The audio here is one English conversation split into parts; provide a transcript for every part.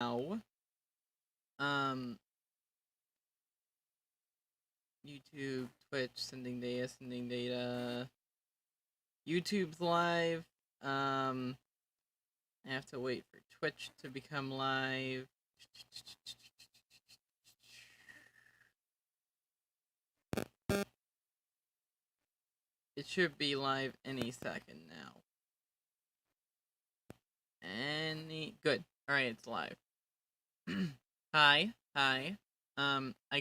now. YouTube, Twitch, sending data. YouTube's live. I have to wait for Twitch to become live. It should be live any second now. Good. Alright, it's live. Hi. I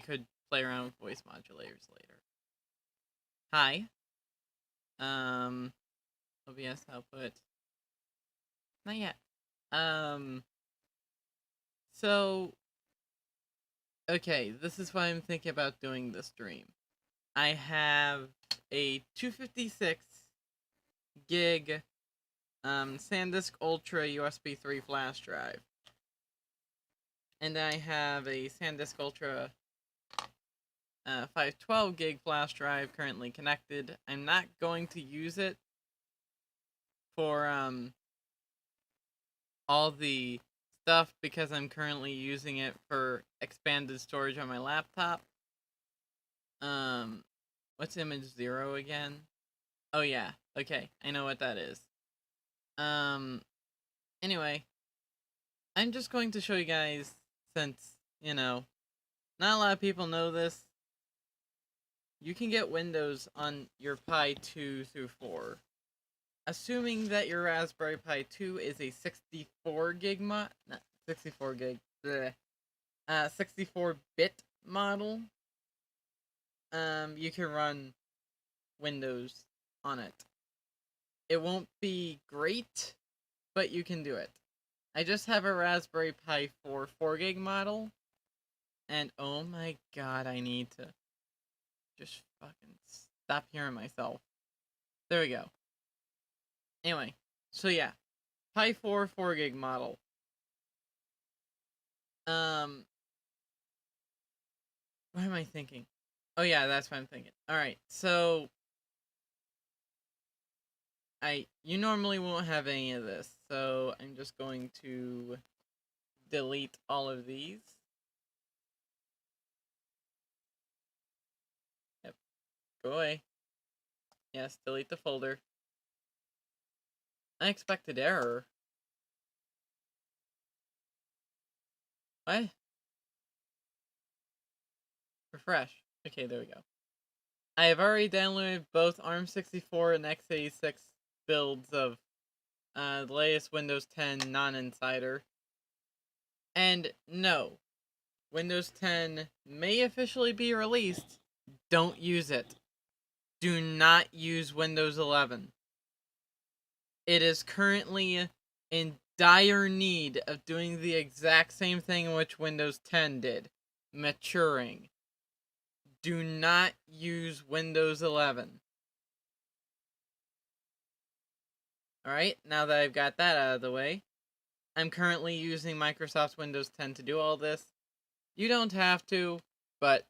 could play around with voice modulators later. Hi. OBS output. Not yet. So, okay, this is why I'm thinking about doing the stream. I have a 256 gig SanDisk Ultra USB 3 flash drive. And then I have a SanDisk Ultra 512 gig flash drive currently connected. I'm not going to use it for all the stuff because I'm currently using it for expanded storage on my laptop. What's image 0 again? Oh yeah, okay, I know what that is. Anyway, I'm just going to show you guys, since, you know, not a lot of people know this, you can get Windows on your Pi 2 through 4. Assuming that your Raspberry Pi 2 is a 64 gig not 64 gig, 64-bit model, you can run Windows on it. It won't be great, but you can do it. I just have a Raspberry Pi 4 4 gig model, and oh my god, I need to just fucking stop hearing myself. There we go. Anyway, so yeah, Pi 4 4 gig model. What am I thinking? Oh yeah, that's what I'm thinking. Alright, so you normally won't have any of this, so I'm just going to delete all of these. Yep. Go away. Yes, delete the folder. Unexpected error. What? Refresh. Okay, there we go. I have already downloaded both ARM64 and x86 builds of the latest Windows 10 non-insider. And no, Windows 10 may officially be released. Don't use it. Do not use Windows 11. It is currently in dire need of doing the exact same thing which Windows 10 did. Maturing. Do not use Windows 11. Alright, now that I've got that out of the way, I'm currently using Microsoft's Windows 10 to do all this. You don't have to, but,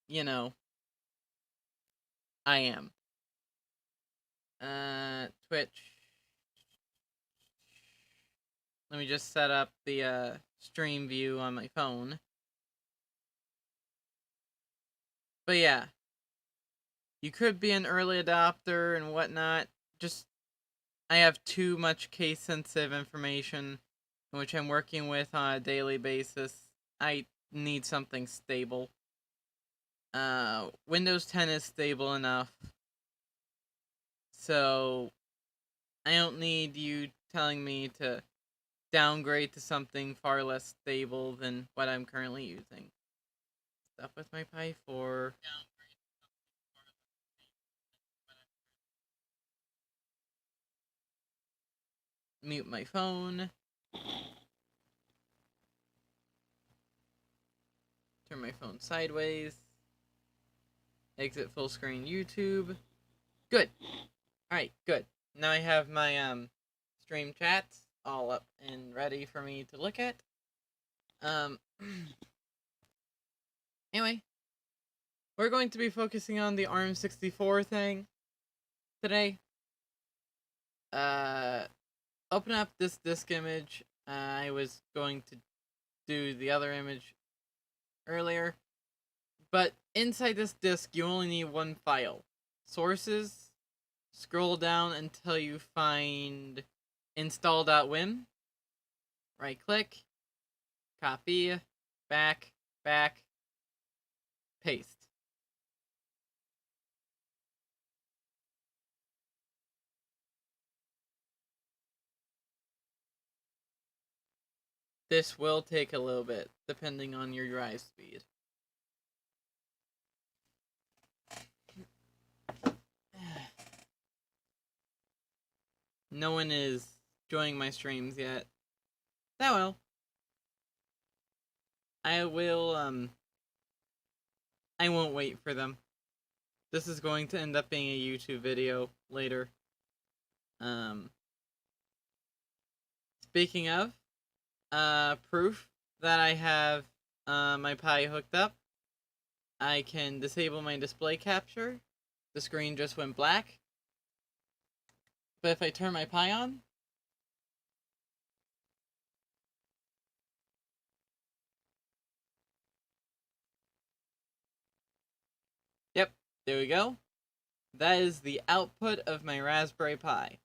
you know, I am. Twitch. Let me just set up the stream view on my phone. But yeah, you could be an early adopter and whatnot. Just, I have too much case-sensitive information, which I'm working with on a daily basis. I need something stable. Windows 10 is stable enough. So, I don't need you telling me to downgrade to something far less stable than what I'm currently using. Stuff with my Pi 4. Mute my phone. Turn my phone sideways. Exit full screen YouTube. Good. Alright, good. Now I have my stream chats all up and ready for me to look at. Anyway, we're going to be focusing on the ARM64 thing today. Open up this disk image. I was going to do the other image earlier. But inside this disk, you only need one file. Sources, scroll down until you find install.wim. Right click, copy, back, paste. This will take a little bit, depending on your drive speed. No one is joining my streams yet. Oh well. I won't wait for them. This is going to end up being a YouTube video later. Speaking of, proof that I have my Pi hooked up, I can disable my display capture. The screen just went black. But if I turn my Pi on, yep, there we go. That is the output of my Raspberry Pi.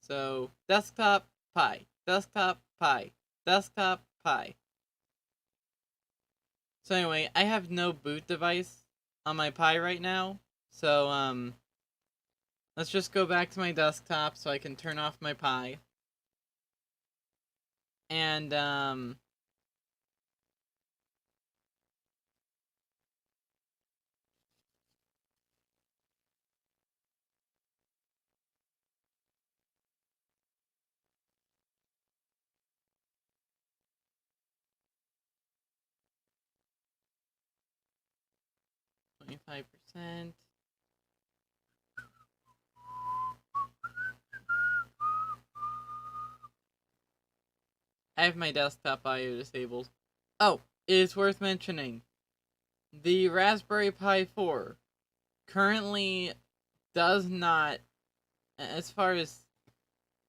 So, desktop, Pi, desktop, Pi, desktop, Pi. So anyway, I have no boot device on my Pi right now. So, let's just go back to my desktop so I can turn off my Pi. And, 25%. I have my desktop IO disabled. Oh, it is worth mentioning. The Raspberry Pi 4 currently does not, as far as,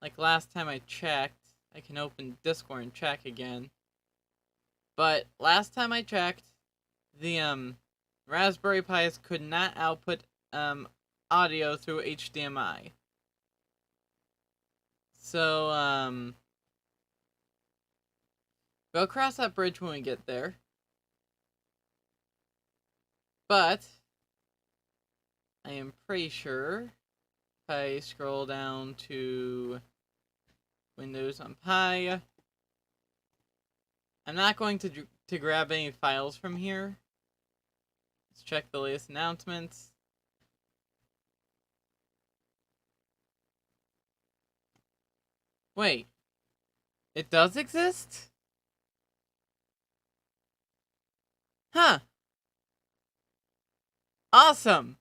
like last time I checked, I can open Discord and check again. But last time I checked, the Raspberry Pis could not output audio through HDMI. So we'll cross that bridge when we get there. But I am pretty sure if I scroll down to Windows on Pi, I'm not going to grab any files from here. Let's check the latest announcements. Wait, it does exist? Huh. Awesome!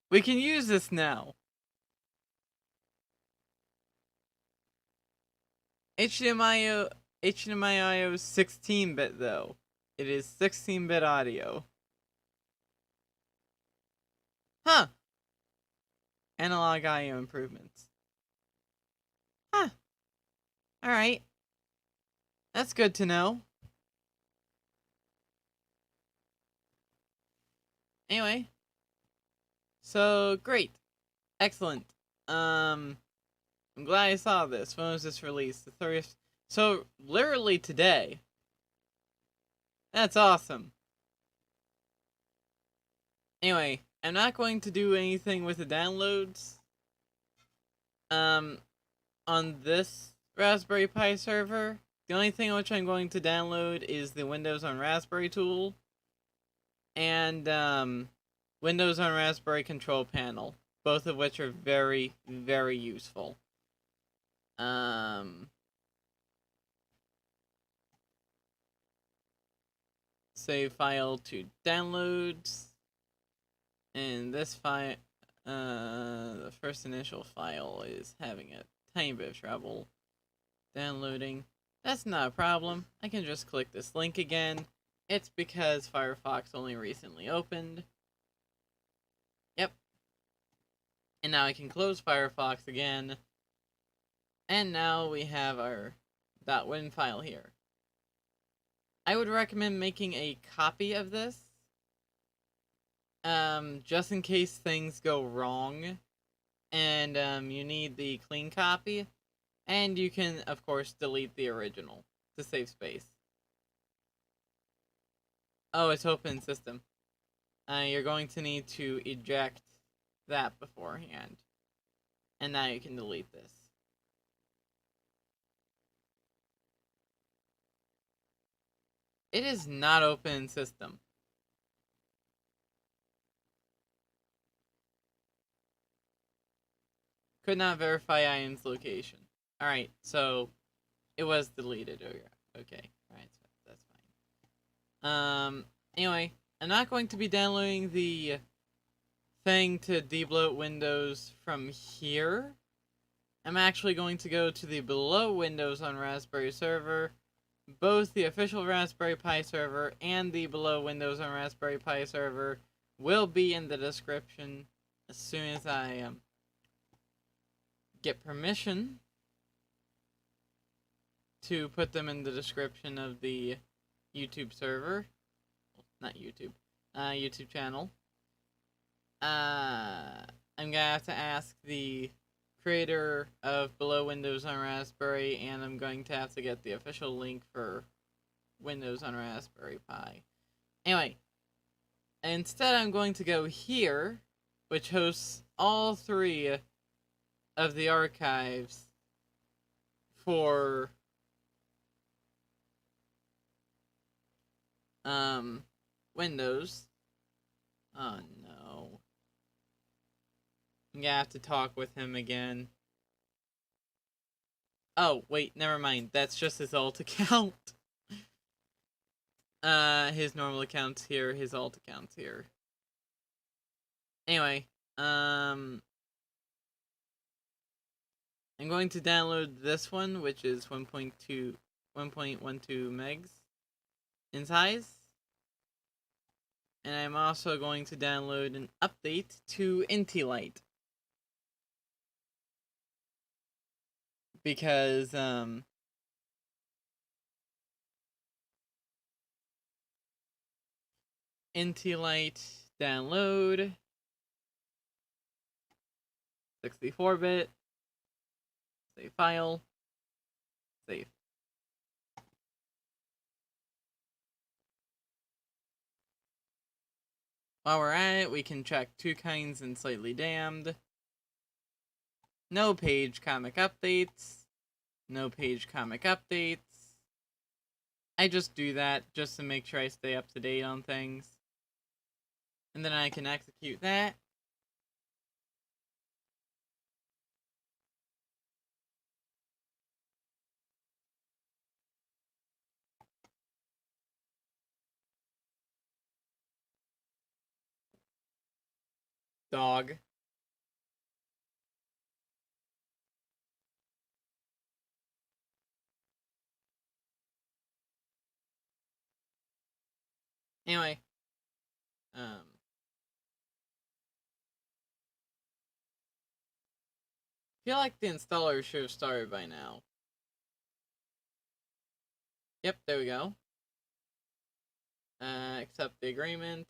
We can use this now. HDMI IO is 16-bit though. It is 16-bit audio. Huh. Analog IO improvements. Huh. Alright. That's good to know. Anyway. So, great. Excellent. I'm glad I saw this. When was this released? The 30th. So, literally today. That's awesome. Anyway, I'm not going to do anything with the downloads. On this Raspberry Pi server. The only thing which I'm going to download is the Windows on Raspberry tool. And, Windows on Raspberry control panel. Both of which are very, very useful. Save file to downloads. And this file, the first initial file is having a tiny bit of trouble downloading. That's not a problem. I can just click this link again. It's because Firefox only recently opened. Yep. And now I can close Firefox again. And now we have our .win file here. I would recommend making a copy of this, just in case things go wrong, and you need the clean copy, and you can, of course, delete the original to save space. Oh, it's open system. You're going to need to eject that beforehand, and now you can delete this. It is not open system. Could not verify IM's location. Alright, so it was deleted. Okay, alright, so that's fine. Anyway, I'm not going to be downloading the thing to debloat Windows from here. I'm actually going to go to the below Windows on Raspberry server. Both the official Raspberry Pi server and the below Windows on Raspberry Pi server will be in the description as soon as I get permission to put them in the description of the YouTube server. Not YouTube. YouTube channel. I'm gonna have to ask the creator of Below Windows on Raspberry, and I'm going to have to get the official link for Windows on Raspberry Pi. Anyway, instead I'm going to go here, which hosts all three of the archives for Windows. Oh no. I'm gonna have to talk with him again. Oh, wait, never mind. That's just his alt account. His normal account's here, his alt account's here. Anyway, I'm going to download this one, which is 1.12 megs in size. And I'm also going to download an update to Inti-Lite. Because, Inti-Lite download 64-bit, save file, save. While we're at it, we can check two kinds and slightly damned. No page comic updates. No page comic updates. I just do that just to make sure I stay up to date on things. And then I can execute that. Dog. Anyway. I feel like the installer should have started by now. Yep, there we go. Accept the agreement.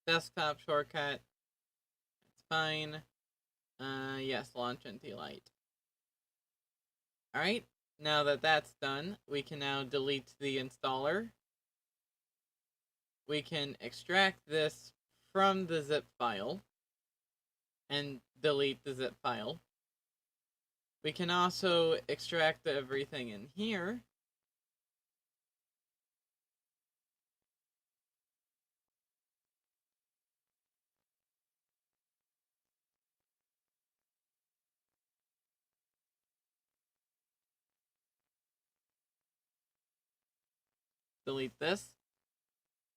Desktop shortcut. It's fine. Yes, launch Inti-Lite. Alright, now that that's done, we can now delete the installer. We can extract this from the zip file and delete the zip file. We can also extract everything in here. Delete this.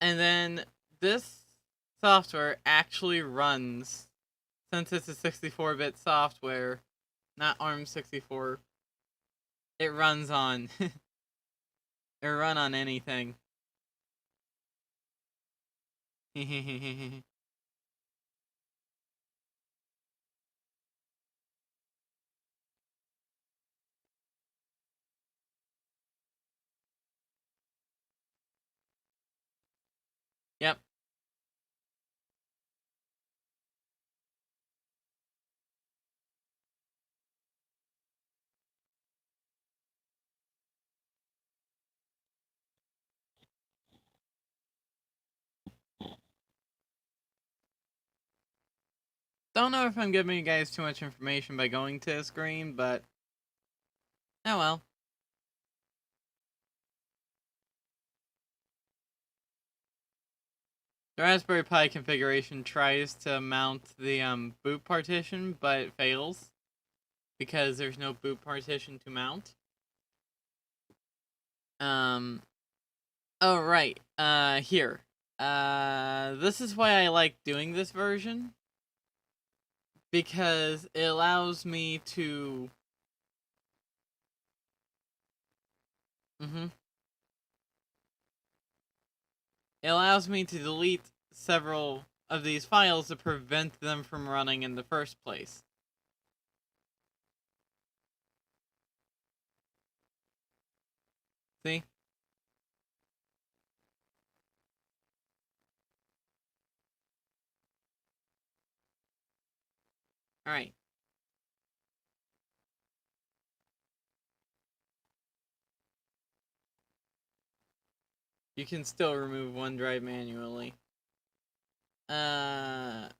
And then this software actually runs, since it's a 64-bit software, not ARM64, it runs on, it run on anything. Don't know if I'm giving you guys too much information by going to the screen, but oh well. The Raspberry Pi configuration tries to mount the boot partition, but it fails because there's no boot partition to mount. Oh right. Here. This is why I like doing this version, because it allows me to It allows me to delete several of these files to prevent them from running in the first place. See? Alright. You can still remove OneDrive manually. Yep,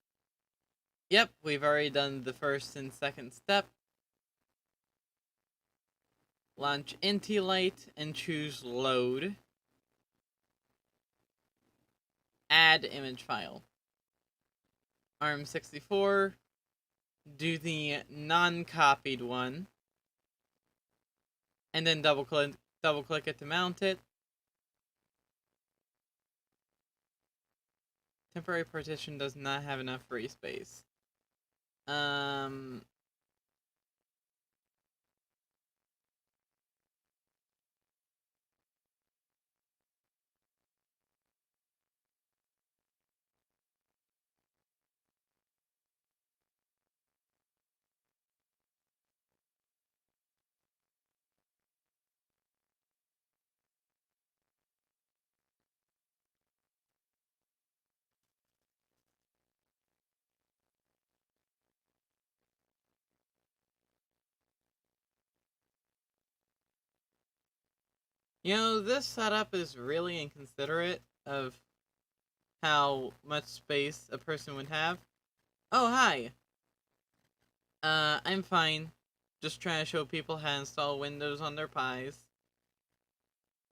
we've already done the first and second step. Launch Intilight and choose Load. Add image file. ARM64. Do the non-copied one. And then double click it to mount it. Temporary partition does not have enough free space. You know, this setup is really inconsiderate of how much space a person would have. Oh, hi! I'm fine. Just trying to show people how to install Windows on their Pis.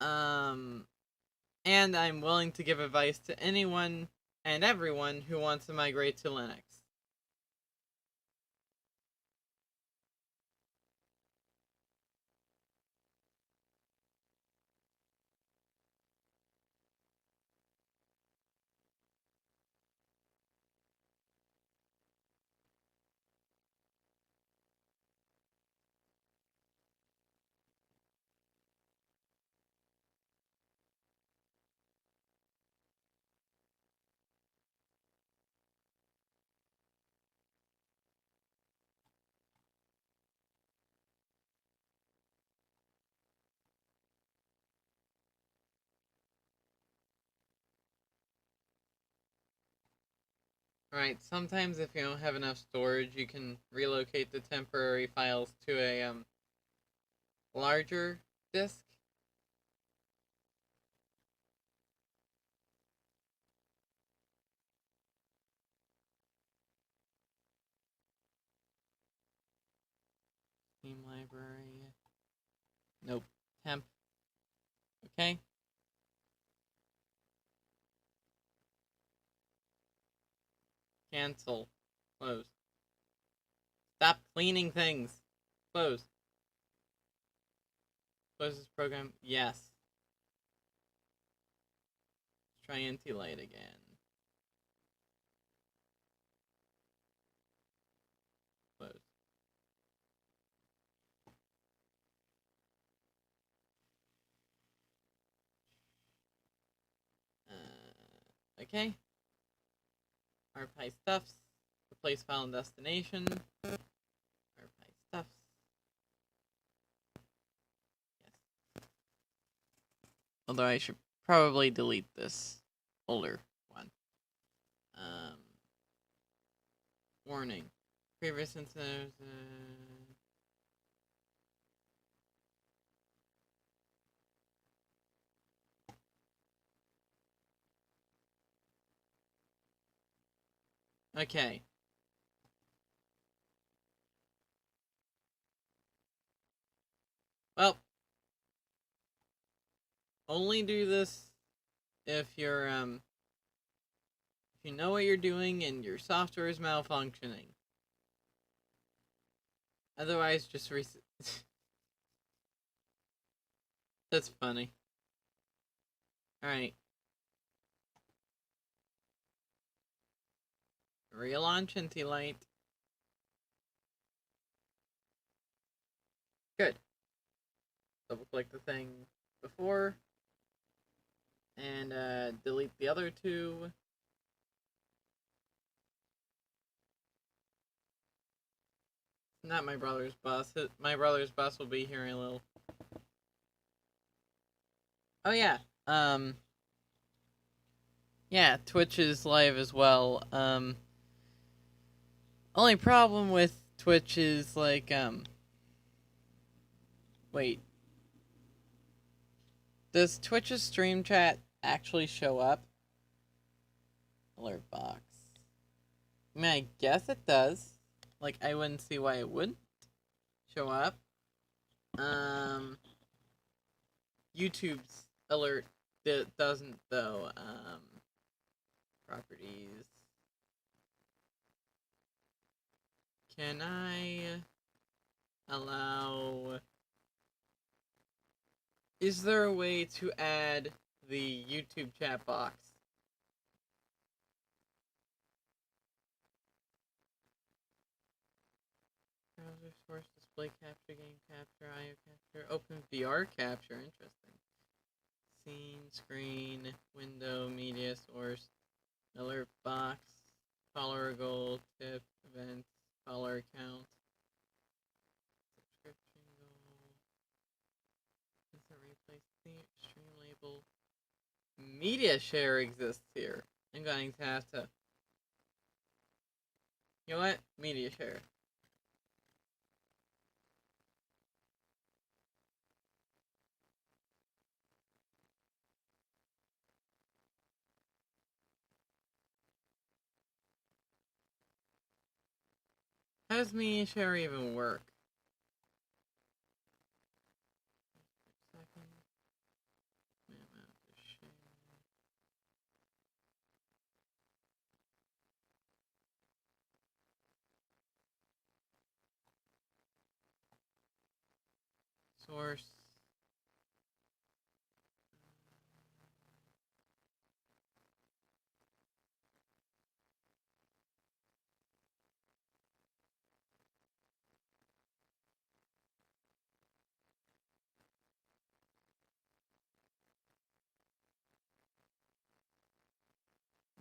And I'm willing to give advice to anyone and everyone who wants to migrate to Linux. Right, sometimes if you don't have enough storage, you can relocate the temporary files to a larger disk. Theme library. Nope. Temp. Okay. Cancel. Close. Stop cleaning things. Close. Close this program. Yes. Try Anti-Light again. Close. Okay. RPi stuffs. Replace file and destination. RPi stuffs. Yes. Although I should probably delete this older one. Warning. Previous incidents. Okay. only do this if if you know what you're doing and your software is malfunctioning. Otherwise, just reset. That's funny. Alright. Relaunch Intilight. Good. Double click the thing before. And delete the other two. Not my brother's bus. My brother's bus will be here in a little. Oh yeah. Yeah, Twitch is live as well. Only problem with Twitch is like wait. Does Twitch's stream chat actually show up? Alert box. I mean, I guess it does. Like, I wouldn't see why it wouldn't show up. YouTube's alert doesn't though. Properties. Can I allow... Is there a way to add the YouTube chat box? Browser source, display capture, game capture, IO capture, open VR capture, interesting. Scene, screen, window, media source, alert box, follower goal, tip, events, follower count, subscription goal, insert replay, stream label, media share exists here. I'm going to have to, you know what? Media share. How does media share even work? Source.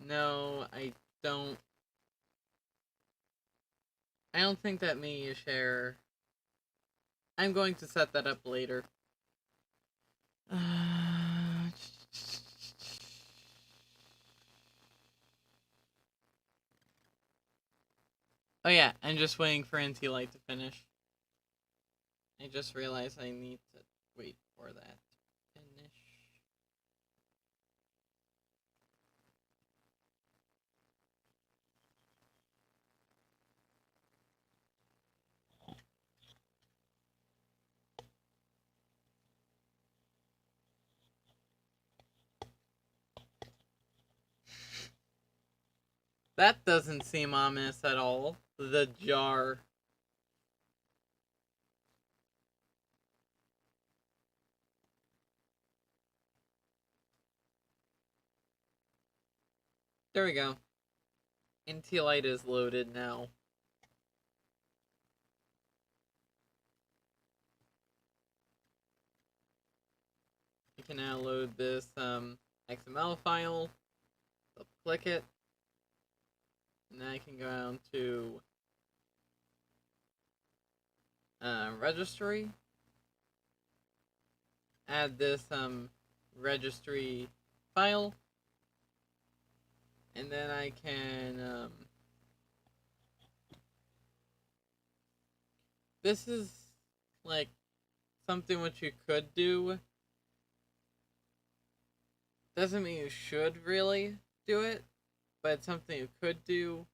No, I don't. I don't think that media share. I'm going to set that up later. Oh yeah, I'm just waiting for NT-Light to finish. I just realized I need to wait for that to finish. That doesn't seem ominous at all. The jar. There we go. NT-Light is loaded now. You can now load this XML file. Click it. And then I can go down to registry. Add this registry file. And then I can this is like something which you could do. Doesn't mean you should really do it, but it's something you could do.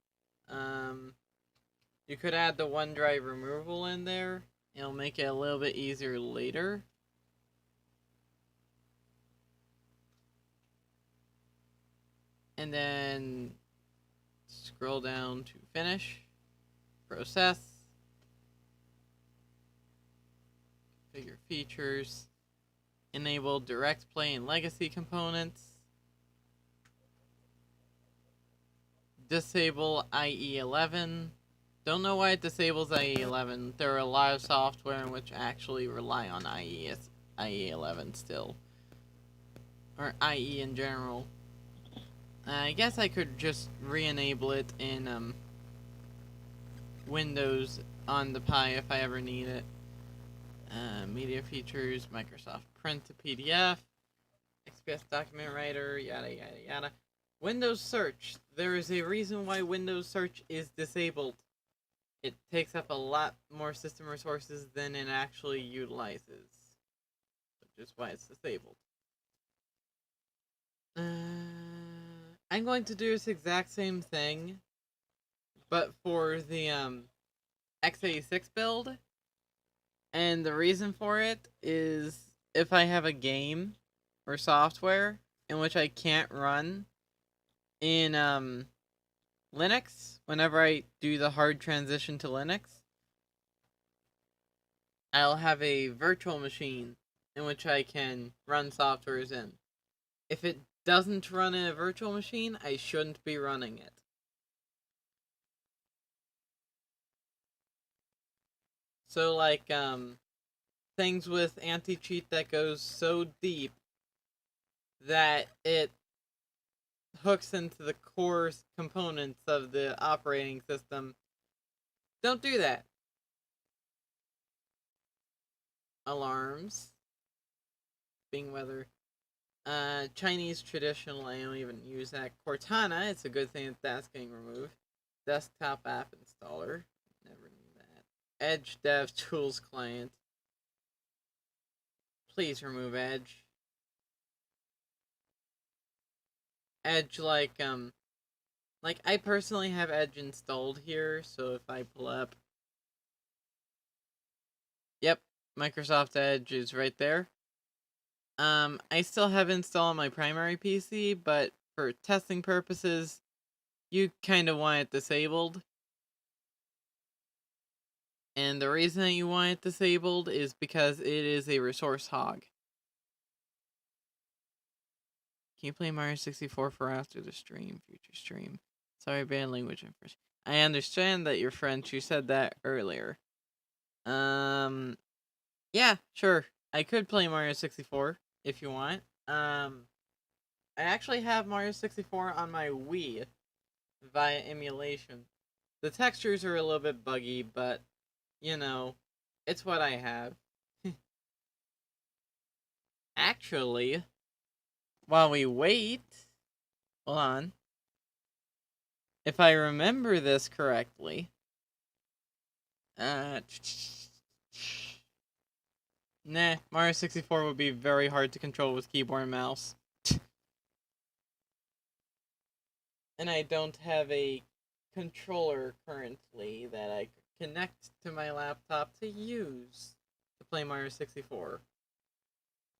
You could add the OneDrive removal in there. It'll make it a little bit easier later. And then scroll down to finish, process, configure features, enable direct play and legacy components, disable IE11. Don't know why it disables IE11. There are a lot of software in which actually rely on IE11 still. Or IE in general. I guess I could just re-enable it in Windows on the Pi if I ever need it. Media features, Microsoft Print to PDF, XPS document writer, yada yada yada. Windows search. There is a reason why Windows search is disabled. It takes up a lot more system resources than it actually utilizes, which is why it's disabled. I'm going to do this exact same thing, but for the x86 build. And the reason for it is if I have a game or software in which I can't run in Linux, whenever I do the hard transition to Linux, I'll have a virtual machine in which I can run softwares in. If it doesn't run in a virtual machine, I shouldn't be running it. So like things with anti-cheat that goes so deep that it hooks into the core components of the operating system. Don't do that. Alarms. Bing weather. Chinese traditional, I don't even use that. Cortana, it's a good thing that that's getting removed. Desktop app installer. Never knew that. Edge Dev Tools client. Please remove Edge. Edge, like I personally have Edge installed here, so if I pull up, yep, Microsoft Edge is right there. I still have it installed on my primary PC, but for testing purposes, you kind of want it disabled. And the reason that you want it disabled is because it is a resource hog. Can you play Mario 64 for after the stream, future stream? Sorry, bad language and French. I understand that you're French. You said that earlier. Yeah, sure. I could play Mario 64 if you want. I actually have Mario 64 on my Wii via emulation. The textures are a little bit buggy, but you know, it's what I have. Actually, while we wait, hold on. If I remember this correctly, nah, Mario 64 would be very hard to control with keyboard and mouse. And I don't have a controller currently that I could connect to my laptop to use to play Mario 64.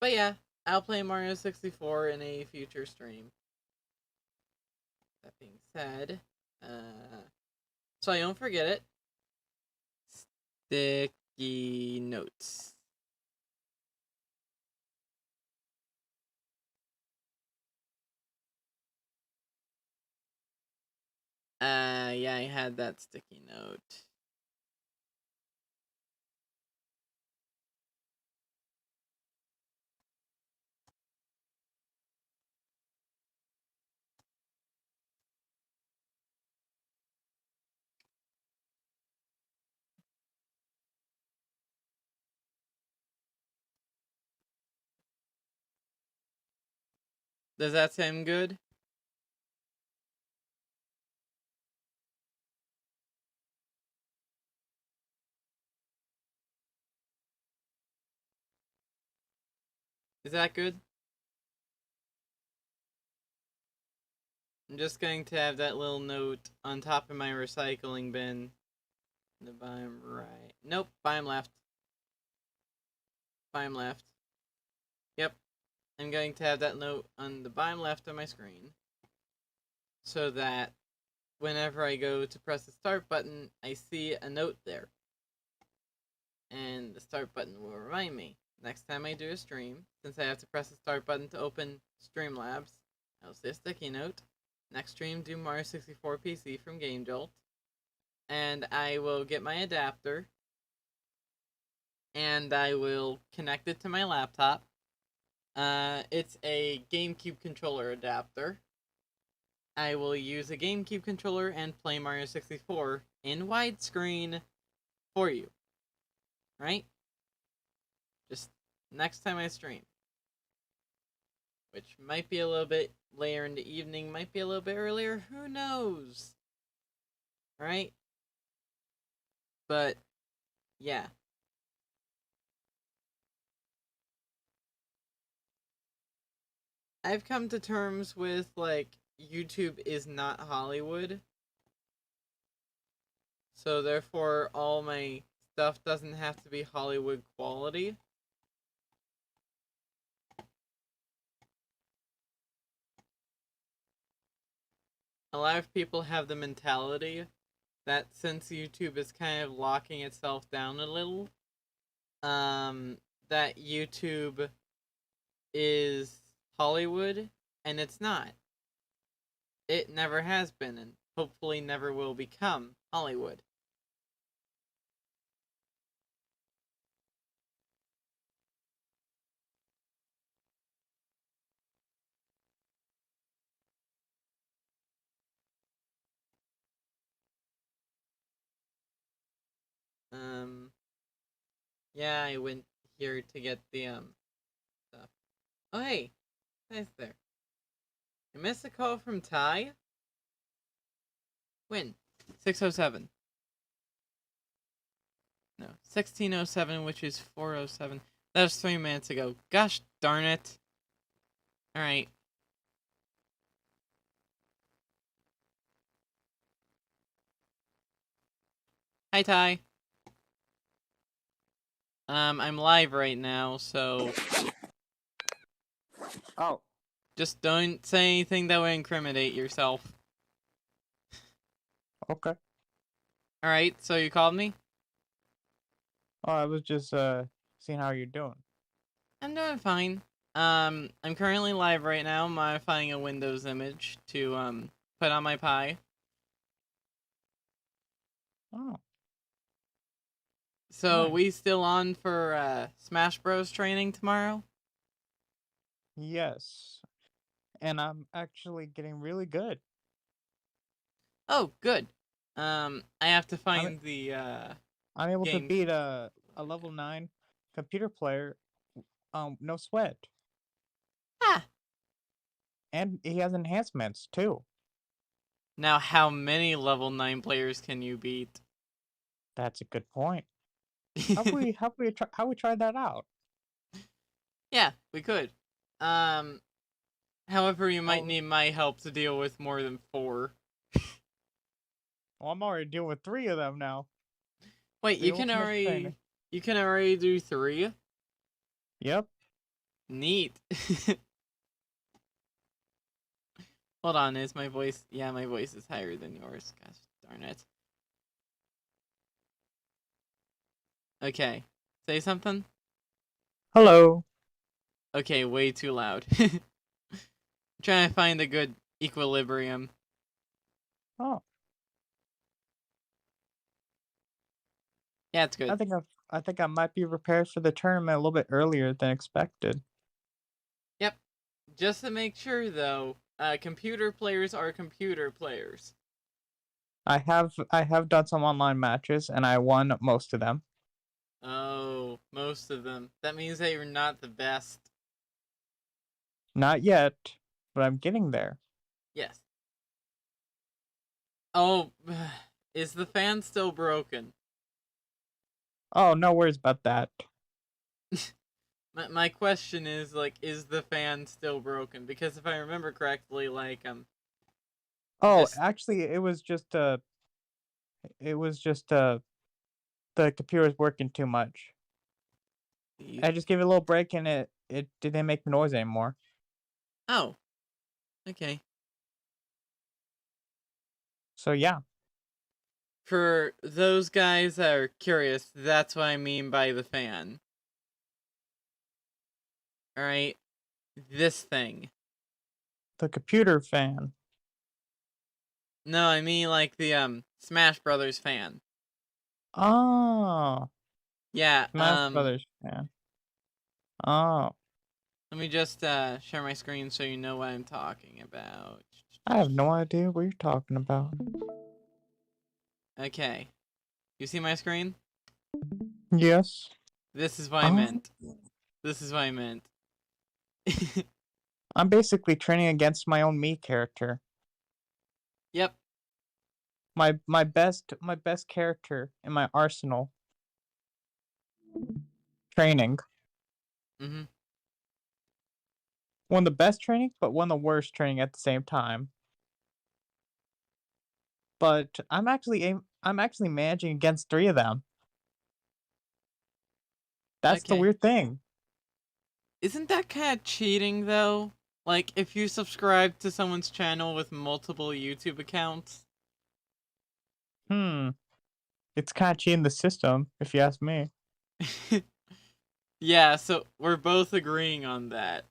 But yeah, I'll play Mario 64 in a future stream. That being said, so I don't forget it, sticky notes. Yeah, I had that sticky note. Does that sound good? Is that good? I'm just going to have that little note on top of my recycling bin. The bottom right. Nope, bottom left. Bottom left. Yep. I'm going to have that note on the bottom left of my screen. so that whenever I go to press the start button, I see a note there. And the start button will remind me. Next time I do a stream, since I have to press the start button to open Streamlabs, I'll see a sticky note. Next stream, do Mario 64 PC from Game Jolt. And I will get my adapter. And I will connect it to my laptop. It's a GameCube controller adapter. I will use a GameCube controller and play Mario 64 in widescreen for you. Right? Just next time I stream. Which might be a little bit later in the evening, might be a little bit earlier, who knows? Right? But, yeah. I've come to terms with, like, YouTube is not Hollywood. So therefore, all my stuff doesn't have to be Hollywood quality. A lot of people have the mentality that since YouTube is kind of locking itself down a little, that YouTube is Hollywood, and it's not. It never has been, and hopefully never will become Hollywood. Yeah, I went here to get the, stuff. Oh, hey! Nice there. I missed a call from Ty? When? 6:07. No, 16:07, which is 4:07. That was 3 minutes ago. Gosh darn it. Alright. Hi, Ty. I'm live right now, so Oh, just don't say anything that would incriminate yourself. okay. Alright, so you called me? Oh, I was just seeing how you're doing. I'm doing fine. I'm currently live right now, modifying a Windows image to, put on my Pi. Oh, So, nice. we still on for, Smash Bros. Training tomorrow? Yes. And I'm actually getting really good. Oh, good. I have to I'm find the, I'm able to game. beat a level 9 computer player no sweat. Ah! And he has enhancements too. Now, how many level 9 players can you beat? That's a good point. How we tried that out? Yeah, we could. Um, However, you might Oh, need my help to deal with more than 4. well, I'm already dealing with 3 of them now. Wait, The ultimate trainer. you can already do 3? Yep. Neat. Hold on, is my voice? Yeah, my voice is higher than yours. Gosh darn it. Okay, say something. Hello. Okay, way too loud. Trying to find a good equilibrium. Oh, Yeah, it's good. I think I might be prepared for the tournament a little bit earlier than expected. Yep. Just to make sure, though, computer players are computer players. I have done some online matches and I won most of them. Oh, most of them. That means that you're not the best. Not yet, but I'm getting there. Yes. Oh, is the fan still broken? Oh, no worries about that. My question is, like, is the fan still broken? Because if I remember correctly, like, Oh, just actually it was just the computer was working too much. the. I just gave it a little break and it didn't make noise anymore. Oh, okay. So yeah. For those guys that are curious, that's what I mean by the fan. Alright? This thing. The computer fan. No, I mean like the Smash Brothers fan. Oh, Yeah, Smash Brothers fan. Oh, let me just share my screen so you know what I'm talking about. I have no idea what you're talking about. Okay. You see my screen? Yes. This is what I Oh, meant. This is what I meant. I'm basically training against my own me character. Yep. My best character in my arsenal. Training. Mhm. One of the best training, but one of the worst training at the same time. But I'm actually managing against 3 of them. That's the Okay. weird thing. Isn't that kind of cheating though? Like if you subscribe to someone's channel with multiple YouTube accounts? It's kinda cheating the system, if you ask me. Yeah, so we're both agreeing on that.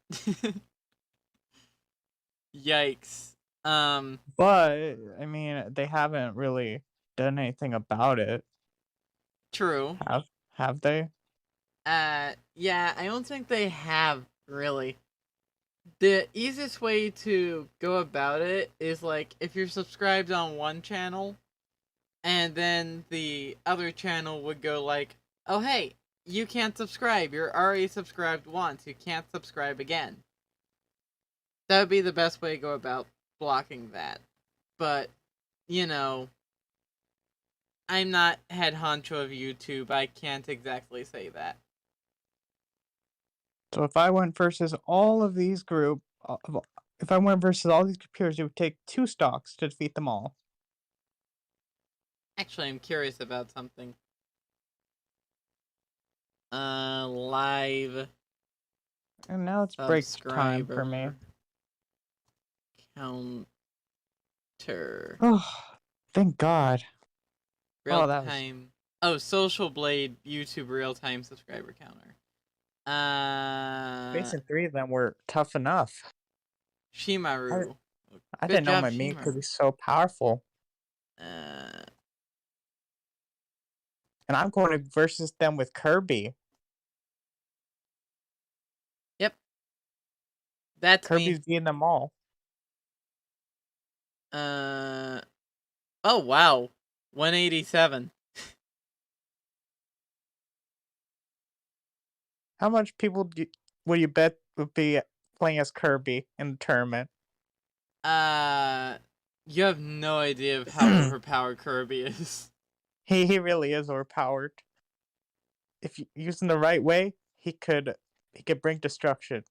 Yikes. But, I mean, they haven't really done anything about it. True. Have they? Yeah, I don't think they have really. The easiest way to go about it is like if you're subscribed on one channel and then the other channel would go like, "Oh hey, you can't subscribe. You're already subscribed once. You can't subscribe again." That would be the best way to go about blocking that. But, you know, I'm not head honcho of YouTube. I can't exactly say that. So if I went versus all of these if I went versus all these computers, it would take 2 stocks to defeat them all. Actually, I'm curious about something. Live And now it's break time for me. subscriber counter. Oh, thank God. Real Oh, that was time. Oh, Social Blade YouTube real time subscriber counter. facing 3 of them were tough enough. Shimaru. I Good didn't know job, my me could Shimaru. be so powerful. Uh, And I'm going to versus them with Kirby. yep, that's me. Kirby's beating them all. Uh, oh wow, 187. How much people would you bet would be playing as Kirby in the tournament? You have no idea of how overpowered Kirby is. He really is overpowered. If you using the right way, he could bring destruction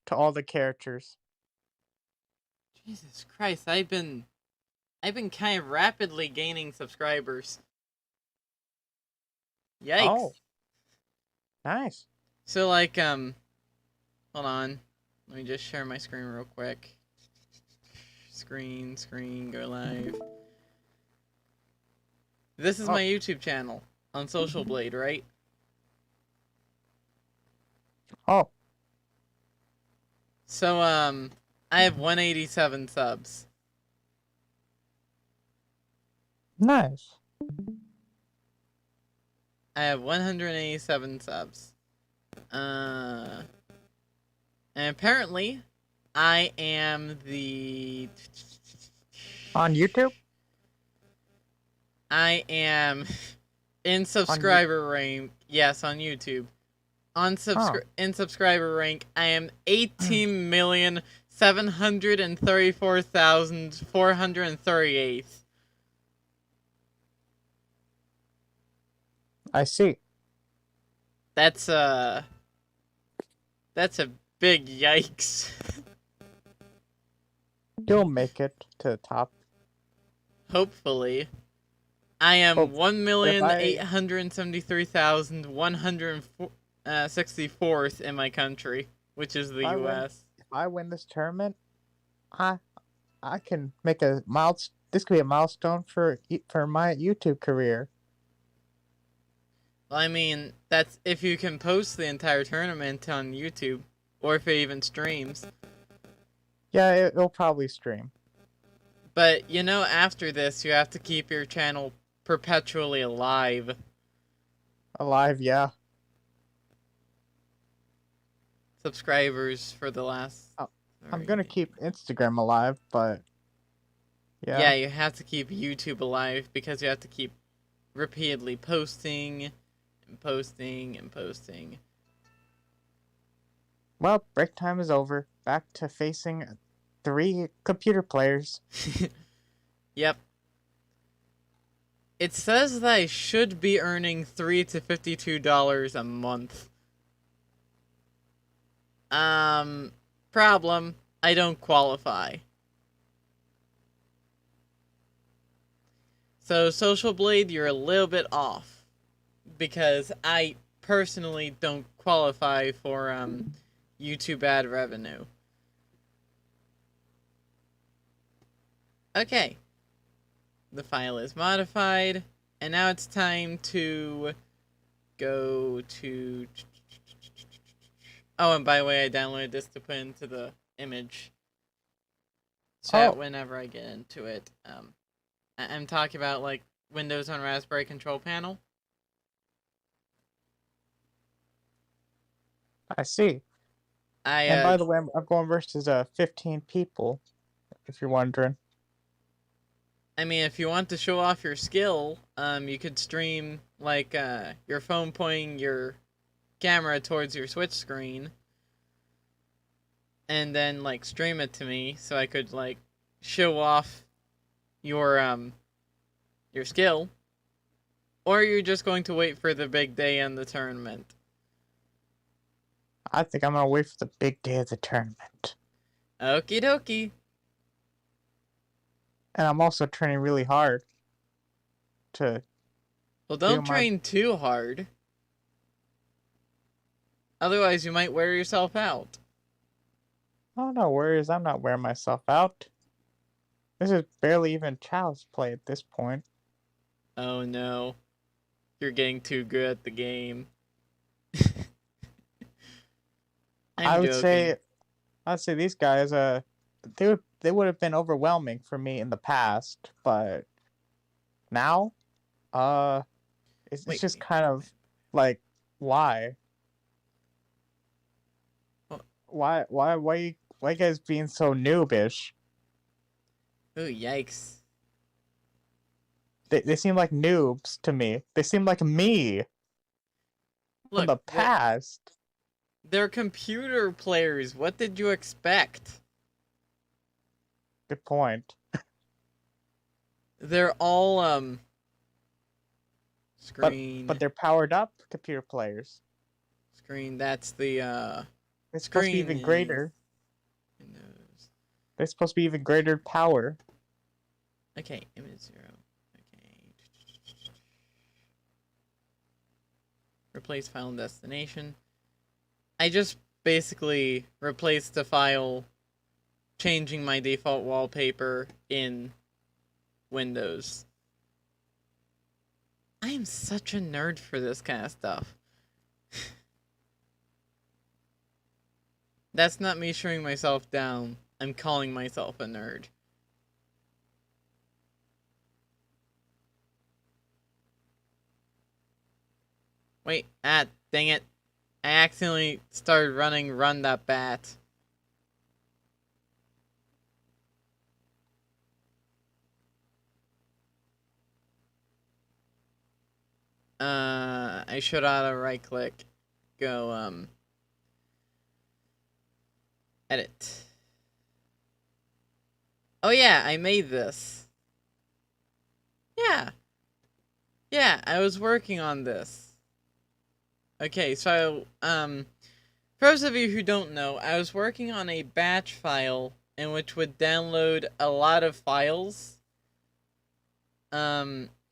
to all the characters. Jesus Christ, I've been kind of rapidly gaining subscribers. Yikes. Oh, nice. So like hold on. Let me just share my screen real quick. Screen, go live. This is my YouTube channel on Social Blade, right? Oh. So I have 187 subs. Nice. I have 187 subs. And apparently, I am the... On YouTube? I am in subscriber rank. Yes, on YouTube. In subscriber rank, I am 18,734,438. I see. That's a big yikes. You'll make it to the top. Hopefully. I am 1,873,164th in my country, which is the US. If I win this tournament, I can make a this could be a milestone for my YouTube career. Well, I mean, that's if you can post the entire tournament on YouTube, or if it even streams. Yeah, it'll probably stream. But, after this, you have to keep your channel perpetually alive. Alive, yeah. Subscribers for the last... I'm gonna keep Instagram alive, but... Yeah, you have to keep YouTube alive, because you have to keep repeatedly posting, and posting, and posting. Well, break time is over. Back to facing 3 computer players. Yep. It says that I should be earning $3 to $52 a month. Problem, I don't qualify. So, Social Blade, you're a little bit off. Because I personally don't qualify for, YouTube ad revenue. Okay. The file is modified, and now it's time to go to... Oh, and by the way, I downloaded this to put into the image chat whenever I get into it. I'm talking about, like, Windows on Raspberry control panel. I see. And by the way, I'm going versus 15 people, if you're wondering. I mean, if you want to show off your skill, you could stream, like, your phone pointing your camera towards your Switch screen. And then, like, stream it to me, so I could, like, show off your skill. Or you're just going to wait for the big day in the tournament. I think I'm gonna wait for the big day of the tournament. Okie dokie. And I'm also training really hard to... Well, don't train too hard. Otherwise, you might wear yourself out. Oh, no worries. I'm not wearing myself out. This is barely even child's play at this point. Oh, no. You're getting too good at the game. I'd say these guys, they would have been overwhelming for me in the past, but now, it's just kind of like, why? Why you guys being so noobish? Ooh, yikes. They seem like noobs to me. They seem like me. Look, from the past. They're computer players. What did you expect? Good point. They're all, screen. But they're powered up computer players. Screen, that's the, It's supposed to be even greater. Windows. They're supposed to be even greater power. Okay, image 0. Okay. Replace file and destination. I just basically replaced the file, changing my default wallpaper in Windows. I am such a nerd for this kind of stuff. That's not me showing myself down. I'm calling myself a nerd. Wait, dang it. I accidentally started running Run That Bat. I should auto right click. Go, edit. Oh yeah, I made this. Yeah. Yeah, I was working on this. Okay, so, for those of you who don't know, I was working on a batch file in which would download a lot of files.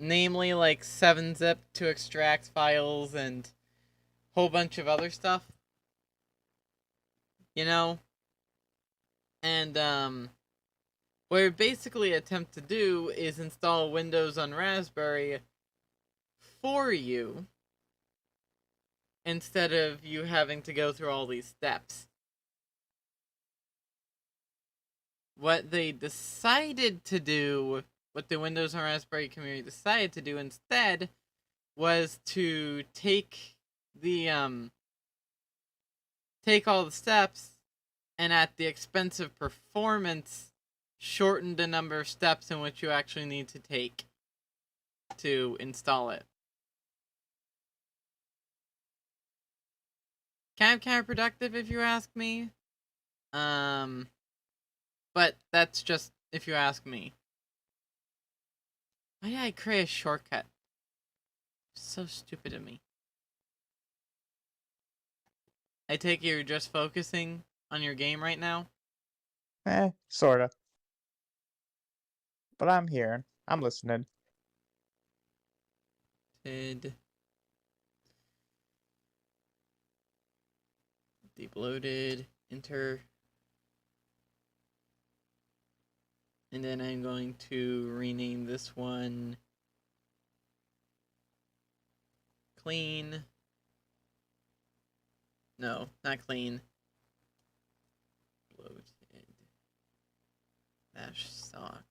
Namely, like, 7-zip to extract files and a whole bunch of other stuff. You know? And, What it basically attempt to do is install Windows on Raspberry for you, instead of you having to go through all these steps. What they decided to do, what the Windows on Raspberry community decided to do instead, was to take all the steps, and at the expense of performance, shorten the number of steps in which you actually need to take to install it. Kind of counterproductive, if you ask me. But that's just if you ask me. Why did I create a shortcut? So stupid of me. I take it you're just focusing on your game right now? Sorta. But I'm here. I'm listening. Deep loaded, enter. And then I'm going to rename this one clean. No, not clean. Loaded. Dash stock.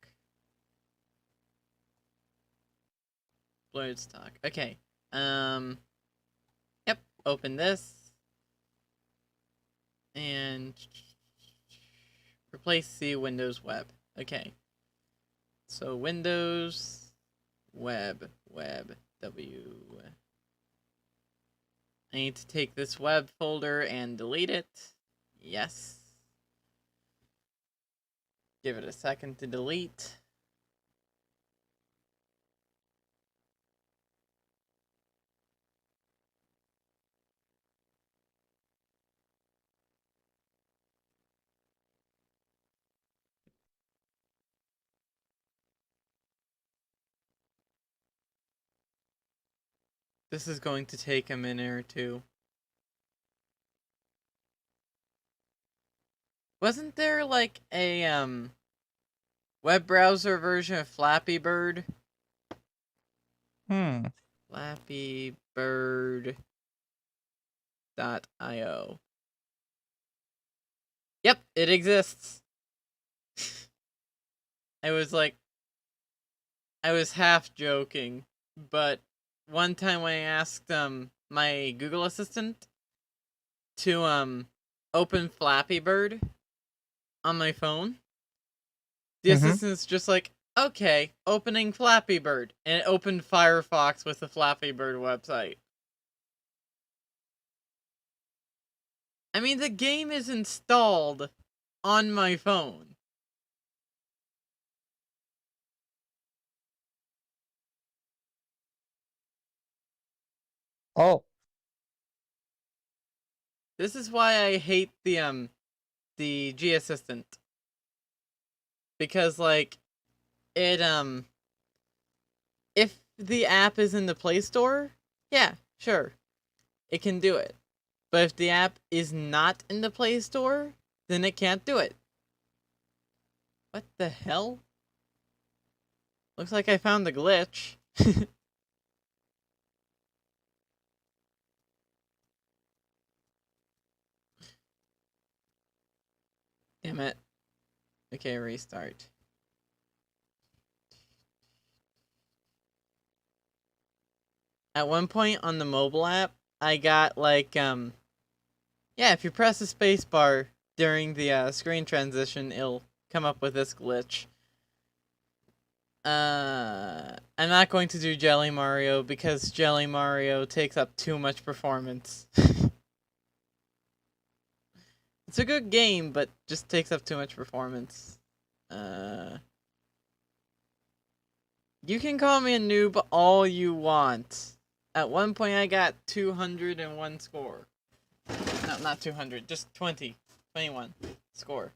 Loaded stock. Okay. Yep. Open this. And replace C Windows Web. Okay. So Windows Web W. I need to take this web folder and delete it. Yes. Give it a second to delete. This is going to take a minute or two. Wasn't there like a web browser version of Flappy Bird? Flappy Bird.io. Yep, it exists. I was half joking, but one time when I asked my Google Assistant to open Flappy Bird on my phone, the assistant's just like, okay, opening Flappy Bird, and it opened Firefox with the Flappy Bird website. I mean, the game is installed on my phone. Oh. This is why I hate the G Assistant. Because, like, it, if the app is in the Play Store, yeah, sure, it can do it. But if the app is not in the Play Store, then it can't do it. What the hell? Looks like I found the glitch. Damn it. Okay, restart. At one point on the mobile app, I got like, yeah, if you press the spacebar during the screen transition, it'll come up with this glitch. I'm not going to do Jelly Mario because Jelly Mario takes up too much performance. It's a good game, but just takes up too much performance. You can call me a noob all you want. At one point I got 201 score. No, not 200, just 21 score.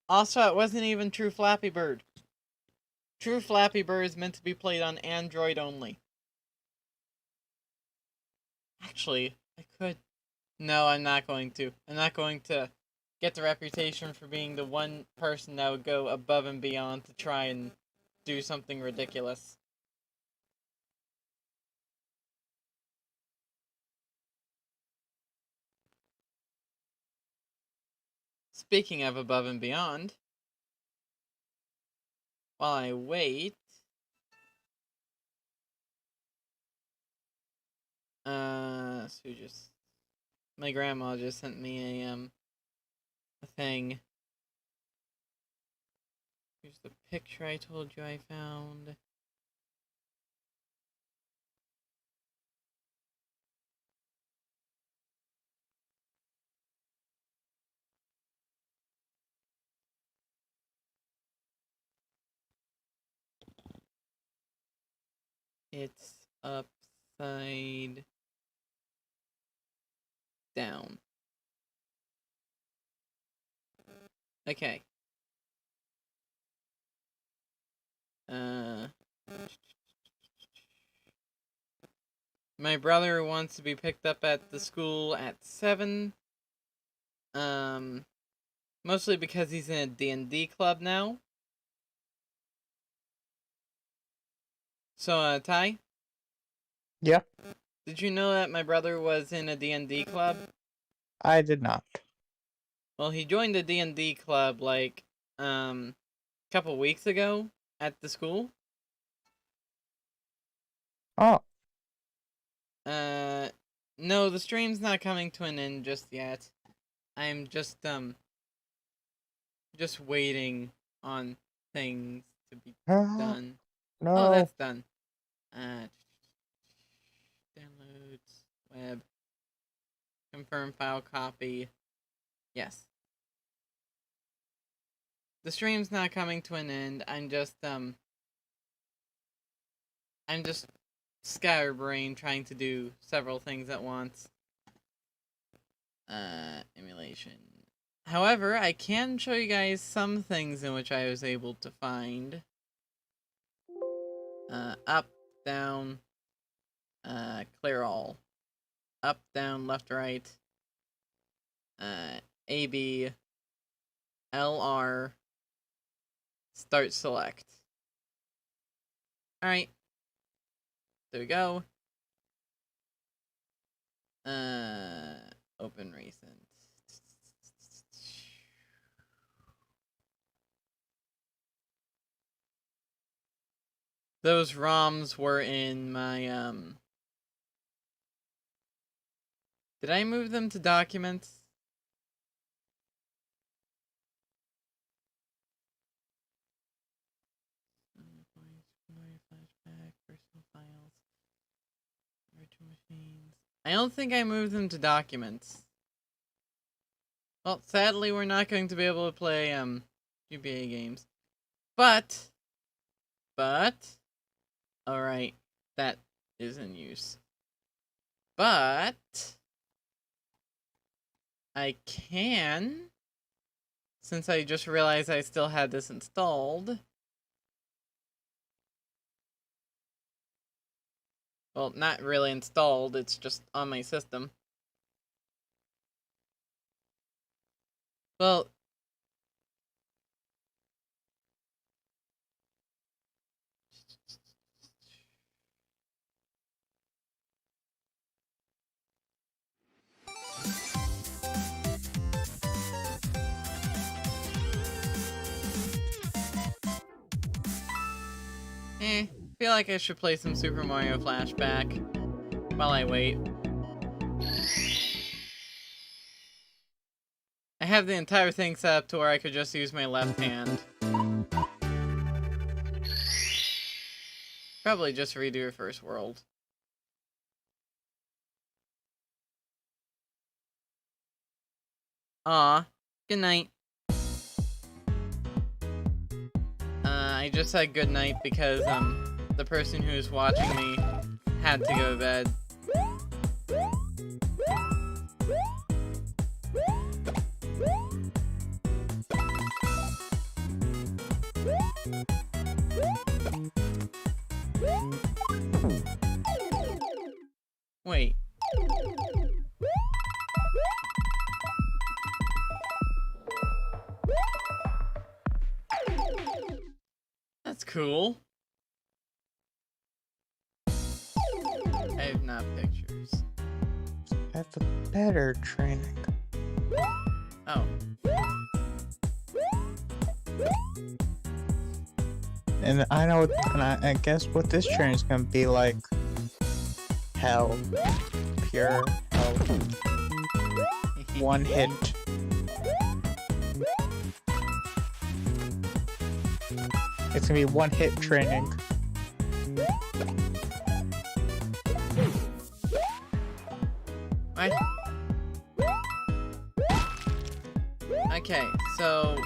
Also, it wasn't even True Flappy Bird. True Flappy Bird is meant to be played on Android only. Actually, I could. No, I'm not going to. I'm not going to get the reputation for being the one person that would go above and beyond to try and do something ridiculous. Speaking of above and beyond, while I wait, so just my grandma just sent me a thing. Here's the picture I told you I found. It's upside down. Okay. My brother wants to be picked up at the school at 7. Mostly because he's in a D&D club now. So, Ty? Yeah? Did you know that my brother was in a D&D club? I did not. Well, he joined the D&D club, like, a couple weeks ago at the school. Oh. No, the stream's not coming to an end just yet. I'm just waiting on things to be done. No. Oh, that's done. Downloads, web, confirm file copy. Yes. The stream's not coming to an end. I'm just scatterbrained trying to do several things at once. Emulation. However, I can show you guys some things in which I was able to find. Up, down, clear all. Up, down, left, right. AB, LR, start select. Alright. There we go. Open recent. Those ROMs were in my, did I move them to documents? Flashback, personal files, virtual machines. I don't think I moved them to documents. Well, sadly, we're not going to be able to play, GBA games. But, alright, that is in use. But, I can, since I just realized I still had this installed. Well, not really installed, it's just on my system. Well, feel like I should play some Super Mario Flashback while I wait. I have the entire thing set up to where I could just use my left hand. Probably just redo First World. Aw, good night. I just said good night because, the person who's watching me had to go to bed. Wait. cool. I have not pictures. That's a better training. Oh. And I know, and I guess what this train is gonna be like. Hell. Pure hell. One hit. It's gonna be one hit training. What? Okay, so...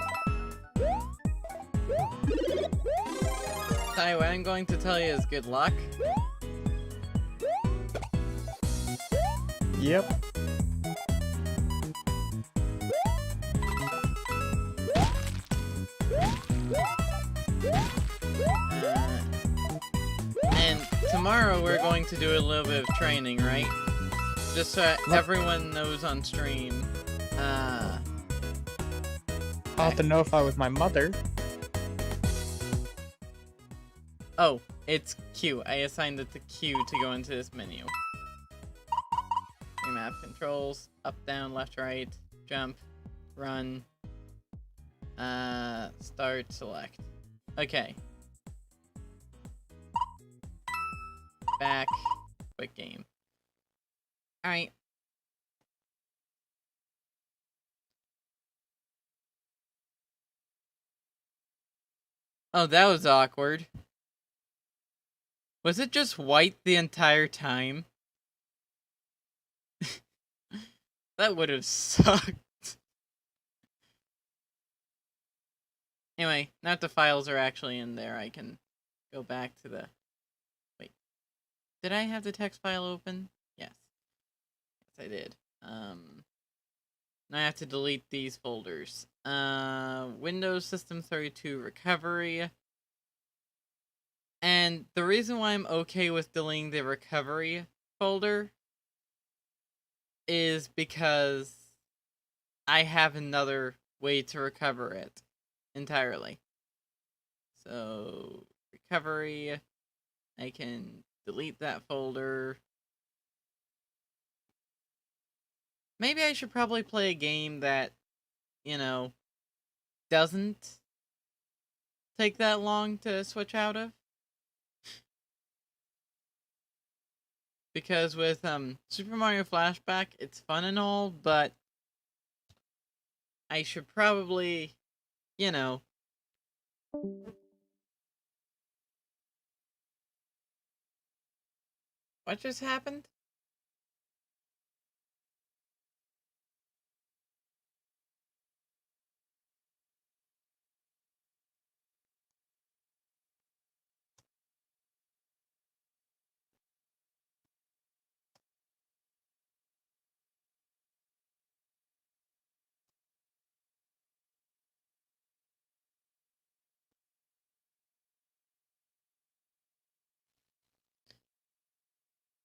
Ty, what I'm going to tell you is good luck. Yep. And tomorrow we're going to do a little bit of training, right? Just so everyone knows on stream. I'll have to notify with my mother. Oh, it's Q. I assigned it to Q to go into this menu. Map controls, up, down, left, right, jump, run, start, select. Okay. Back, quick game. Alright. Oh, that was awkward. Was it just white the entire time? That would have sucked. Anyway, now that the files are actually in there, I can go back to the... Wait. Did I have the text file open? Yes. Yes, I did. Now I have to delete these folders. Windows System 32 Recovery. And the reason why I'm okay with deleting the recovery folder is because I have another way to recover it entirely. So, recovery, I can delete that folder. Maybe I should probably play a game that, you know, doesn't take that long to switch out of. Because with Super Mario Flashback, it's fun and all, but I should probably, you know... What just happened?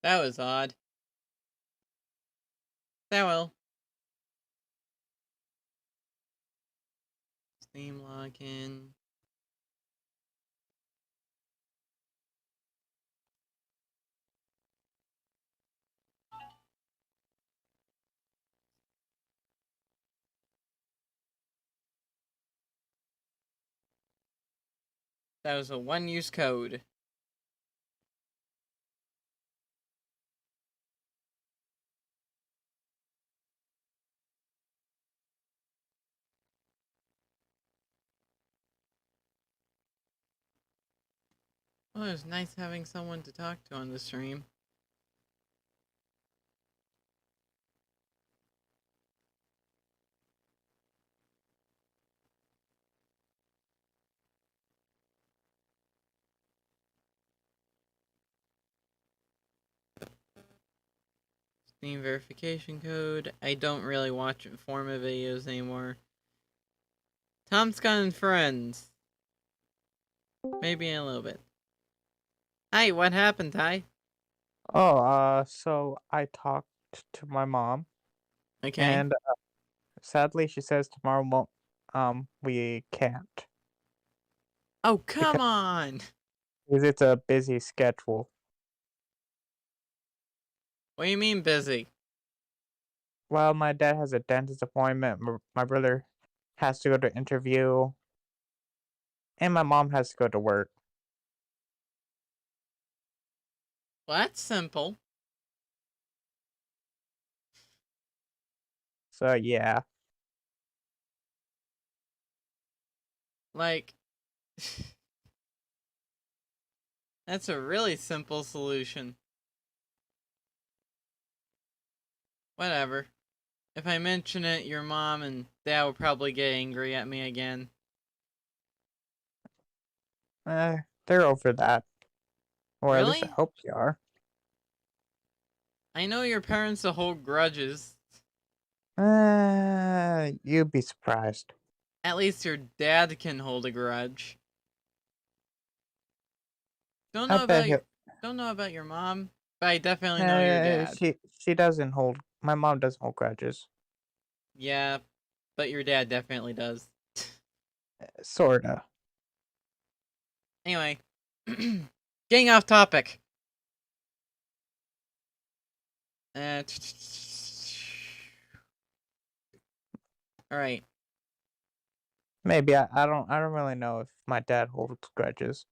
That was odd. That will. Steam login. That was a one-use code. Well, it was nice having someone to talk to on the stream. Steam verification code. I don't really watch informative videos anymore. Tom's Gun and Friends. Maybe in a little bit. Hi, what happened, Ty? Oh, so I talked to my mom. Okay. And sadly, she says tomorrow won't. We can't. Oh, come because on! it's a busy schedule. What do you mean busy? Well, my dad has a dentist appointment. My brother has to go to interview, and my mom has to go to work. Well, that's simple. So yeah, Like, that's a really simple solution. Whatever. If I mention it, your mom and dad will probably get angry at me again. they're over that, or at least I Really? hope they are. I know your parents will hold grudges. You'd be surprised. At least your dad can hold a grudge. Don't I know bet about he. your don't know about your mom, but I definitely know your dad. She doesn't hold. My mom doesn't hold grudges. Yeah, but your dad definitely does. Sorta. Anyway, getting off topic. Uh, all right. Maybe I don't really know if my dad holds grudges.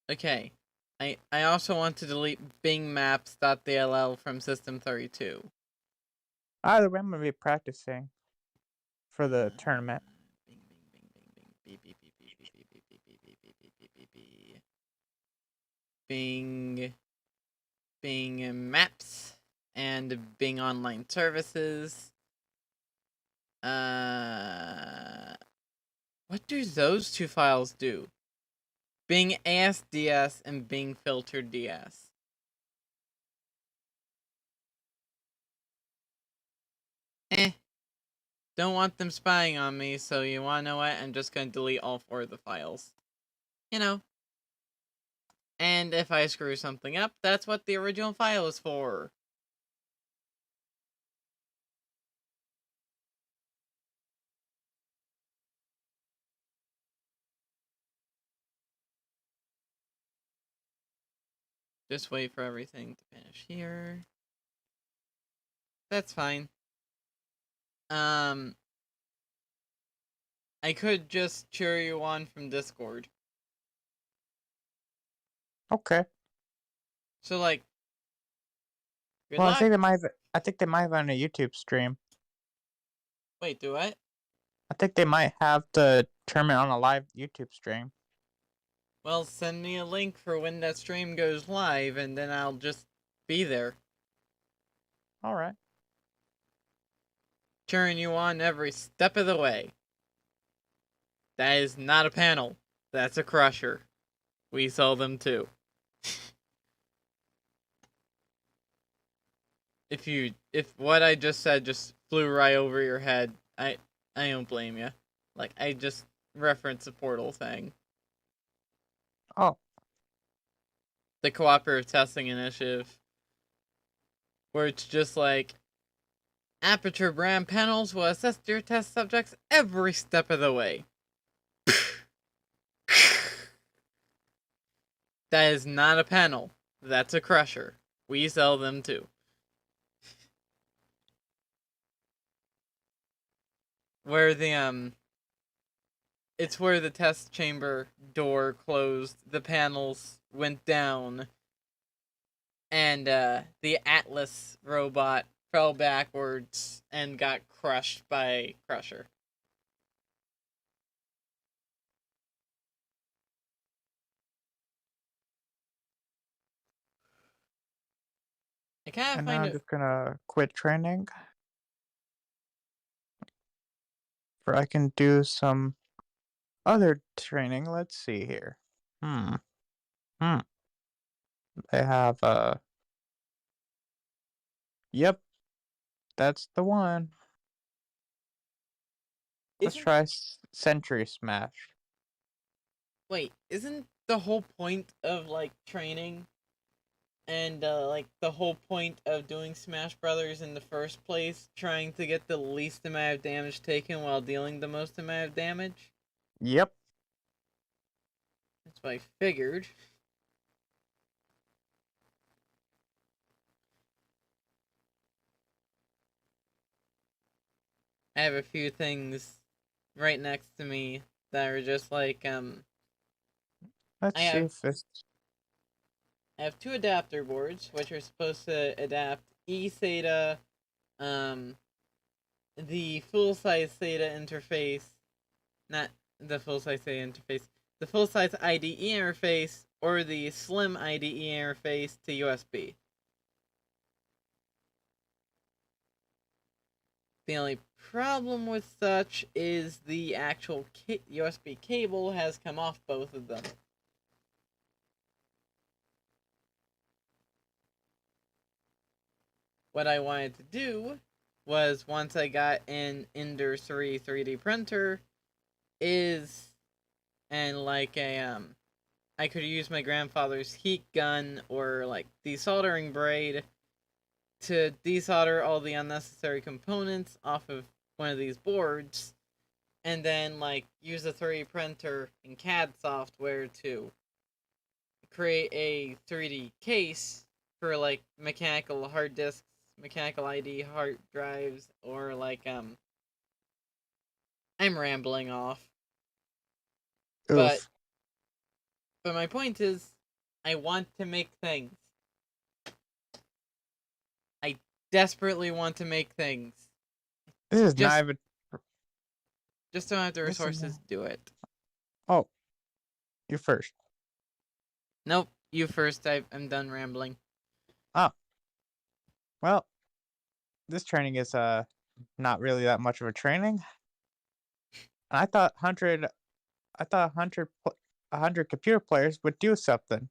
Okay. I also want to delete bingmaps.dll from System 32. Either way, I'm gonna be practicing for the tournament. Bing, bing, bing, bing, bing, beep, beep, beep, beep, beep, beep, beep, beep, beep, beep, beep, beep, beep, beep. Bing, Bing Maps, and Bing Online Services. What do those two files do? Bing ASDS and Bing Filtered DS. Eh. Don't want them spying on me, so you wanna know what? I'm just gonna delete all 4 of the files. You know. And if I screw something up, that's what the original file is for. Just wait for everything to finish here. That's fine. Um, I could just cheer you on from Discord. Okay. So, like, good Well, luck. I think they might have on a YouTube stream. Wait, do what? I think they might have the tournament on a live YouTube stream. Well, send me a link for when that stream goes live, and then I'll just be there. Alright. Cheering you on every step of the way. That is not a panel. That's a crusher. We sell them too. If what I just said just flew right over your head, I don't blame you. Like, I just referenced the Portal thing. Oh. The Cooperative Testing Initiative. Where it's just like, Aperture brand panels will assess your test subjects every step of the way. That is not a panel. That's a crusher. We sell them too. Where it's where the test chamber door closed, the panels went down, and the Atlas robot fell backwards and got crushed by Crusher. I kind of And now find I'm it. just gonna quit training. For I can do some other training. Let's see here. Hmm. Hmm. They have Yep, that's the one. Let's Isn't try Century Smash. Wait, isn't the whole point of like training and like the whole point of doing Smash Brothers in the first place trying to get the least amount of damage taken while dealing the most amount of damage? Yep. That's what I figured. I have a few things right next to me that are just like Let's I see have if it's... I have two adapter boards which are supposed to adapt eSATA, um the full size SATA interface, not the full size SATA interface, the full size IDE interface or the slim IDE interface to USB. The only problem with such is the actual USB cable has come off both of them. What I wanted to do was, once I got an Ender 3 3D printer, is and like a I could use my grandfather's heat gun or like desoldering braid to desolder all the unnecessary components off of one of these boards, and then like use a 3D printer and CAD software to create a 3D case for like mechanical hard disks, mechanical ID hard drives, or like I'm rambling off. But Oof. my point is I want to make things. I desperately want to make things. This is Just not even... just don't have the This is resources not... to do it. Oh, you first. Nope, you first. I'm done rambling. Oh, well, this training is not really that much of a training. I thought 100 computer players would do something,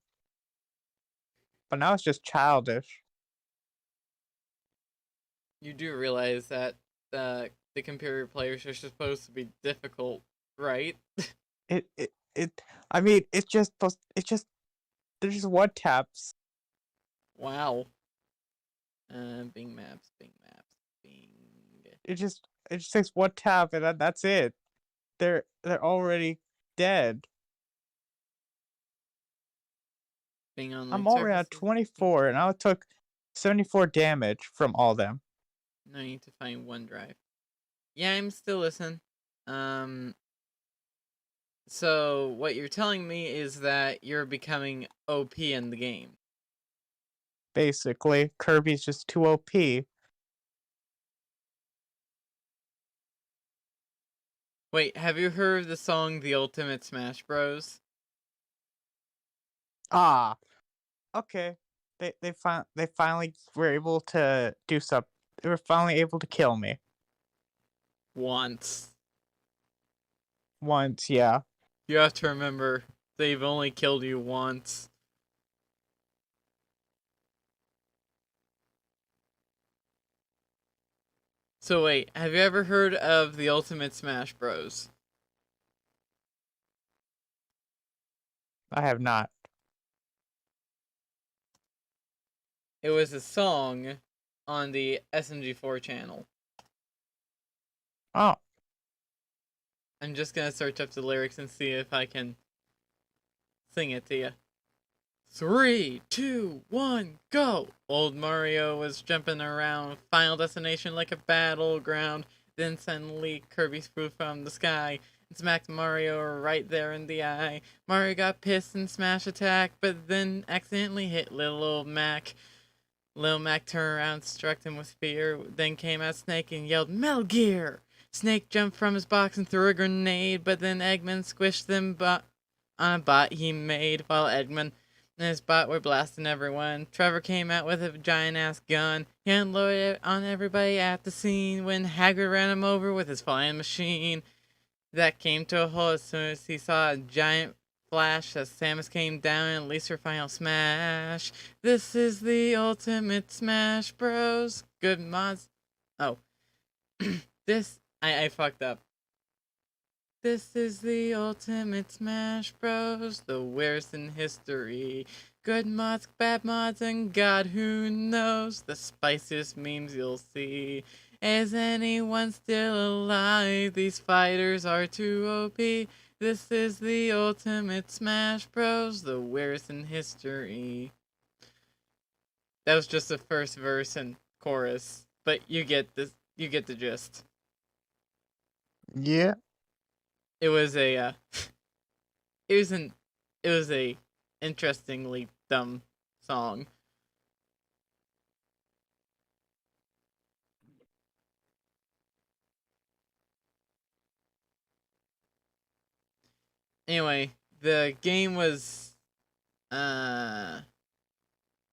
but now it's just childish. You do realize that the computer players are supposed to be difficult, right? It. I mean, they're just one taps. Wow. Bing maps, Bing maps, Bing. It just takes one tap and that's it. They're already dead. Bing online I'm already at services. 24, and I took 74 damage from all them. No, I need to find OneDrive. Yeah, I'm still listening. So what you're telling me is that you're becoming OP in the game. Basically, Kirby's just too OP. Wait, have you heard the song "The Ultimate Smash Bros"? Ah, okay. They finally were able to do something. They were finally able to kill me Once. once. Yeah. You have to remember, they've only killed you once. So wait, have you ever heard of the Ultimate Smash Bros? I have not. It was a song on the SMG4 channel. Oh, I'm just gonna search up the lyrics and see if I can sing it to you. 3, 2, 1, go! Old Mario was jumping around, Final Destination like a battleground. Then suddenly Kirby flew from the sky and smacked Mario right there in the eye. Mario got pissed and smash attack, but then accidentally hit little old Mac. Lil Mac turned around, struck him with fear. Then came out Snake and yelled, Metal Gear! Snake jumped from his box and threw a grenade, but then Eggman squished them on a bot he made, while Eggman and his bot were blasting everyone. Trevor came out with a giant ass gun. He unloaded it on everybody at the scene when Hagrid ran him over with his flying machine. That came to a halt as soon as he saw a giant flash as Samus came down and released her final smash. This is the ultimate Smash Bros. Good mods. Oh. I fucked up. This is the ultimate Smash Bros. The worst in history. Good mods, bad mods, and God who knows the spiciest memes you'll see. Is anyone still alive? These fighters are too OP. This is the ultimate Smash Bros. The worst in history. That was just the first verse and chorus, but you get this. You get the gist. Yeah. It was a. It was an. It was a interestingly dumb song. Anyway, the game was.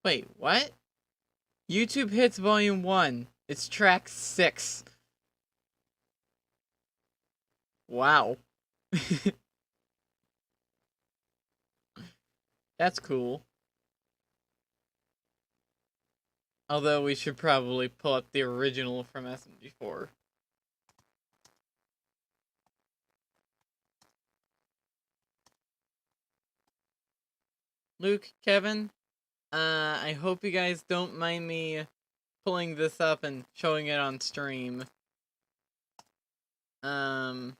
Wait, what? YouTube Hits Volume 1. It's track 6. Wow. That's cool. Although we should probably pull up the original from SMG4. Luke, Kevin, I hope you guys don't mind me pulling this up and showing it on stream. Someone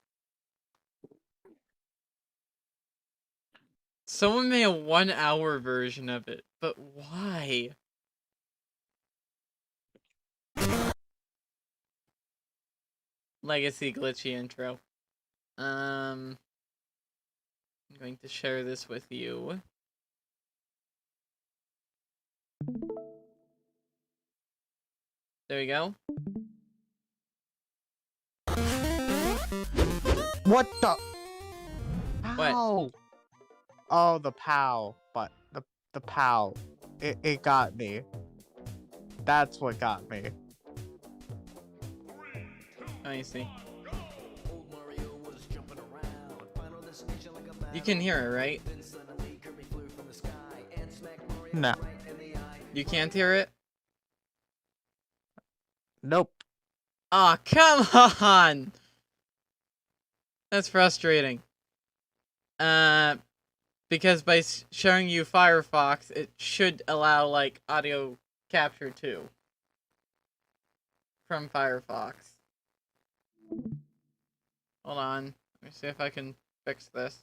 made a 1-hour version of it, but why? Legacy glitchy intro. I'm going to share this with you. There you go. What the? What? Ow! Oh, the POW. But the POW. It got me. That's what got me. Let me see. You can hear it, right? No. You can't hear it? Nope. Aw, oh, come on! That's frustrating. Because by showing you Firefox, it should allow, like, audio capture too. From Firefox. Hold on. Let me see if I can fix this.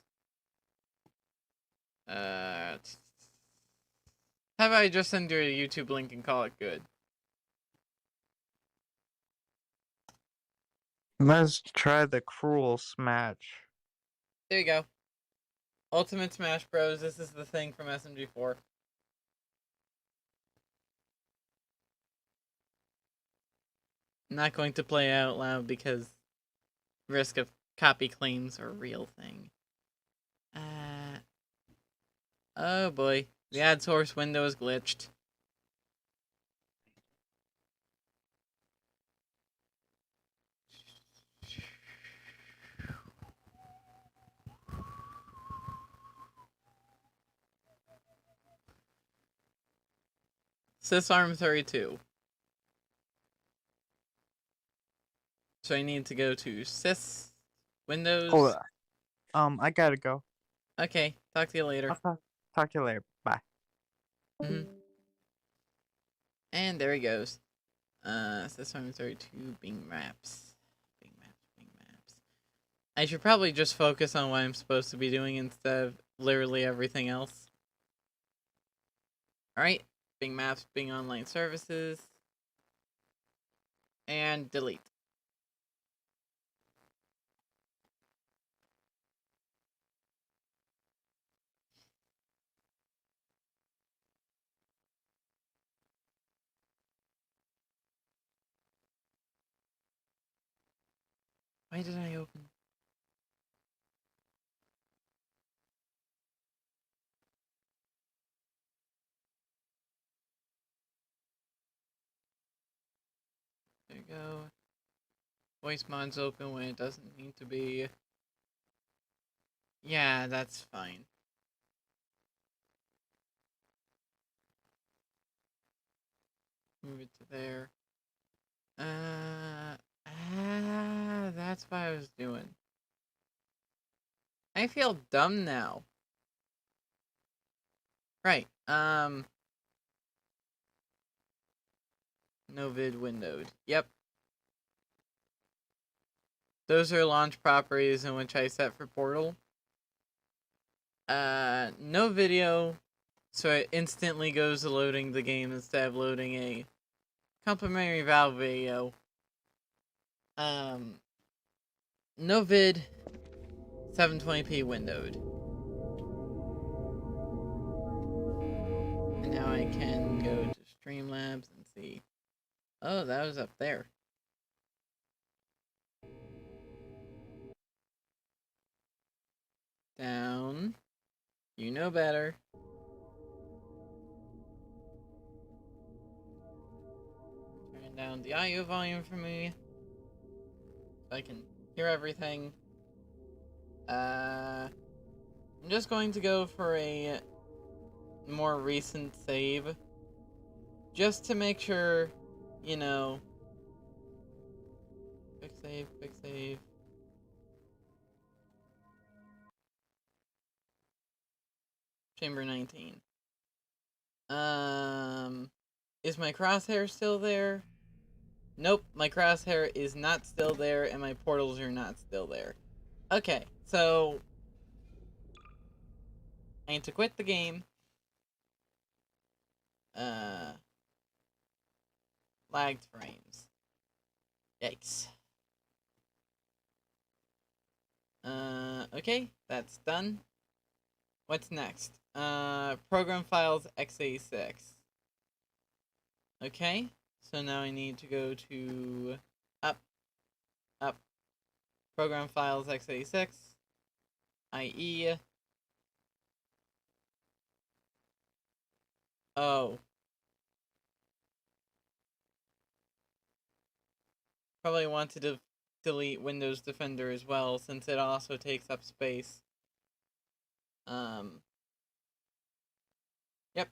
How about I just send you a YouTube link and call it good? Let's try the cruel smash. There you go. Ultimate Smash Bros. This is the thing from SMG4. I'm not going to play out loud because risk of copy claims are a real thing. Oh boy. The ad source window is glitched. Sysarm 32. So I need to go to Sys, Windows. Hold on. I gotta go. Okay, talk to you later. Talk to you later. Bye. And there he goes. Sysarm 32, Bing Maps. Bing Maps. I should probably just focus on what I'm supposed to be doing instead of literally everything else. Alright, Bing Maps, Bing Online Services. And delete. Why did I open? There you go. Voice mod's open when it doesn't need to be. Yeah, that's fine. Move it to there. That's what I was doing. I feel dumb now. Right, no vid windowed. Yep. Those are launch properties in which I set for Portal. No video, so it instantly goes to loading the game instead of loading a complimentary Valve video. No vid, 720p windowed. And now I can go to Streamlabs and see. Oh, that was up there. Down. You know better. Turn down the audio volume for me, so I can hear everything. I'm just going to go for a more recent save, just to make sure, you know. Quick save, quick save. Chamber 19. Is my crosshair still there? Nope, my crosshair is not still there, and my portals are not still there. Okay, so I need to quit the game. Lagged frames. Yikes. Okay, that's done. What's next? Program files x86. Okay, so now I need to go to up, program files x86, IE. Oh. Probably want to delete Windows Defender as well, since it also takes up space. Yep.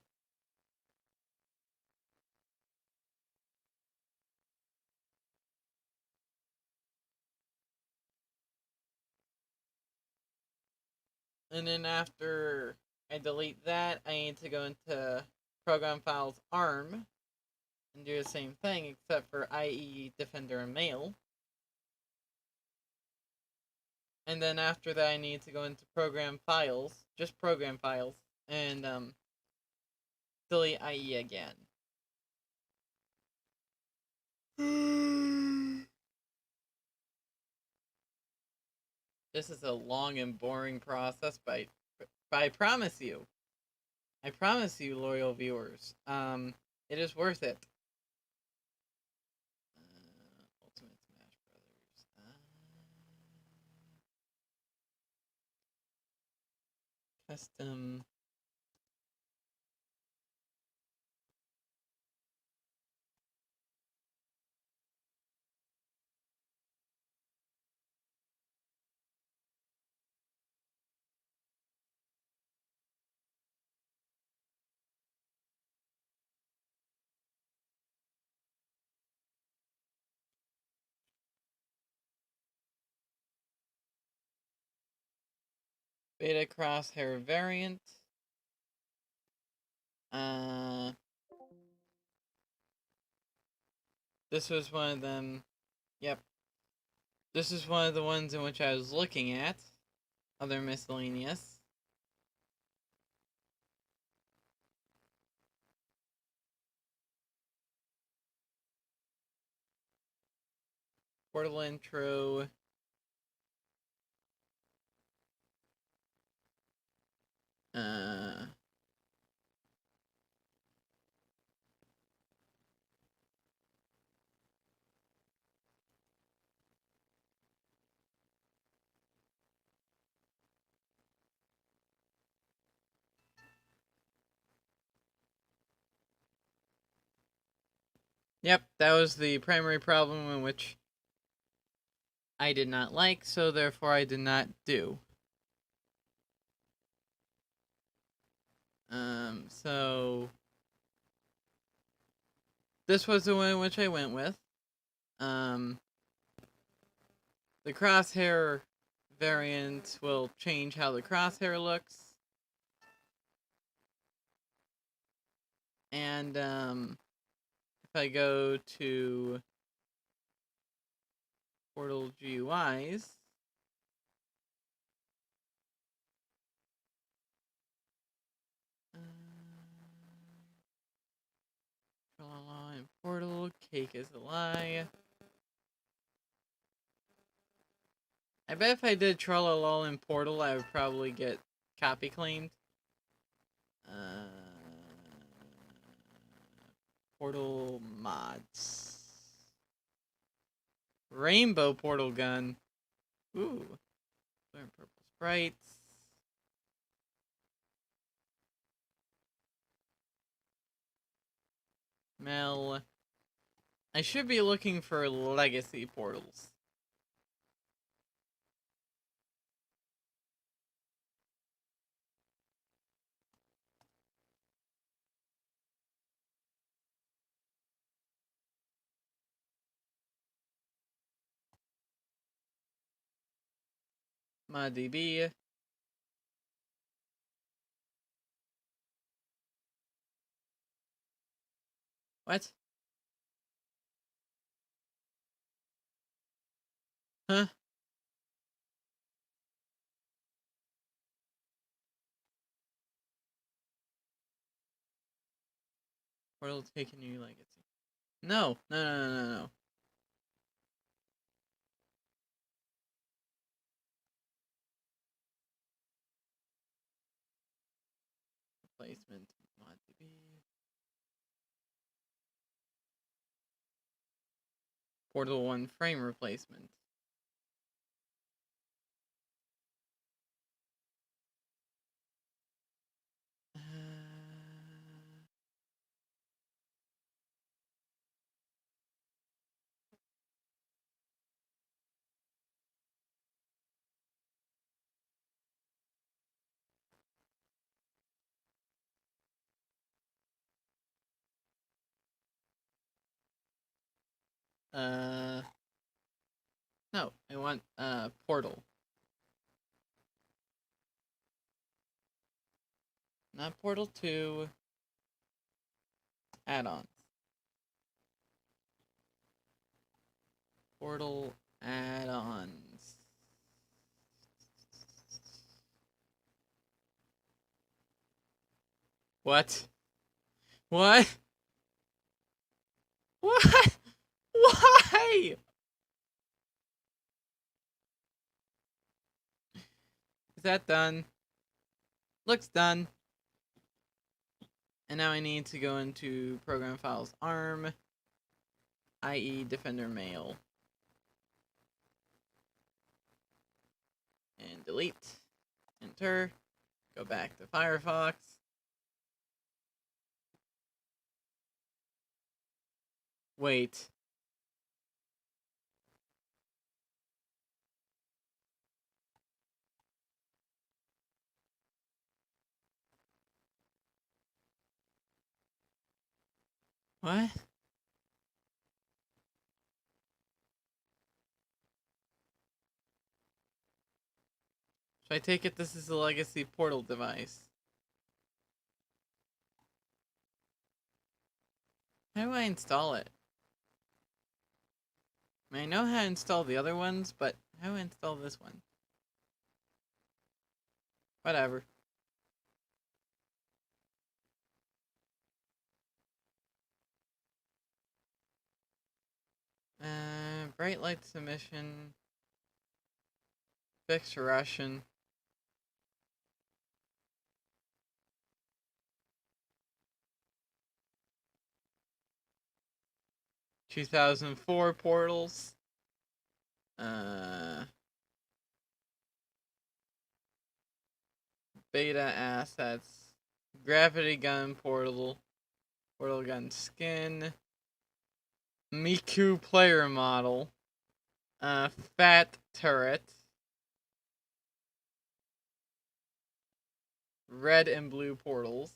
And then after I delete that, I need to go into Program Files ARM and do the same thing, except for IE, Defender, and Mail. And then after that, I need to go into Program Files, just Program Files, and delete IE again. This is a long and boring process, but I promise you, loyal viewers, it is worth it. Ultimate Smash Brothers. Custom. Beta crosshair variant. This was one of them. Yep. This is one of the ones in which I was looking at. Other miscellaneous. Portal intro. Yep, that was the primary problem in which I did not like, so therefore I did not do. So this was the one in which I went with. The crosshair variant will change how the crosshair looks. And, if I go to Portal GUIs, Fine portal, cake is a lie. I bet if I did Trollolol in Portal, I would probably get copy claimed. Portal mods. Rainbow portal gun. Ooh. Blue and purple sprites. Mel. I should be looking for legacy portals. ModDB. What? Huh? Portal taking new legacy. No. No. Replacement. ModDB. Portal 1 frame replacement. No, I want, Portal. Not Portal 2. Add-ons. Portal add-ons. What? What? What? Why? Is that done? Looks done. And now I need to go into program files ARM, i.e. Defender Mail. And delete. Enter. Go back to Firefox. Wait. What? So I take it this is a legacy portal device. How do I install it? I mean, I know how to install the other ones, but how do I install this one? Whatever. Bright light submission. Fix Russian. – 2004 portals. Beta assets. Gravity gun portal. Portal gun skin. Miku player model. Fat turret. Red and blue portals.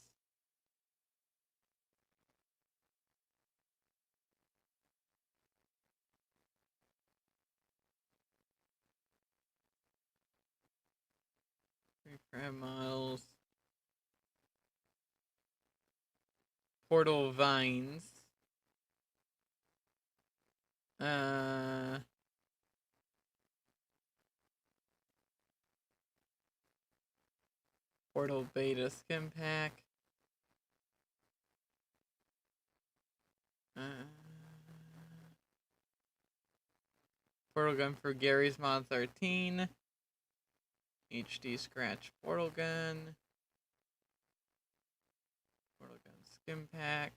Crab models. Portal vines. Portal beta skim pack. Portal gun for Gary's Mod 13. HD scratch portal gun. Portal gun skim pack.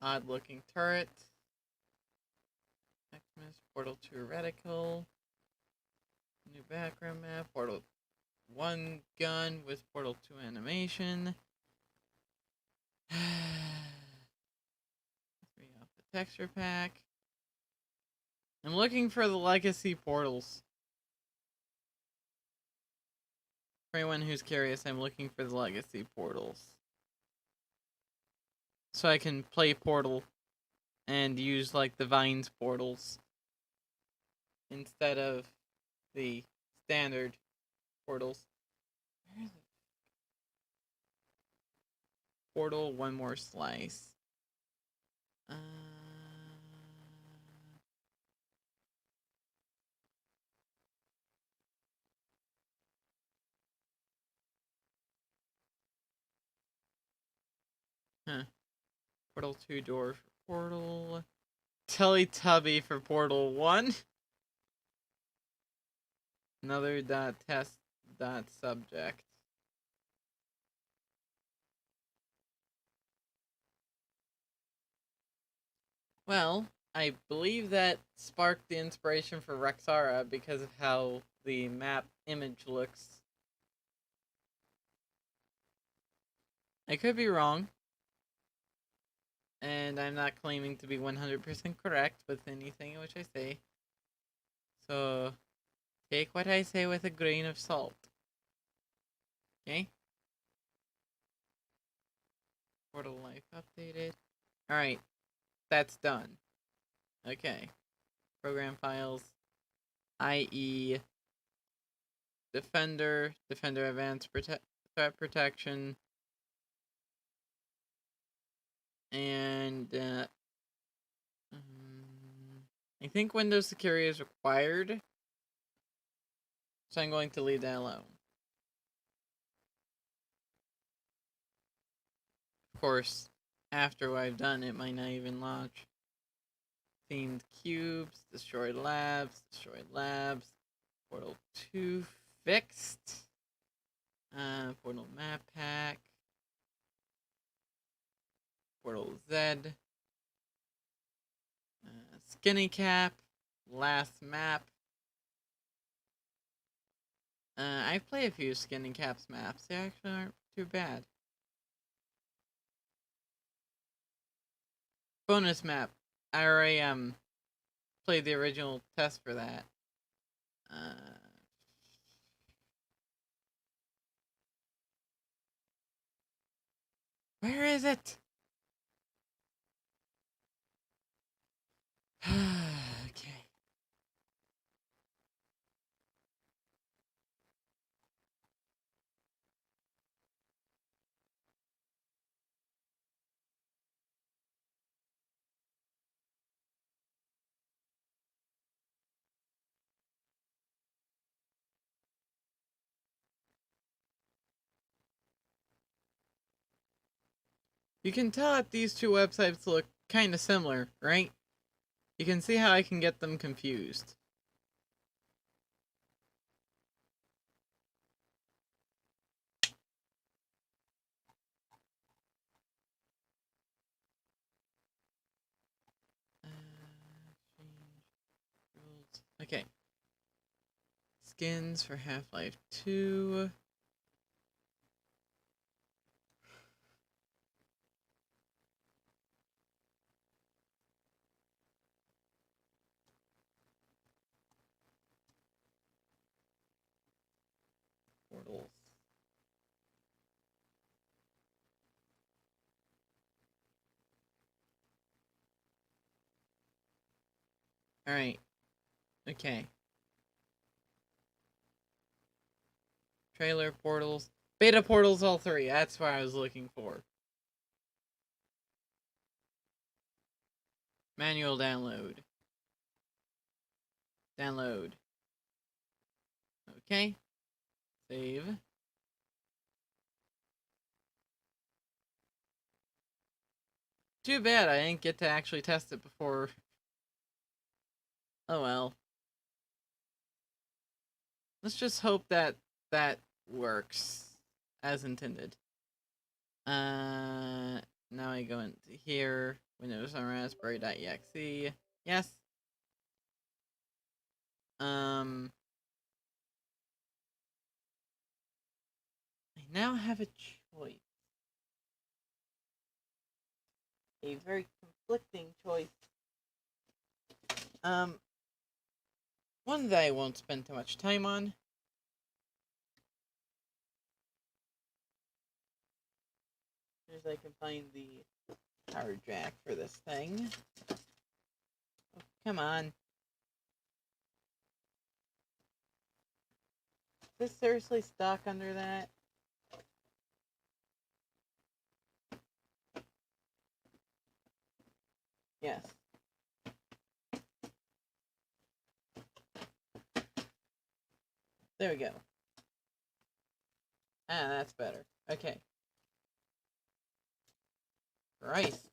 Odd looking turret. Xmas Portal 2 reticle. New background map. Portal 1 gun with Portal 2 animation. Bring off the texture pack. I'm looking for the legacy portals. For anyone who's curious, I'm looking for the legacy portals. So I can play Portal and use like the Vines portals instead of the standard portals. Where is it? Portal, one more slice. Portal 2 door for Portal. Teletubby for Portal 1. Another test subject. Well, I believe that sparked the inspiration for Rexara because of how the map image looks. I could be wrong. And I'm not claiming to be 100% correct with anything which I say. So, take what I say with a grain of salt. Okay? Portal life updated. Alright. That's done. Okay. Program files. IE. Defender. Defender Advanced Threat Protection. And, I think Windows Security is required. So I'm going to leave that alone. Of course, after I've done it, might not even launch. Themed cubes, destroyed labs, Portal 2 fixed. Portal map pack. Portal Z. Skinny cap. Last map. I've played a few Skinny Caps maps. They actually aren't too bad. Bonus map. I already played the original test for that. Where is it? Okay. You can tell that these two websites look kind of similar, right? You can see how I can get them confused. Okay. Skins for Half-Life 2. Portals. Alright. Okay. Trailer portals. Beta portals all three. That's what I was looking for. Manual download. Download. Okay. Save. Too bad I didn't get to actually test it before. Oh well. Let's just hope that that works as intended. Now I go into here, Windows on Raspberry.exe. Yes. I now have a choice. A very conflicting choice. One that I won't spend too much time on. As I can find the power jack for this thing. Oh, come on. Is this seriously stuck under that? Yes. There we go. Ah, that's better. Okay. Christ.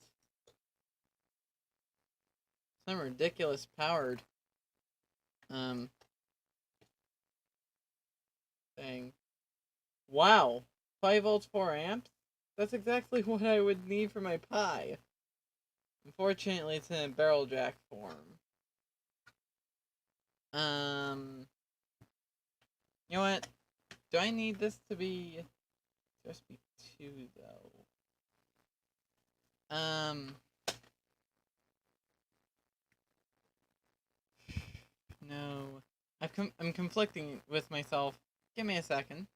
Some ridiculous powered thing. Wow. 5 volts, 4 amps? That's exactly what I would need for my Pi. Unfortunately, it's in a barrel jack form. You know what? Do I need this to be USB 2 though? No. I'm conflicting with myself. Give me a second.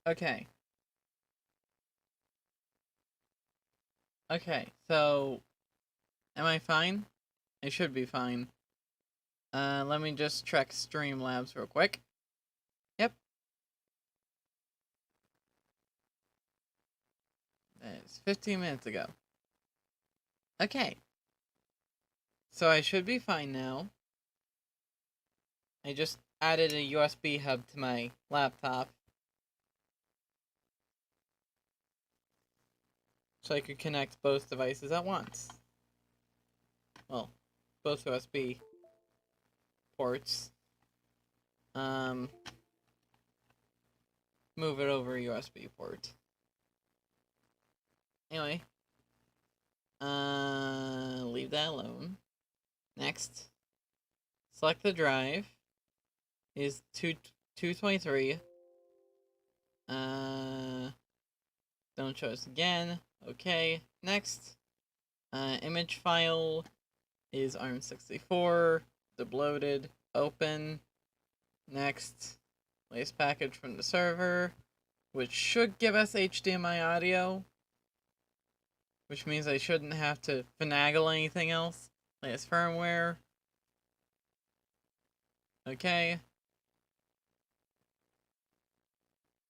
Okay. Okay, so am I fine? I should be fine. Let me just check Streamlabs real quick. Yep. It's 15 minutes ago. Okay. So I should be fine now. I just added a USB hub to my laptop. So I could connect both devices at once. Well, both USB ports. Move it over a USB port. Anyway. Leave that alone. Next. Select the drive. Is 223. Don't show us again. Okay. Next. Image file is ARM64. Debloated. Open. Next. Latest package from the server, which should give us HDMI audio, which means I shouldn't have to finagle anything else. Latest firmware. Okay.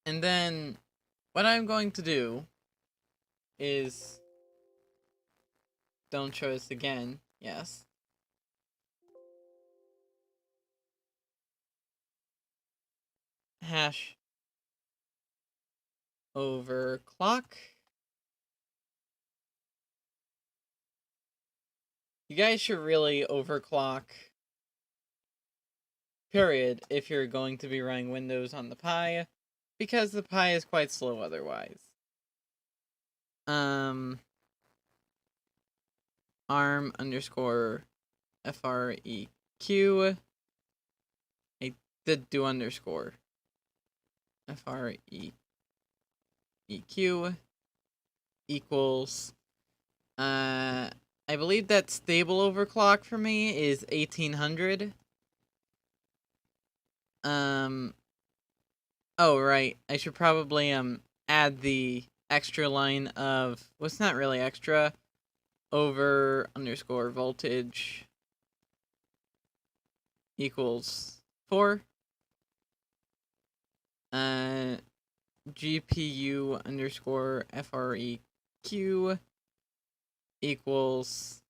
And then what I'm going to do is don't show us again. Yes. Hash overclock. You guys should really overclock, period, if you're going to be running Windows on the Pi, because the Pi is quite slow otherwise. ARM underscore FREQ. I did do underscore. FREQ equals, I believe that stable overclock for me is 1800. Oh, right. I should probably, add the extra line of, well, it's not really extra, over underscore voltage equals 4. GPU underscore FREQ equals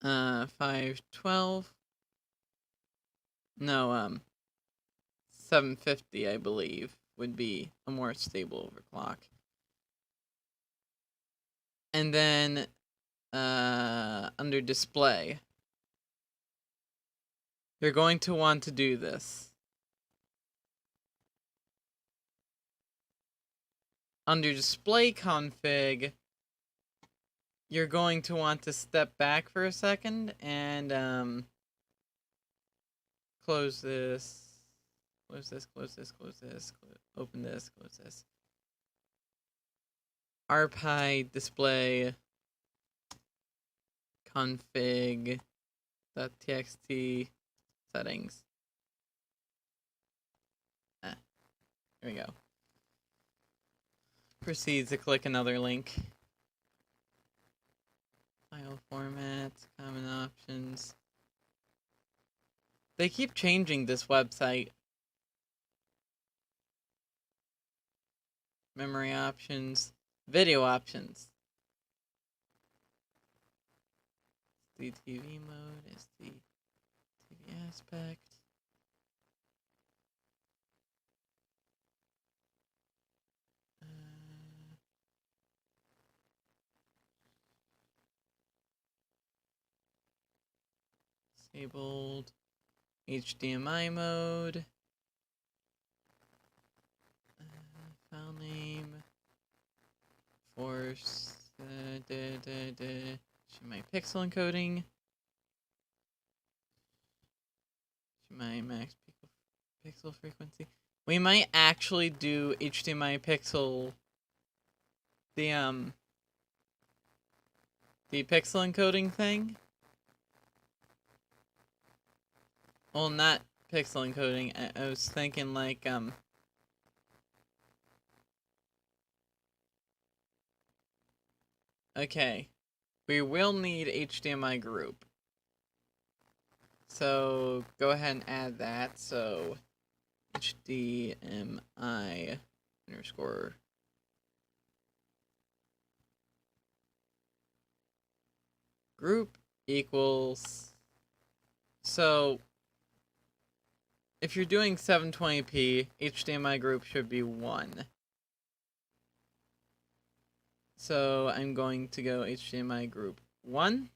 512. No, 750, I believe, would be a more stable overclock. And then under display, you're going to want to do this. Under display config, you're going to want to step back for a second and close this, open this, close this. rpi display config.txt settings. Here we go. Proceed to click another link. File formats, common options. They keep changing this website. Memory options, video options. The TV mode is the TV aspect. Disabled. HDMI mode. File name. Force. My pixel encoding. My max pixel frequency. We might actually do HDMI pixel. The pixel encoding thing. Well, not pixel encoding. I was thinking like okay, we will need HDMI group. So go ahead and add that. So HDMI underscore group equals. So if you're doing 720p, HDMI group should be 1. So I'm going to go HDMI group 1.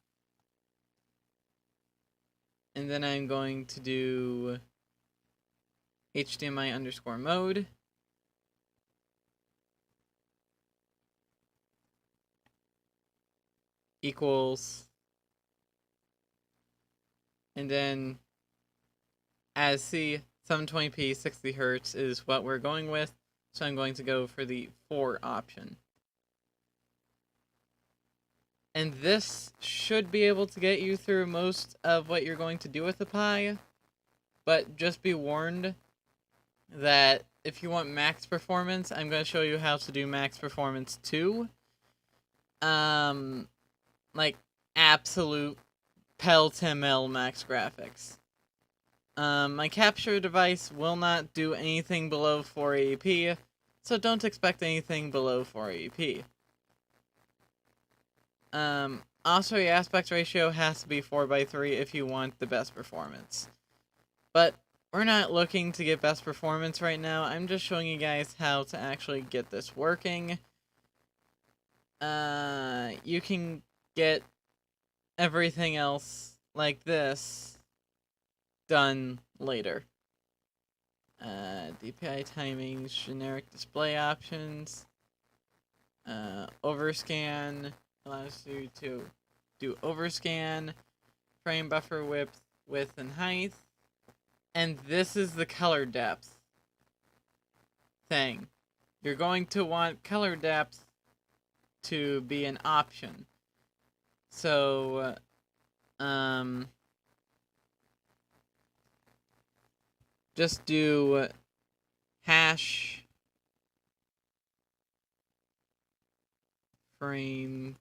And then I'm going to do HDMI underscore mode. Equals. And then, as see, 720p 60 Hz is what we're going with. So I'm going to go for the 4 option. And this should be able to get you through most of what you're going to do with the Pi. But just be warned that if you want max performance, I'm going to show you how to do max performance too. Like absolute pel-to-mil max graphics. My capture device will not do anything below 480p, so don't expect anything below 480p. Also, your aspect ratio has to be 4:3 if you want the best performance. But we're not looking to get best performance right now. I'm just showing you guys how to actually get this working. You can get everything else like this done later. DPI timings, generic display options, overscan allows you to do overscan, frame buffer width and height, and this is the color depth. thing. You're going to want color depth to be an option. So, just do hash frame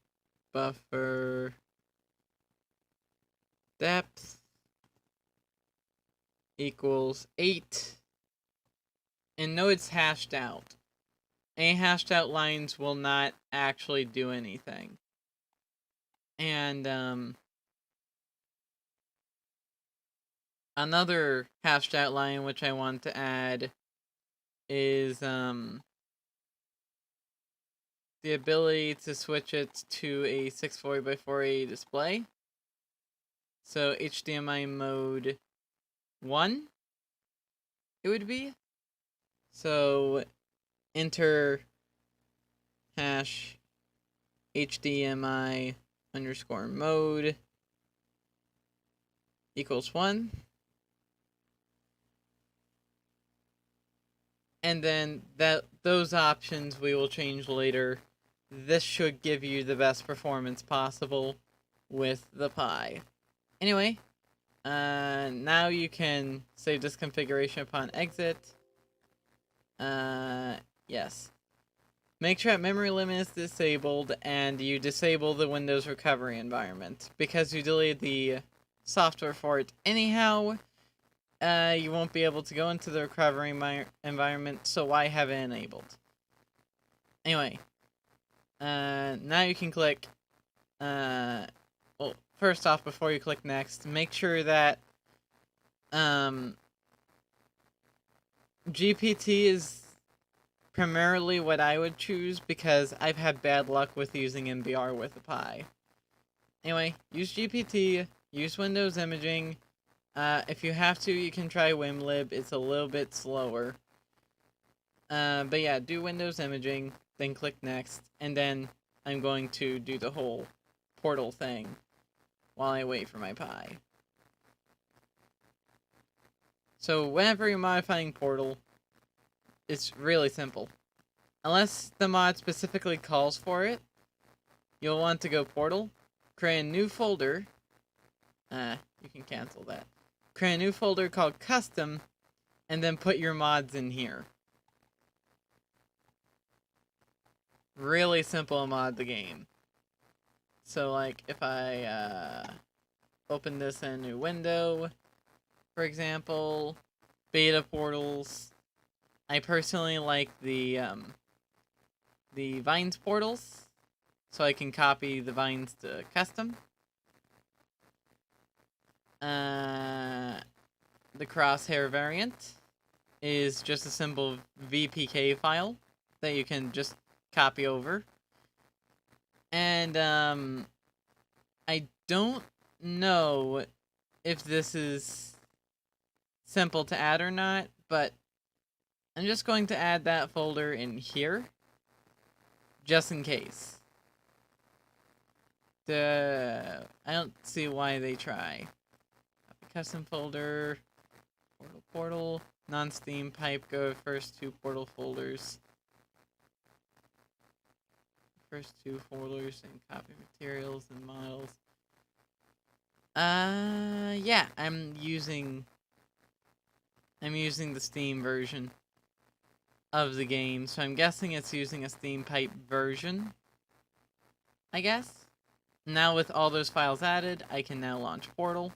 buffer depth equals 8. And know it's hashed out. Any hashed out lines will not actually do anything. And another hashed out line which I want to add is the ability to switch it to a 640x480 display. So HDMI mode 1 it would be. So enter hash HDMI underscore mode equals 1. And then those options we will change later. This should give you the best performance possible with the Pi. Anyway, now you can save this configuration upon exit. Yes. Make sure that memory limit is disabled and you disable the Windows recovery environment. Because you deleted the software for it anyhow, you won't be able to go into the recovery environment, so why have it enabled? Anyway, now you can click, well, first off, before you click next, make sure that, GPT is primarily what I would choose, because I've had bad luck with using MBR with the Pi. Anyway, use GPT, use Windows Imaging. If you have to, you can try Wimlib. It's a little bit slower. But yeah, do Windows Imaging, then click Next, and then I'm going to do the whole portal thing while I wait for my Pi. So whenever you're modifying Portal, it's really simple. Unless the mod specifically calls for it, you'll want to go Portal, create a new folder. You can cancel that. Create a new folder called Custom, and then put your mods in here. Really simple to mod the game. So, like, if I open this in a new window, for example, beta portals. I personally like the vines portals, so I can copy the vines to custom. The crosshair variant is just a simple VPK file that you can just copy over. And I don't know if this is simple to add or not, but I'm just going to add that folder in here, just in case. I don't see why they try. Custom folder, portal, non-Steam pipe, go first 2 portal folders. First 2 folders and copy materials and models. Yeah, I'm using the Steam version of the game, so I'm guessing it's using a Steam pipe version, I guess. Now with all those files added, I can now launch Portal.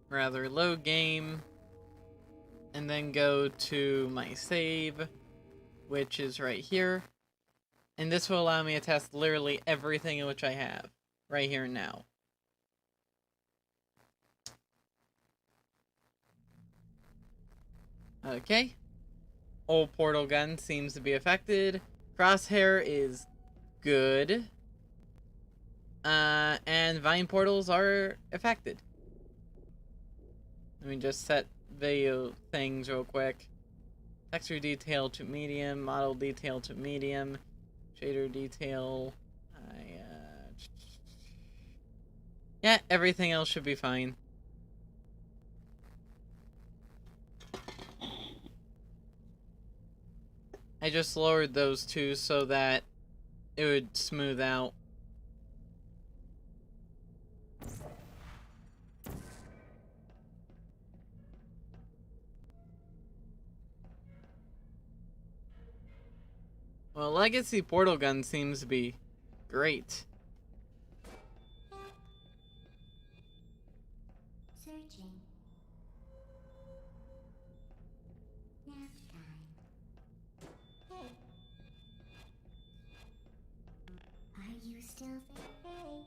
Rather load game, and then go to my save, which is right here. And this will allow me to test literally everything in which I have, right here and now. Okay. Old portal gun seems to be affected. Crosshair is good. And vine portals are affected. Let me just set video things real quick. Texture detail to medium, model detail to medium, shader detail. Yeah, everything else should be fine. I just lowered those two so that it would smooth out. Well, Legacy Portal Gun seems to be great. Searching. Nap time. Hey. Are you still there? Hey.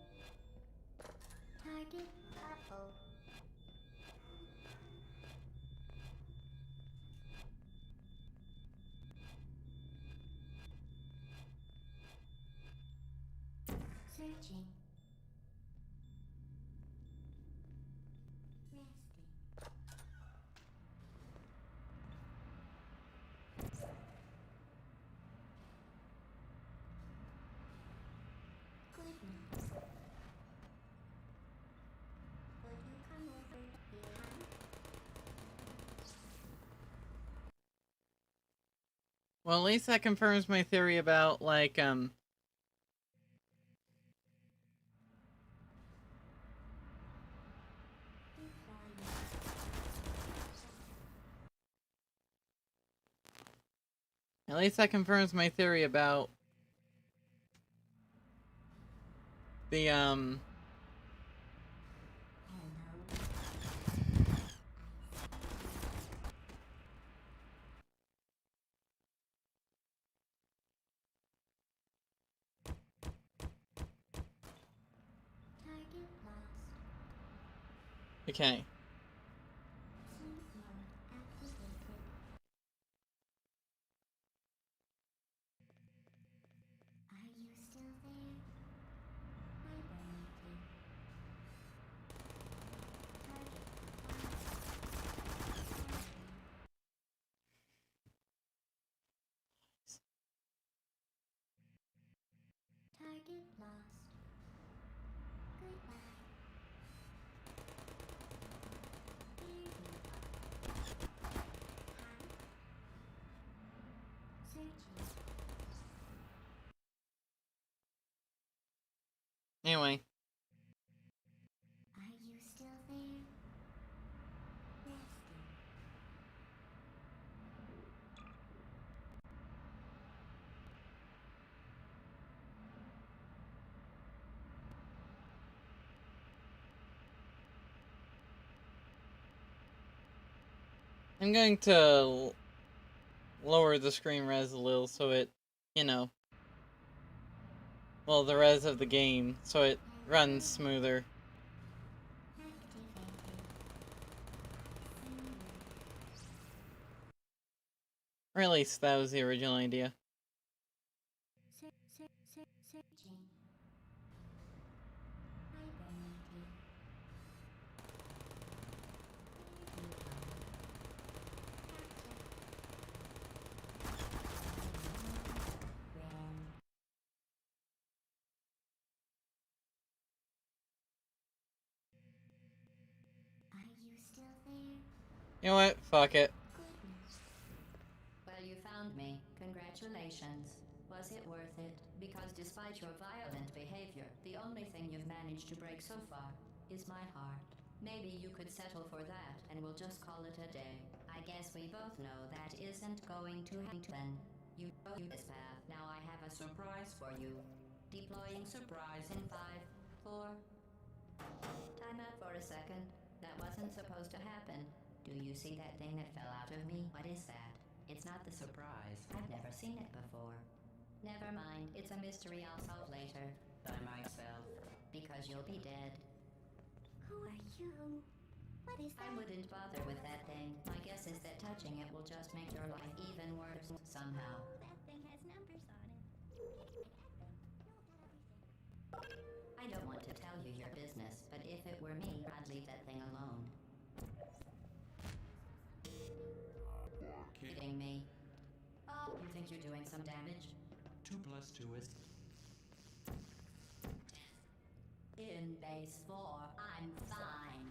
Target. Uh-oh. Searching. Resting. Good night. Could you come over here? Well, at least that confirms my theory about, like, at least that confirms my theory about the, Target lost. okay. Sleep mode activated. Are you still there? Hibernating. Target Target lost. Goodbye. Here you are. Hi. Searching. Anyway. Are you still there? Resting. I'm going to lower the screen res a little so it, you know, well, the res of the game, so it runs smoother. Activated. Or at least that was the original idea. Searching. Hibernating. Are you still there? You know what? Fuck it. Goodness. Well, you found me. Congratulations. Was it worth it? Because despite your violent behavior, the only thing you've managed to break so far is my heart. Maybe you could settle for that and we'll just call it a day. I guess we both know that isn't going to happen. You know this path. Now I have a surprise for you. Deploying surprise in 5, 4. Time out for a second. That wasn't supposed to happen. Do you see that thing that fell out of me? What is that? It's not the surprise. I've never seen it before. Never mind, it's a mystery I'll solve later. By myself. Because you'll be dead. Who are you? What is that? I wouldn't bother with that thing. My guess is that touching it will just make your life even worse somehow. Oh, that thing has numbers on it. I don't want to tell you your business, but if it were me, I'd leave that thing alone. Kidding me? think you're doing some damage? 2 plus 2 is... In base 4, I'm fine.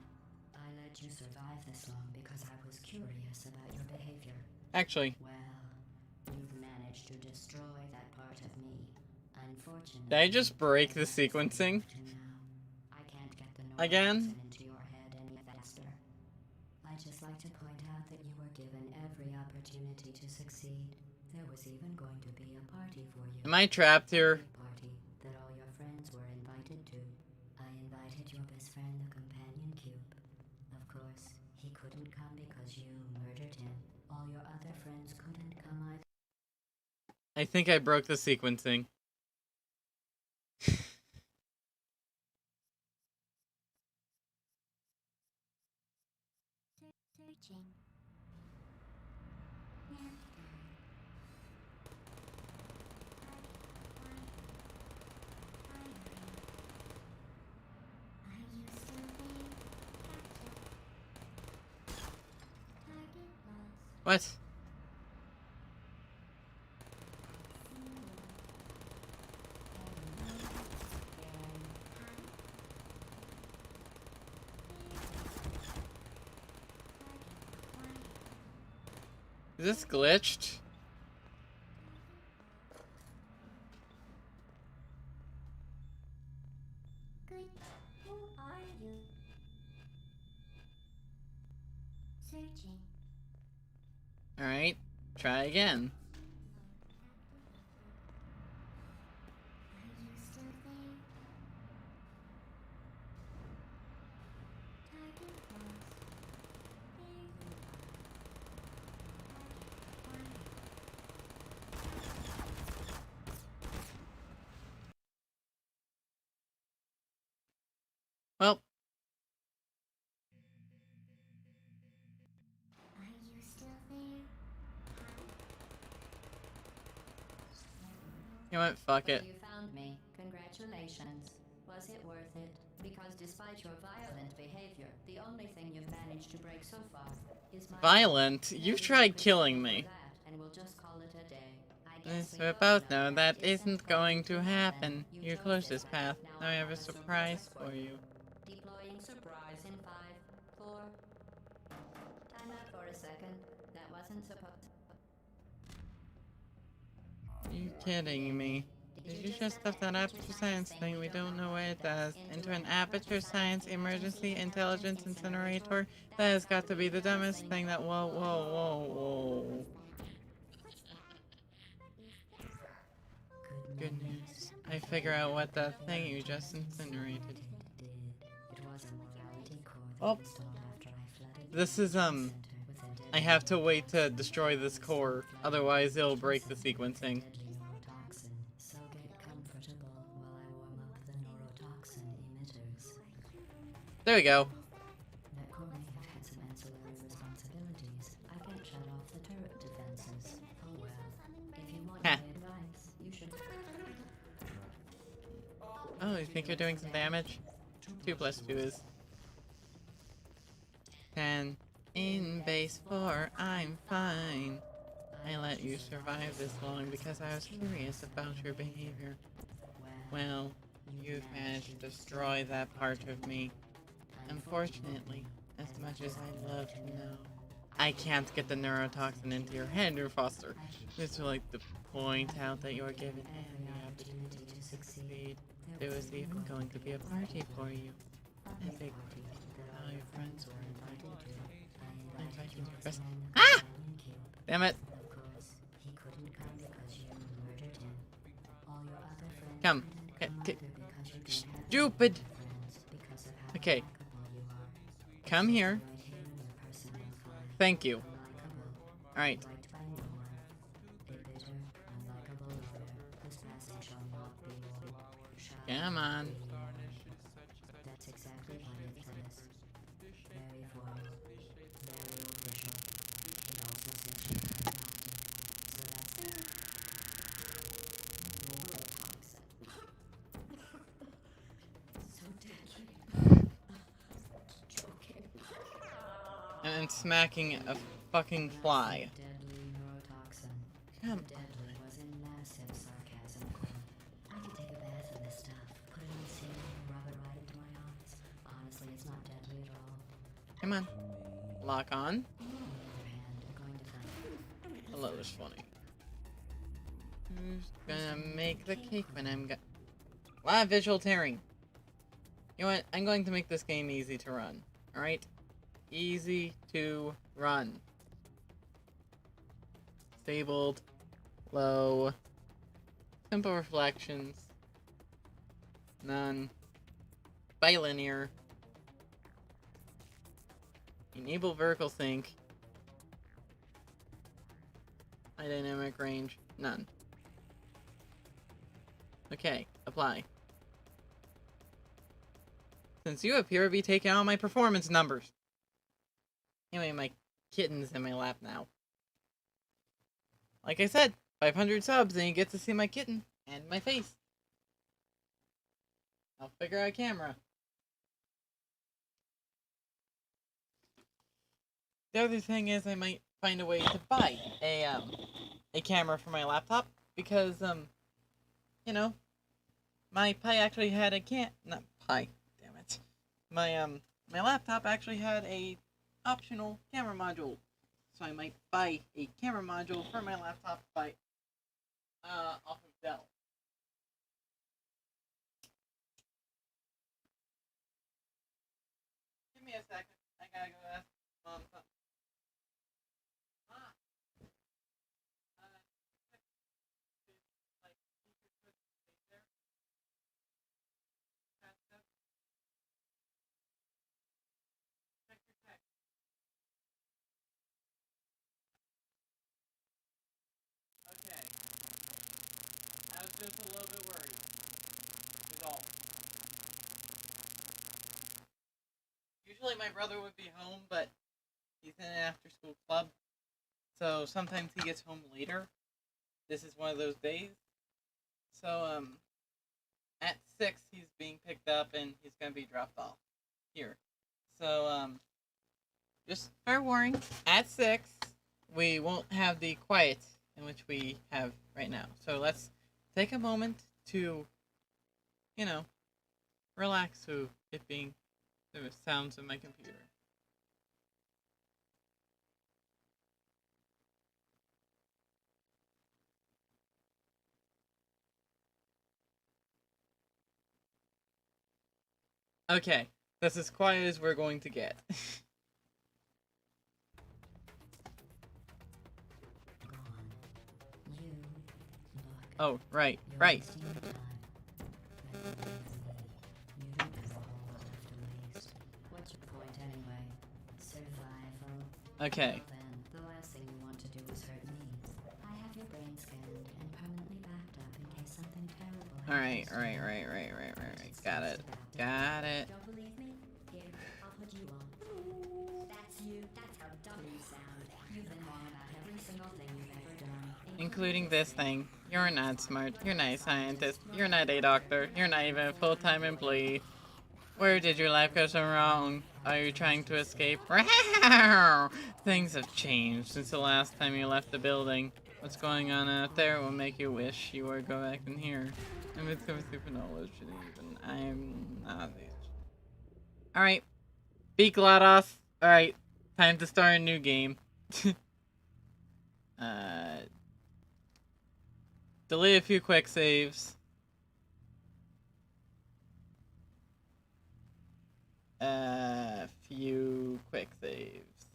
I let you survive this long because I was curious about your behavior. Actually, Well, you've managed to destroy that part of me. Unfortunately, did I just break the sequencing I can't get the again? neurotoxin into your head any faster. I'd just like to point out that you were given every opportunity to succeed. There was even going to be a party for you. Am I trapped here? A party that all your friends were invited to. I invited your best friend, the companion cube. Of course, he couldn't come because you murdered him. All your other friends couldn't come either. I think I broke the sequencing. Searching. Now time. Are you still there? Gotcha. Target lost. What? Is this glitched? Good. Who are you? Searching. Alright, try again. Are you still there? Target lost. There you are. Target Well, Are you still there? you know what? Fuck it. Well, you found me. Congratulations. Was it worth it? Because despite your violent behavior, the only thing you've managed to break so far is my... Violent? Maybe You've you tried could killing settle me. for that, and we'll just call it a day. I guess Yes, we both know that isn't going to happen. You chose this path. Now I have a surprise for you. Deploying surprise in 5, 4. Time out for a second. That wasn't supposed. You kidding me? Did you just stuff that aperture science thing? We don't know what it does. Into an aperture science emergency intelligence incinerator? That has got to be the dumbest thing that. Whoa, whoa, whoa, whoa. Good news. I figure out what that thing you just incinerated. Oh. This is, I have to wait to destroy this core, otherwise it'll break the sequencing. So get comfortable while I warm up the neurotoxin emitters. There we go. That core may have had some ancillary responsibilities. I can shut off the turret defenses. Oh well. If you want my advice, you should... Oh, you think you're doing some damage? 2 plus 2 is 10. In base 4, I'm fine. I let you survive this long because I was curious about your behavior. Well, you've managed to destroy that part of me. Unfortunately, as much as I'd love to know, I can't get the neurotoxin into your head, Foster. Just to like to point out that you were given every opportunity to succeed. There was even going to be a party for you. A big party that all your friends were invited to. Invited your best. Ah! Damn it. Come. Stupid. Okay. Come here. Thank you. Alright. Come on. That's exactly what it says. Very formal. Very official. It also says she got adopted. So that's it. Neurotoxin. So deadly. Joking. And smacking a fucking fly. Deadly neurotoxin. Come Deadly. Come on. Lock on. Hello, is funny. Who's gonna make the cake when I'm go- Wow, visual tearing. You know what? I'm going to make this game easy to run. Alright? Easy to run. Stabled. Low. Simple reflections. None. Bilinear. Enable vertical sync. High dynamic range. None. Okay, apply. Since you appear to be taking out my performance numbers. Anyway, my kitten's in my lap now. Like I said, 500 subs and you get to see my kitten and my face. I'll figure out a camera. The other thing is I might find a way to buy a camera for my laptop because you know, my Pi actually had a not Pi, damn it. My laptop actually had a optional camera module. So I might buy a camera module for my laptop by off of Dell. Give me a second. I gotta go ask Mom something. Okay. I was just a little bit worried. Is all. Usually my brother would be home, but he's in an after-school club. So sometimes he gets home later. This is one of those days. So, at 6 he's being picked up and he's gonna be dropped off here. So, just fair warning, at 6 we won't have the quiet in which we have right now. So let's take a moment to, you know, relax to it being the sounds of my computer. Okay, that's as quiet as we're going to get. Oh, right. What's your point anyway? Survival. Okay. Then the last thing you want to do is hurt me. I have your brain scanned and permanently backed up in case something terrible happens. Alright. Got it. Don't believe me? Here, I'll put you on. That's you. That's how dumb you sound. You've been wrong about every single thing you've ever done. Including this thing. You're not smart. You're not a scientist. You're not a doctor. You're not even a full-time employee. Where did your life go so wrong? Are you trying to escape? Things have changed since the last time you left the building. What's going on out there will make you wish you were go back in here. And it's coming super knowledge and even I'm not these. Alright. Be GLaDOS. Alright. Time to start a new game. Delete a few quick saves. Few quick saves.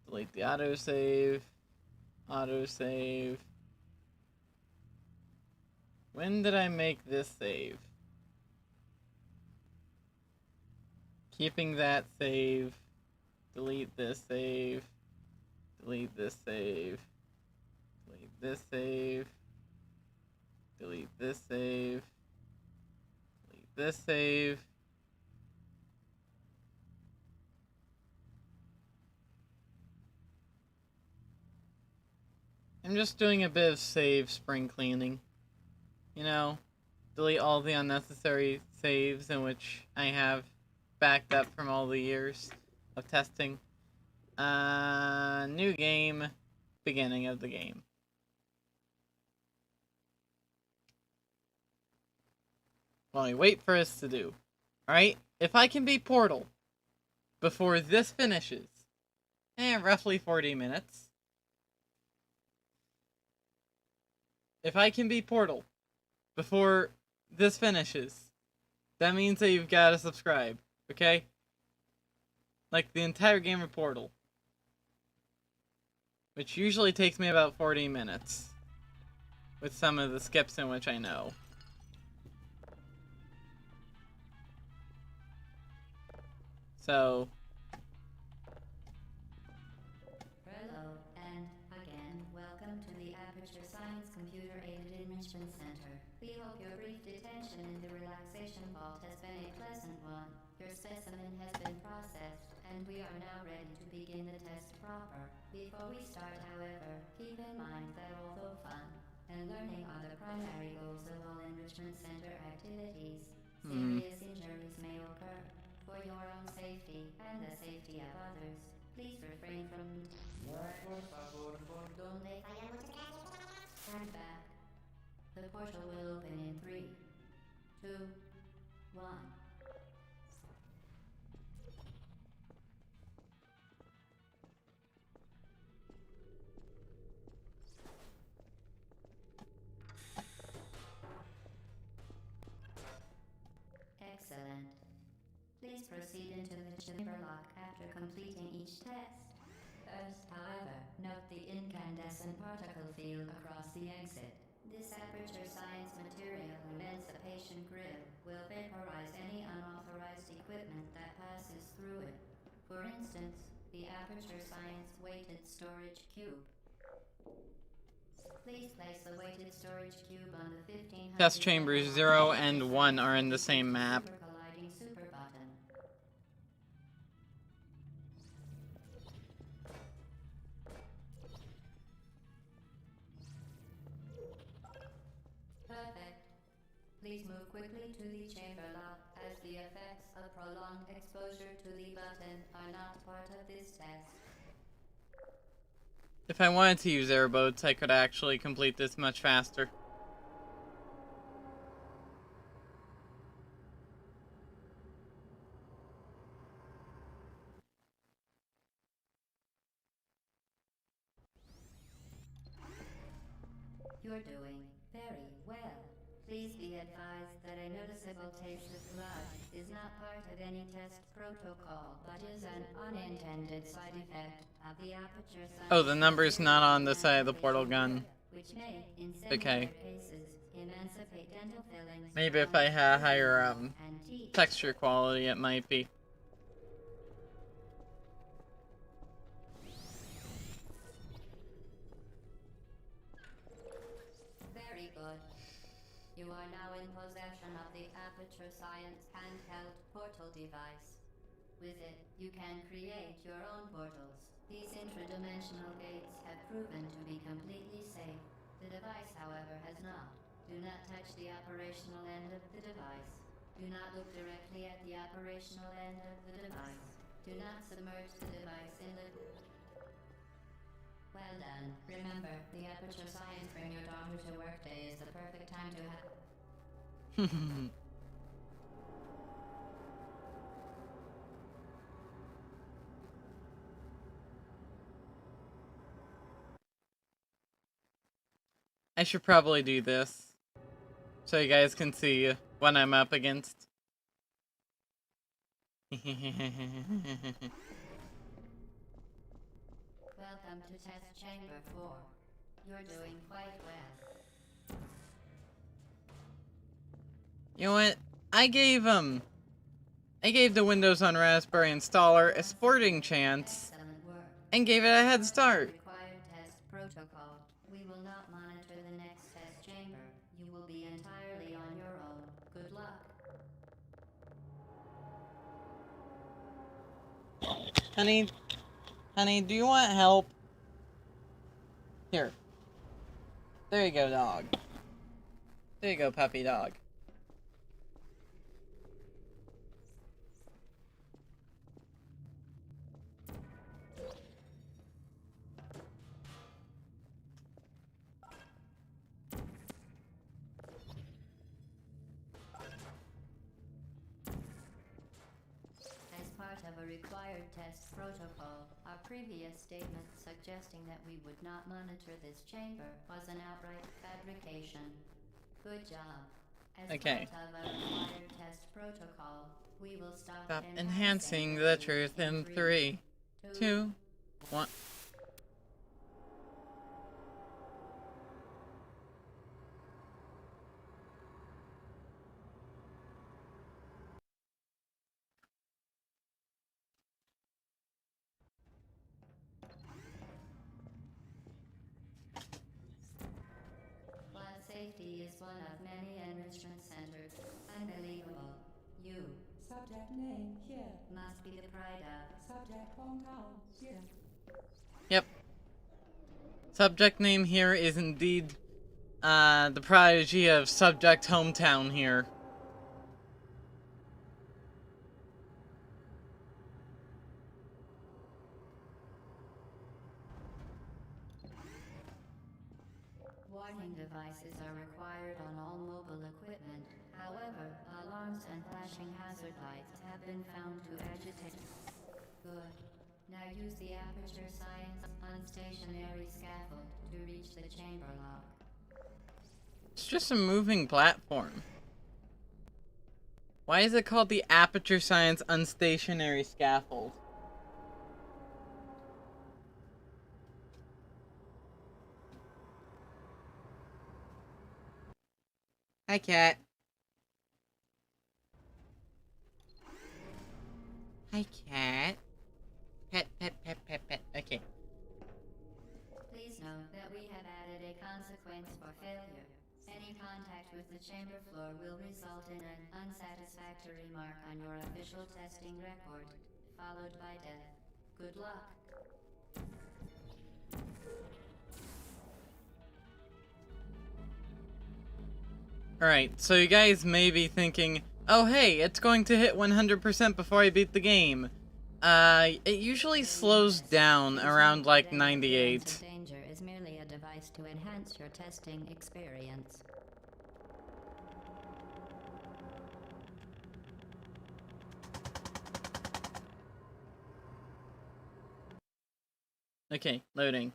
Delete the autosave. Autosave. When did I make this save? Keeping that save. Delete this save. Delete this save. Delete this save. Delete this save. Delete this save. I'm just doing a bit of save spring cleaning. You know, delete all the unnecessary saves in which I have backed up from all the years of testing. New game, beginning of the game. While we wait for us to do. Alright? If I can beat Portal before this finishes, roughly 40 minutes. If I can beat Portal before this finishes, that means that you've got to subscribe, okay? Like the entire game of Portal. Which usually takes me about 40 minutes. With some of the skips in which I know. So... Hello, and again, welcome to the Aperture Science Computer-Aided Enrichment Center. We hope your brief detention in the relaxation vault has been a pleasant one. Your specimen has been processed, and we are now ready to begin the test proper. Before we start, however, keep in mind that although fun and learning are the primary goals of all enrichment center activities, serious injuries may occur. For your own safety and the safety of others, please refrain from stand back. The portal will open in 3, 2, 1. Excellent. Please proceed into the chamber lock after completing each test. First, however, note the incandescent particle field across the exit. This Aperture Science material emancipation grill will vaporize any unauthorized equipment that passes through it. For instance, the Aperture Science weighted storage cube. Please place the weighted storage cube on the 1500 Test chambers 0 and 1 are in the same map. colliding super button. Perfect. Please move quickly to the chamber lock, as the effects of prolonged exposure to the button are not part of this test. If I wanted to use airboats, I could actually complete this much faster. You're doing very well. Please be advised that a noticeable taste of blood is not part of any test protocol, but is an unintended side effect of the Aperture Science. Oh, the number's not on the side of the portal gun. Which may, in Okay. cases, emancipate dental fillings. Maybe if I had higher texture quality, it might be. Very good. You are now in possession of the Aperture Science handheld portal device. With it, you can create your own portals. These intradimensional gates have proven to be completely safe. The device, however, has not. Do not touch the operational end of the device. Do not look directly at the operational end of the device. Do not submerge the device in the... Well done. Remember, the Aperture Science Bring Your Daughter to Work Day is the perfect time to have... I should probably do this, so you guys can see what I'm up against. Welcome to Test Chamber 4. You're doing quite well. You know what? I gave the Windows on Raspberry installer a sporting chance, Excellent work. and gave it a head start. Required test protocol. We will not monitor the next test chamber. You will be entirely on your own. Good luck. Honey, do you want help? Here. There you go, dog. There you go, puppy dog. a required test protocol. Our previous statement suggesting that we would not monitor this chamber was an outright fabrication. Good job. As Okay. part of a required test protocol, we will stop enhancing the truth in 3, 2, 1. While safety is one of many enrichment centers, unbelievable. You, Subject name here. must be the pride of. Subject hometown here. Yep. Subject name here is indeed the prodigy of subject hometown here. Warning devices are required on all mobile equipment. However, alarms and flashing hazard lights have been found to agitate. Good. Now use the aperture science unstationary scaffold to reach the chamber lock. It's just a moving platform. Why is it called the Aperture Science Unstationary Scaffold? Hi, cat. Hi, cat. Pet, pet, pet, pet, pet. Okay. Please note that we have added a consequence for failure. Any contact with the chamber floor will result in an unsatisfactory mark on your official testing record, followed by death. Good luck. Alright, so you guys may be thinking, oh hey, it's going to hit 100% before I beat the game. It usually slows down around like 98. Danger is merely a device to enhance your testing experience. Okay, loading.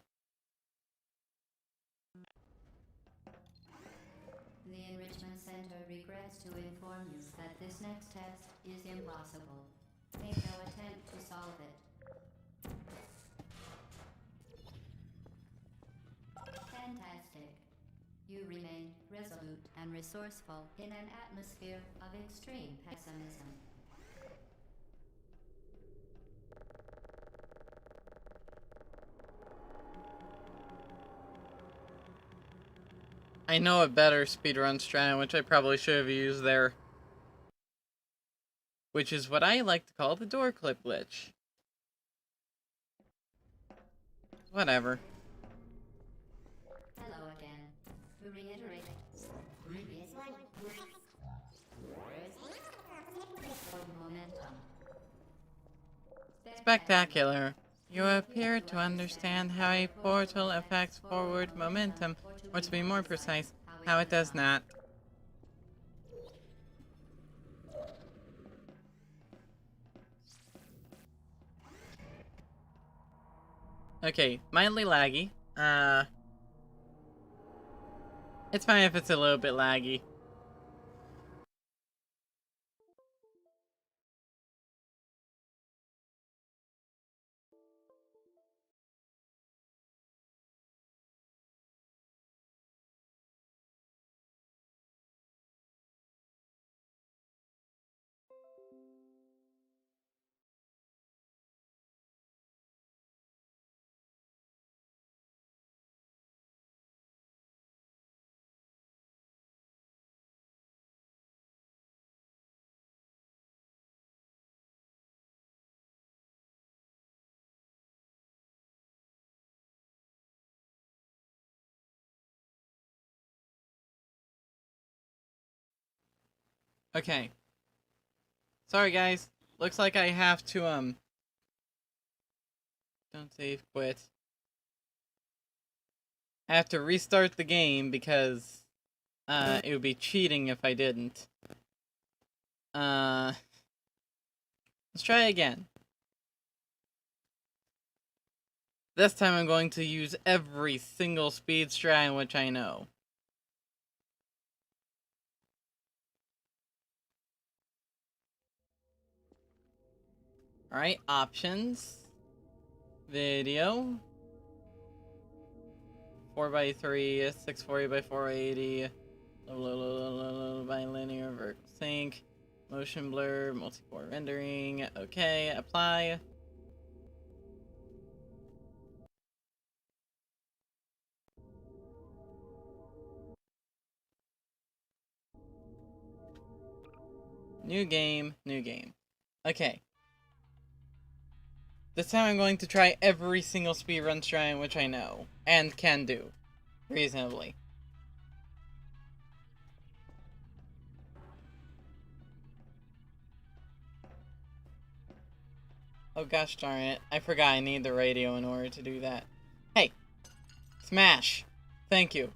The Enrichment Center regrets to inform you that this next test is impossible. Make no attempt to solve it. Fantastic. You remain resolute and resourceful in an atmosphere of extreme pessimism. I know a better speedrun strat, which I probably should have used there. Which is what I like to call the door clip glitch. Whatever. Hello again. To reiterate, previous one. Momentum. Spectacular. You appear to understand how a portal affects forward momentum, or to be more precise, how it does not. Okay, mildly laggy. It's fine if it's a little bit laggy. Okay. Sorry guys. Looks like I have to, don't save, quit. I have to restart the game because, it would be cheating if I didn't. Let's try again. This time I'm going to use every single speed strat in which I know. Alright, options. Video. 4x3, 640 by 480. Bilinear vertical sync. Motion blur, multi-core rendering. Okay, apply. New game, new game. Okay. This time I'm going to try every single speedrun strat which I know, and can do, reasonably. Oh gosh darn it, I forgot I need the radio in order to do that. Hey! Smash! Thank you.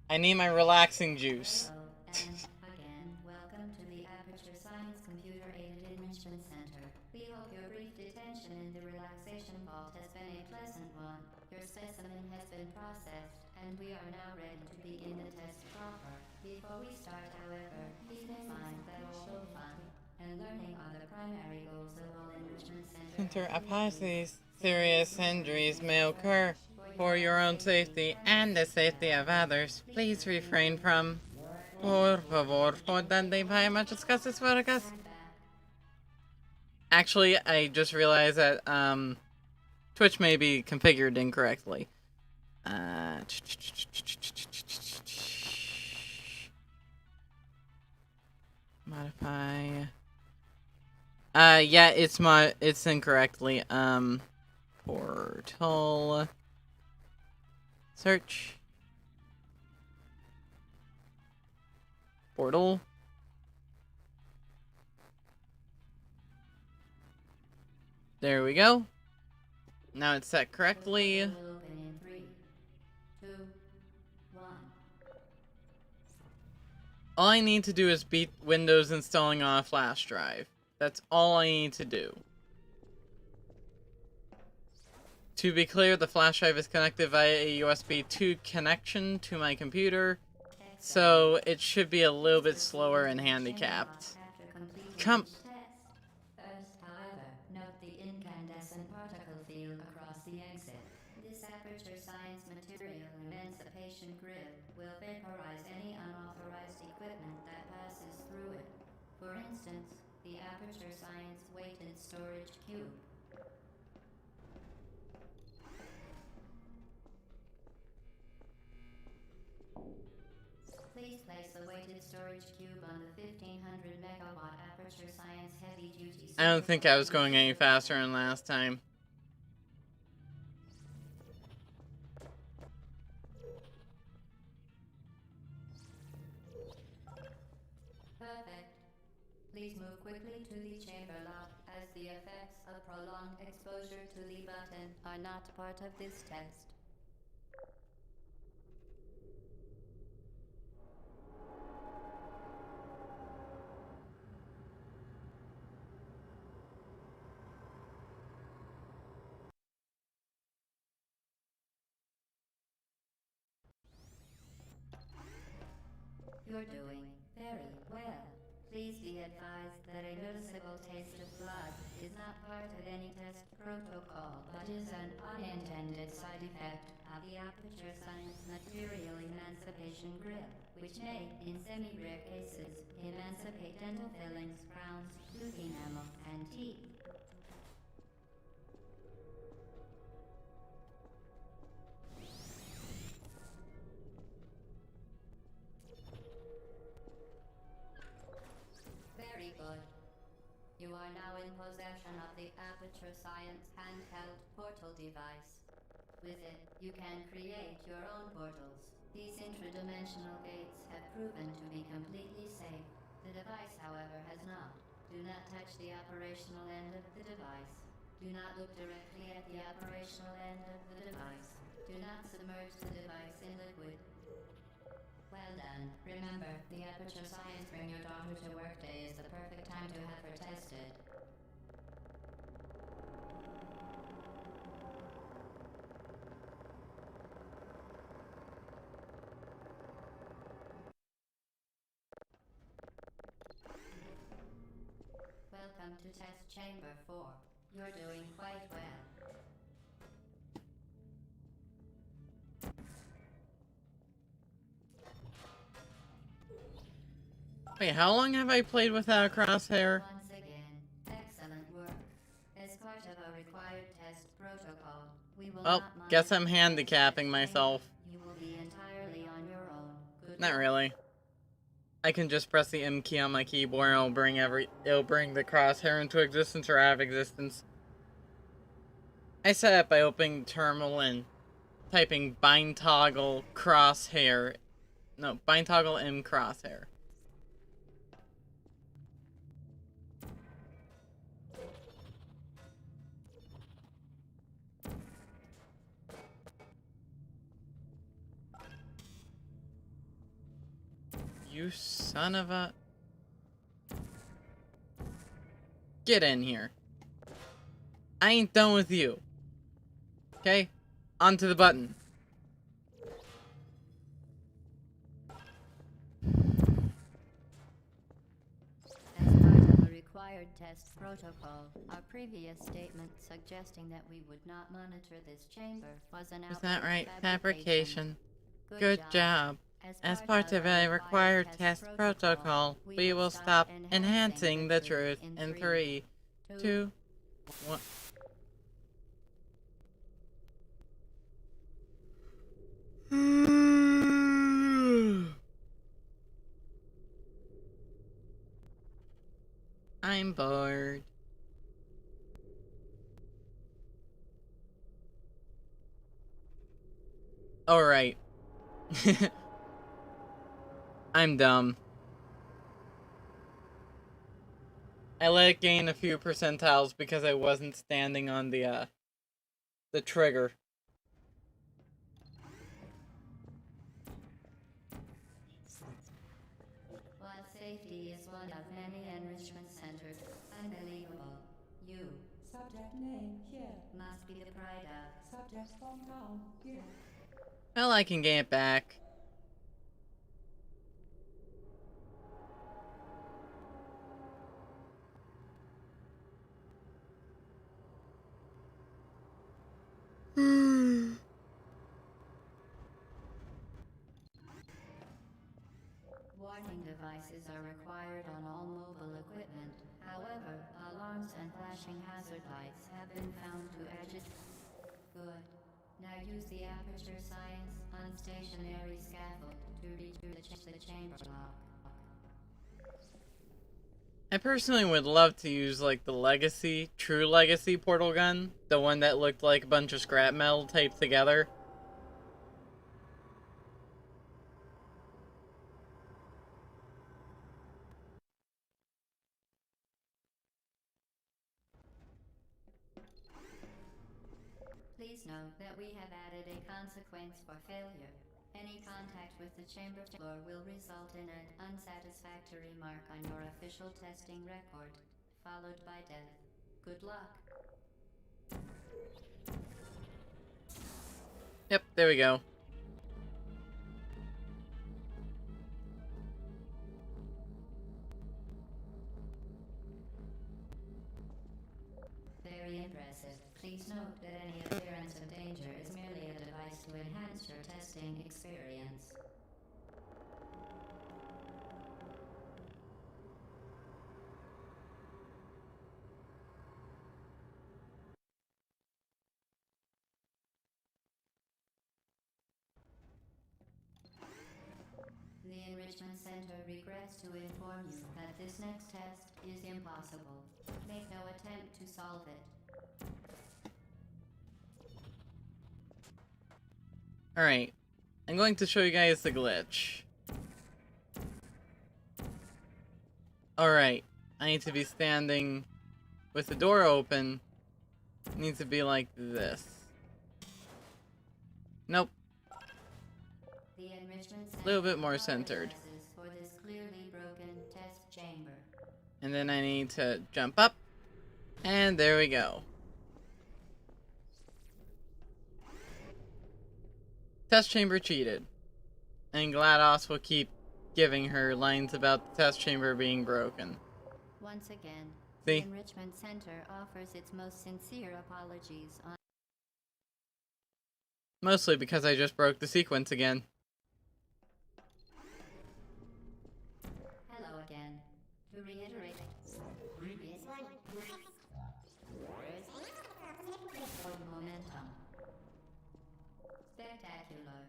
I need my relaxing juice. Hello, and again, welcome to the Aperture Science Computer-Aided Enrichment Center. We hope your brief detention in the relaxation vault has been a pleasant one. Your specimen has been processed, and we are now ready to begin the test proper. Before we start, however, keep in mind that although fun and learning are the primary goals of all enrichment Center centers, serious injuries may occur. For your own safety and the safety of others, please refrain from... Por favor, podante para muchas cosas fuertes. Actually, I just realized that, Twitch may be configured incorrectly. Modify... yeah, it's incorrectly, portal... Search. Portal. There we go. Now it's set correctly. Open in 3, 2, 1. All I need to do is beat Windows installing on a flash drive. That's all I need to do. To be clear, the flash drive is connected via a USB 2 connection to my computer, so it should be a little bit slower and handicapped. Come. First, however, note the incandescent particle field across the exit. This Aperture Science material emancipation grid will vaporize any unauthorized equipment that passes through it. For instance, the Aperture Science weighted storage cube. Please place the weighted storage cube on the 1500 megawatt Aperture Science heavy duty. I don't think I was going any faster than last time. Perfect. Please move quickly to the chamber lock, as the effects of prolonged exposure to the button are not part of this test. You're doing very well. Please be advised that a noticeable taste of blood is not part of any test protocol, but is an unintended side effect of the Aperture Science material emancipation grill, which may, in semi-rare cases, emancipate dental fillings, crowns, tooth enamel, and teeth. Very good. You are now in possession of the Aperture Science handheld portal device. With it, you can create your own portals. These intradimensional gates have proven to be completely safe. The device, however, has not. Do not touch the operational end of the device. Do not look directly at the operational end of the device. Do not submerge the device in liquid. Well done. Remember, the Aperture Science Bring Your Daughter to Work Day is the perfect time to have her tested. Welcome to Test Chamber 4. You're doing quite well. Wait, how long have I played without a crosshair? Once again, excellent work. As part of a required test protocol, we will Oh, not guess monitor I'm handicapping the test myself. chamber. You will be entirely on your own. Good Not luck. really. I can just press the M key on my keyboard and it'll bring the crosshair into existence or out of existence. I set it by opening the terminal and typing bind toggle crosshair. No, bind toggle M crosshair. You son of a... Get in here. I ain't done with you. Okay? Onto the button. As part of a required test protocol, our previous statement suggesting that we would not monitor this chamber was an Is that outright right? fabrication. Fabrication. Good job. As part of a required test protocol, we will stop enhancing the truth in 3, 2, 1. I'm bored. Alright. I'm dumb. I let it gain a few percentiles because I wasn't standing on the trigger. While safety is one of many enrichment centers, unbelievable. You Subject name here. must be the pride of. Subject hometown here. Well, I can gain it back. Warning devices are required on all mobile equipment. However, alarms and flashing hazard lights have been found to agitate. Good. Now use the aperture science unstationary scaffold to reach the chamber lock. I personally would love to use, like, the true legacy portal gun. The one that looked like a bunch of scrap metal taped together. Please note that we have added a consequence for failure. Any contact with the chamber floor will result in an unsatisfactory mark on your official testing record, followed by death. Good luck. Yep, there we go. Very impressive. Please note that any appearance of danger is merely a device to enhance your testing experience. The Enrichment Center regrets to inform you that this next test is impossible. Make no attempt to solve it. Alright. I'm going to show you guys the glitch. Alright. I need to be standing with the door open. It needs to be like this. Nope. The Enrichment Center A little bit more centered. apologizes for this clearly broken test chamber. And then I need to jump up. And there we go. Test chamber cheated. And GLaDOS will keep giving her lines about the test chamber being broken. Once again, The See? Enrichment Center offers its most sincere apologies on... Mostly because I just broke the sequence again. Hello again. To reiterate, previous one. Momentum. Spectacular.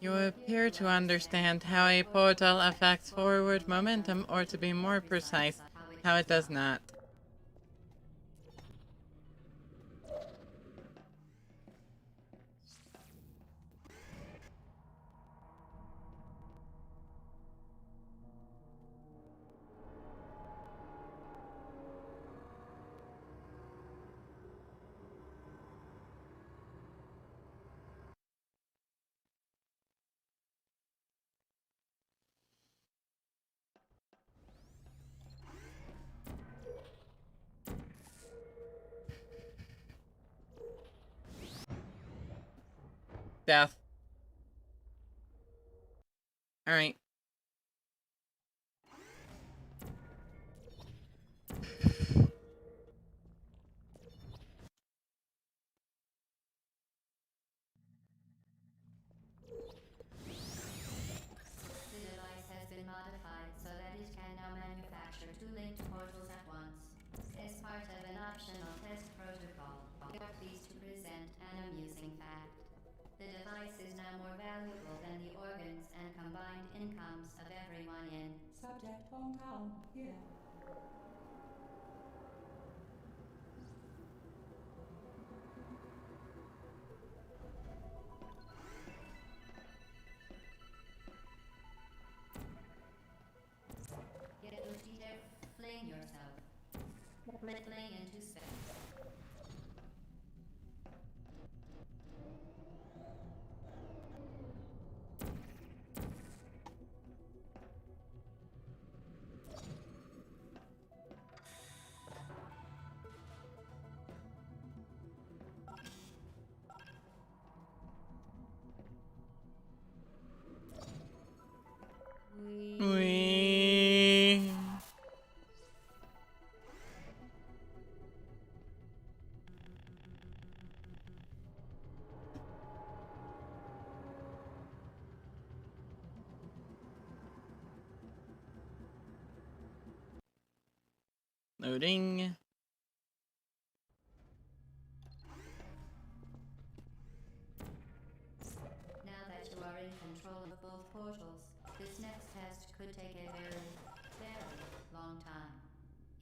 You appear to understand how a portal affects forward momentum, or to be more precise, how it does not. Death. Alright. The device has been modified so that it can now manufacture two linked portals at once. As part of an optional test protocol, we are pleased to present an amusing fact. The device is now more valuable than the organs and combined incomes of everyone in... Subject hometown here. Get Uchider, fling yourself. Fling into space. Wee. Loading. Now that you are in control of both portals, this next test could take a very, very long time.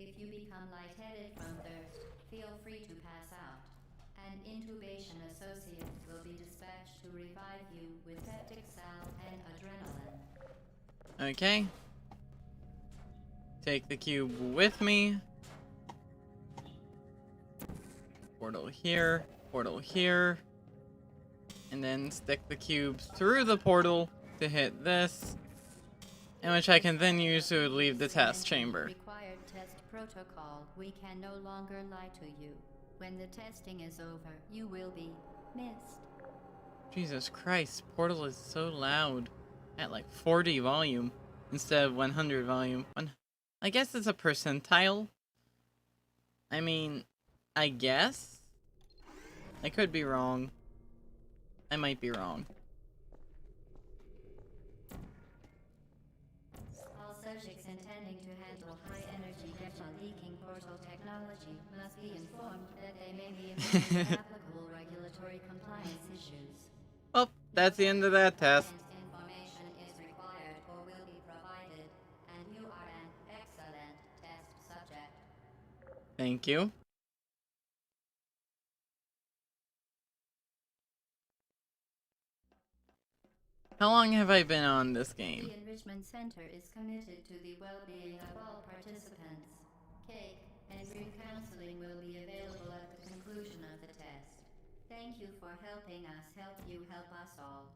If you become lightheaded from thirst, feel free to pass out. An intubation associate will be dispatched to revive you with septic salve and adrenaline. Okay. Take the cube with me. Portal here. Portal here. And then stick the cube through the portal to hit this, in which I can then use to leave the test chamber. Required test protocol. We can no longer lie to you. When the testing is over, you will be missed. Jesus Christ, Portal is so loud. At like 40 volume instead of 100 volume. I guess it's a percentile. I mean, I guess? I could be wrong. I might be wrong. All subjects intending to handle high-energy data-leaking portal technology must be informed that they may be immune to applicable regulatory compliance issues. Well, that's the end of that test. Information is required or will be provided, and you are an excellent test subject. Thank you. How long have I been on this game? The Enrichment Center is committed to the well-being of all participants. Cake and group counseling will be available at the conclusion of the test. Thank you for helping us help you help us all.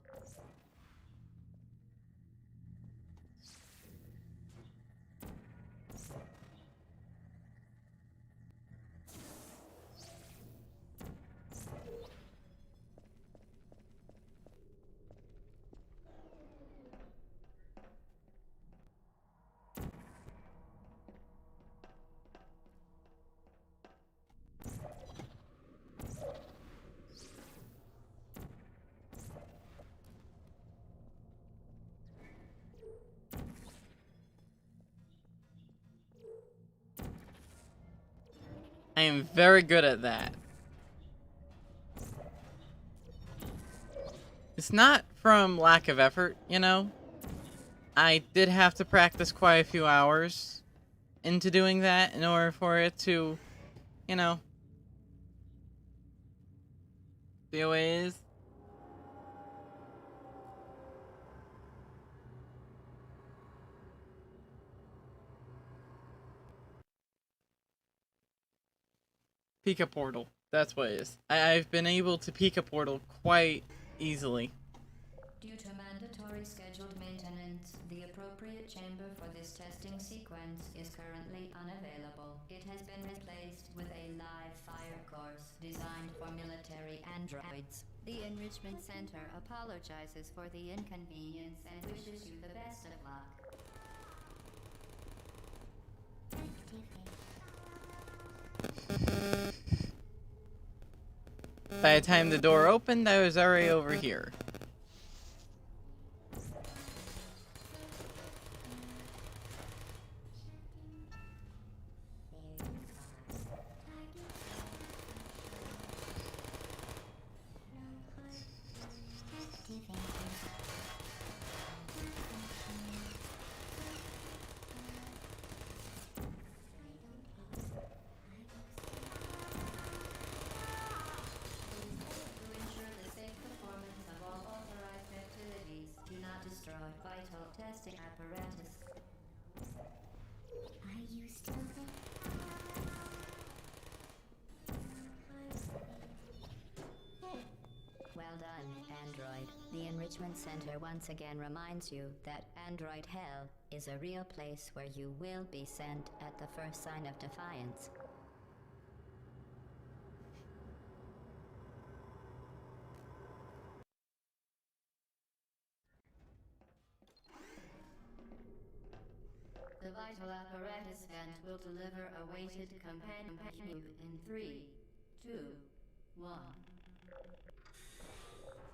I am very good at that. It's not from lack of effort, you know? I did have to practice quite a few hours into doing that in order for it to, you know, be the way it is. Peek a portal. That's what it is. I've been able to peek a portal quite easily. Due to mandatory scheduled maintenance, the appropriate chamber for this testing sequence is currently unavailable. It has been replaced with a live fire course designed for military androids. The Enrichment Center apologizes for the inconvenience and wishes you the best of luck. By the time the door opened, I was already over here. Vital testing apparatus. Are you still Well done, Android. The Enrichment Center once again reminds you that Android Hell is a real place where you will be sent at the first sign of defiance. The vital apparatus vent will deliver a weighted companion cube in 3, 2, 1.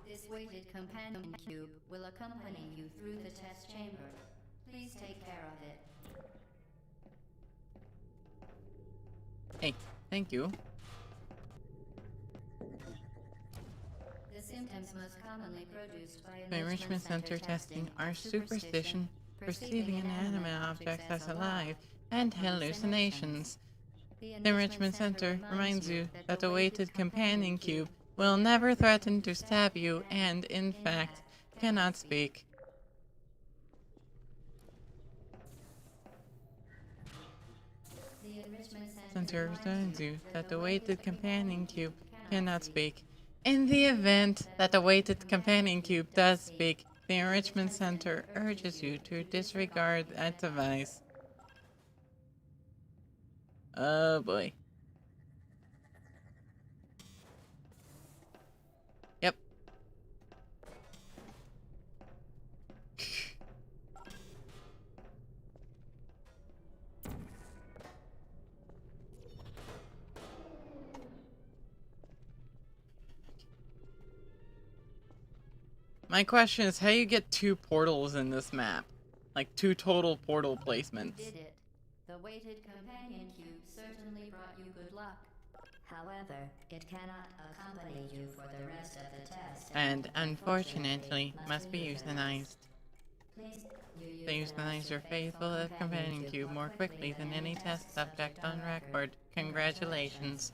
This weighted companion cube will accompany you through the test chamber. Please take care of it. Hey, thank you. The symptoms most commonly produced by The Enrichment Center testing are superstition, perceiving inanimate objects as alive, and hallucinations. The Enrichment Center reminds you that the weighted companion cube will never threaten to stab you and, in fact, cannot speak. The Enrichment Center reminds you that the weighted companion cube cannot speak. In the event that the weighted companion cube does speak, the Enrichment Center urges you to disregard that device. Oh boy. Yep. My question is how you get 2 portals in this map. Like 2 total portal placements. did it. The weighted companion cube certainly brought you good luck. However, it cannot accompany you for the rest of the test. And unfortunately must be euthanized. Please, They euthanize your faithful companion cube more quickly than any test subject on record. Congratulations.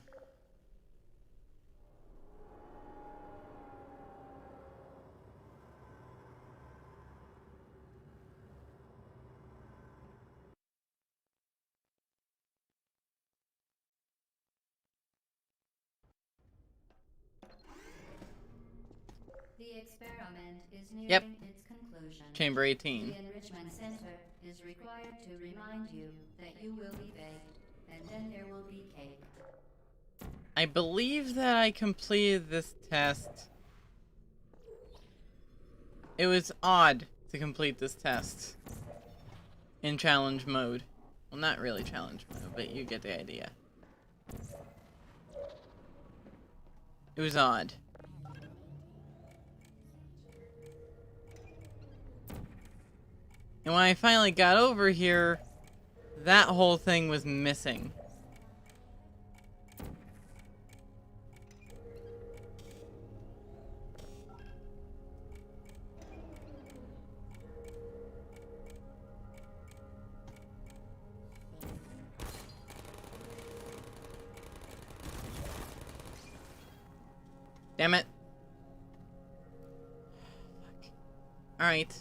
The experiment is nearing Yep. its conclusion. Chamber 18. The Enrichment Center is required to remind you that you will be baked, and then there will be cake. I believe that I completed this test. It was odd to complete this test in challenge mode. Well, not really challenge mode, but you get the idea. It was odd. And when I finally got over here, that whole thing was missing. Damn it. Alright.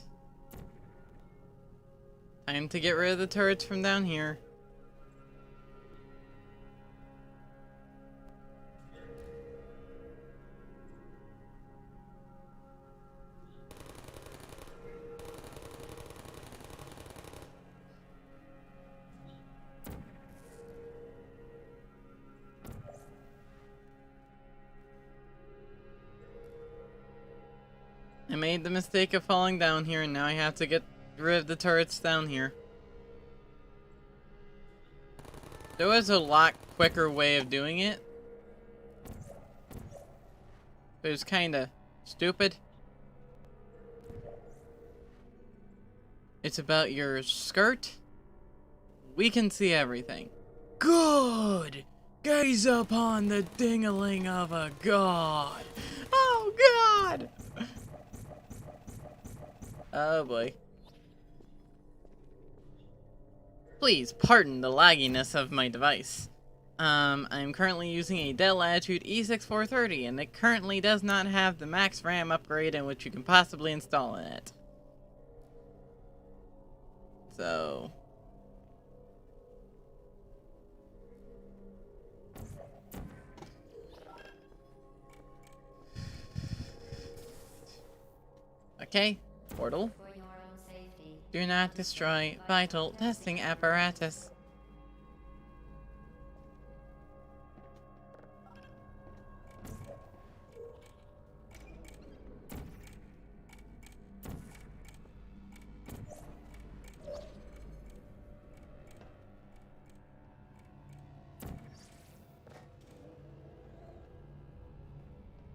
Time to get rid of the turrets from down here. I made the mistake of falling down here, and now I have to get rid of the turrets down here. There was a lot quicker way of doing it. It was kinda stupid. It's about your skirt. We can see everything. Good! Gaze upon the ding-a-ling of a god! Oh god! Oh boy. Please pardon the lagginess of my device. I'm currently using a Dell Latitude E6430, and it currently does not have the max RAM upgrade in which you can possibly install in it. So... Okay, portal. For your own safety. Do not destroy vital testing apparatus.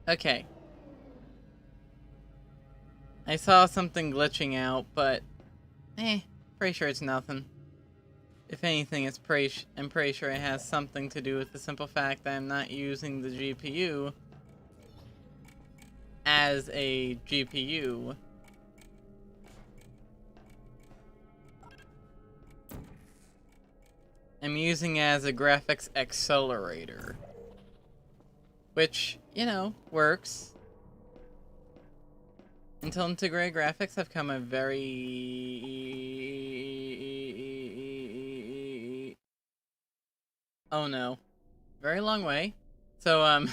Okay. I saw something glitching out, but pretty sure it's nothing. If anything, I'm pretty sure it has something to do with the simple fact that I'm not using the GPU as a GPU. I'm using it as a graphics accelerator. Which, you know, works. Until integrated graphics have come a very... Oh no. Very long way. So,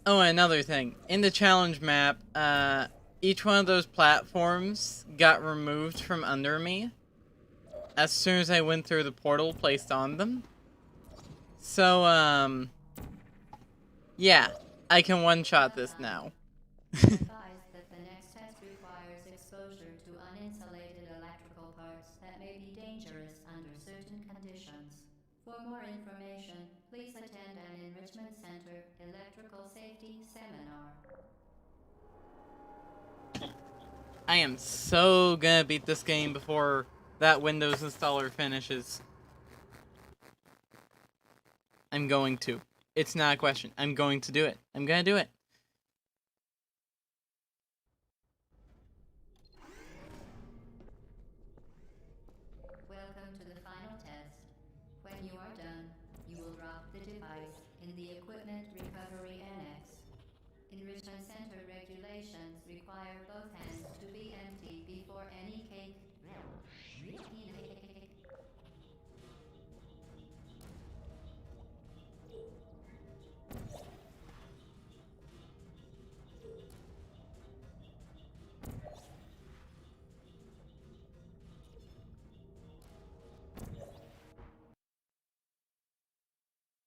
Oh, another thing. In the challenge map, each one of those platforms got removed from under me as soon as I went through the portal placed on them. So, yeah. I can one-shot this now. Advise that the next test requires exposure to uninsulated electrical parts that may be dangerous under certain conditions. For more information, please attend an Enrichment Center electrical safety seminar. I am so gonna beat this game before that Windows installer finishes. I'm going to. It's not a question. I'm going to do it. I'm gonna do it. Welcome to the final test. When you are done, you will drop the device in the Equipment Recovery Annex. Enrichment Center regulations require both hands to be empty before any cake.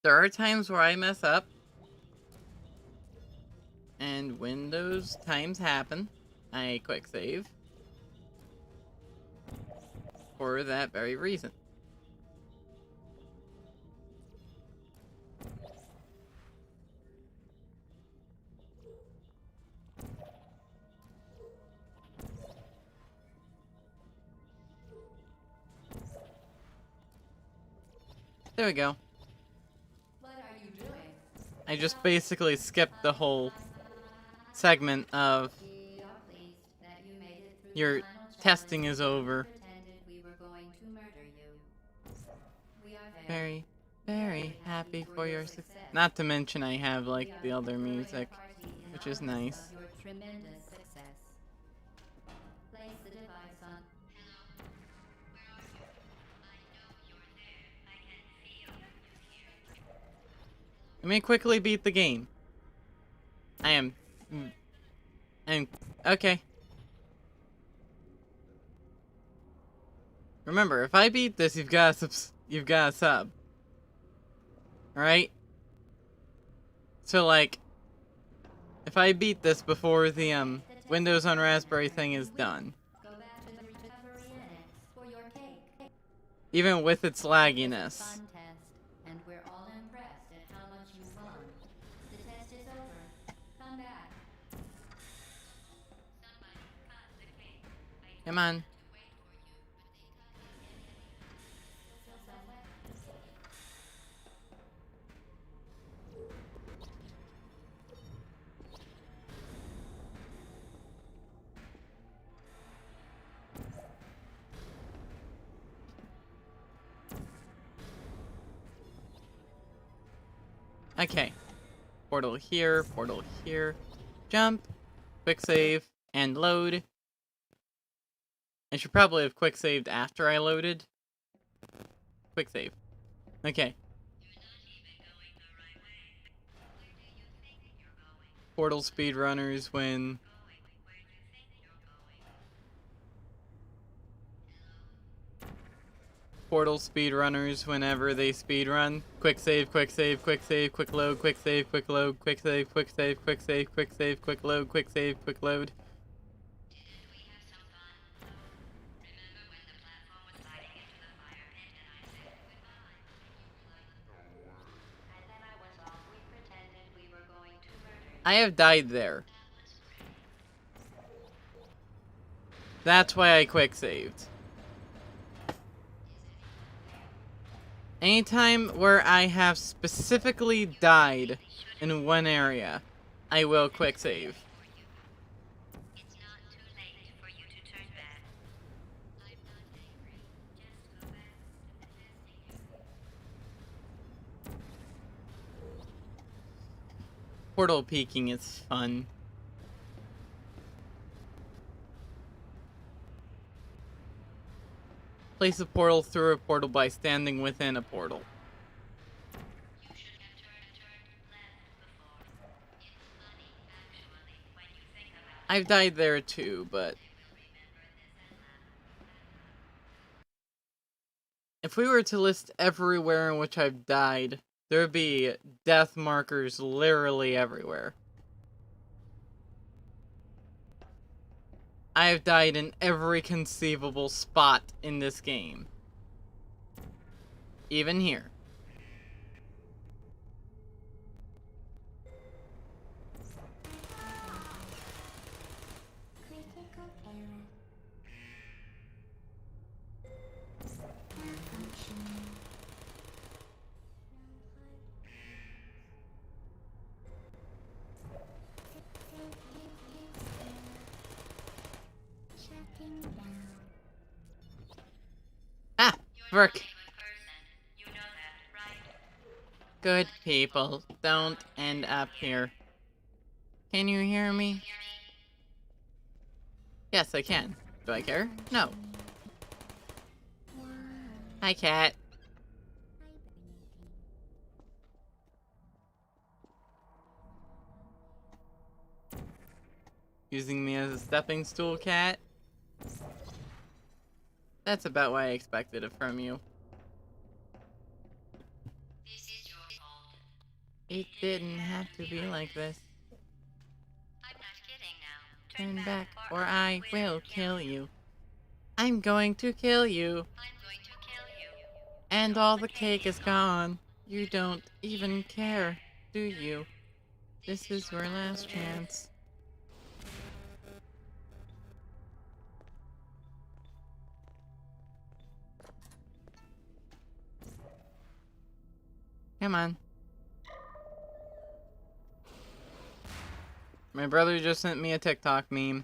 There are times where I mess up. And when those times happen, I quick save. For that very reason. There we go. What are you doing? I just basically skipped the whole segment of We are pleased that you made it through your the final testing challenge is over. and pretended we were going to murder you. We are Very, Very happy for your success. Not to mention I have, like, the other music, which is nice. Your tremendous success. Place the device on. Let me quickly beat the game. I'm okay. Remember, if I beat this, you've got a sub. Alright? So, like, if I beat this before the, Windows on Raspberry thing is done, Go back to the recovery annex for your cake. even with its Fun lagginess. test, and we're all impressed at how much you've learned. The test is over. Come back. Come on. Okay. Portal here, jump, quick save, and load. I should probably have quick saved after I loaded. Quick save. Okay. Portal speedrunners when... Portal speedrunners whenever they speedrun. Quick save, quick save, quick save, quick load, quick save, quick load, quick save, quick save, quick save, quick save, quick load, quick save, quick load. I have died there. That's why I quick saved. Anytime where I have specifically died in one area, I will quick save. Portal peeking is fun. Place a portal through a portal by standing within a portal. I've died there too, but... if we were to list everywhere in which I've died, there would be death markers literally everywhere. I have died in every conceivable spot in this game. Even here. Critical error. Malfunction. Shutting down. Ah! Frick. Good people don't end up here. Can you hear me? Yes, I can. Do I care? No. Hi, cat. Using me as a stepping stool, cat? That's about what I expected it from you. It didn't have to be like this. Turn back or I will kill you. I'm going to kill you. And all the cake is gone. You don't even care, do you? This is your last chance. Come on. My brother just sent me a TikTok meme.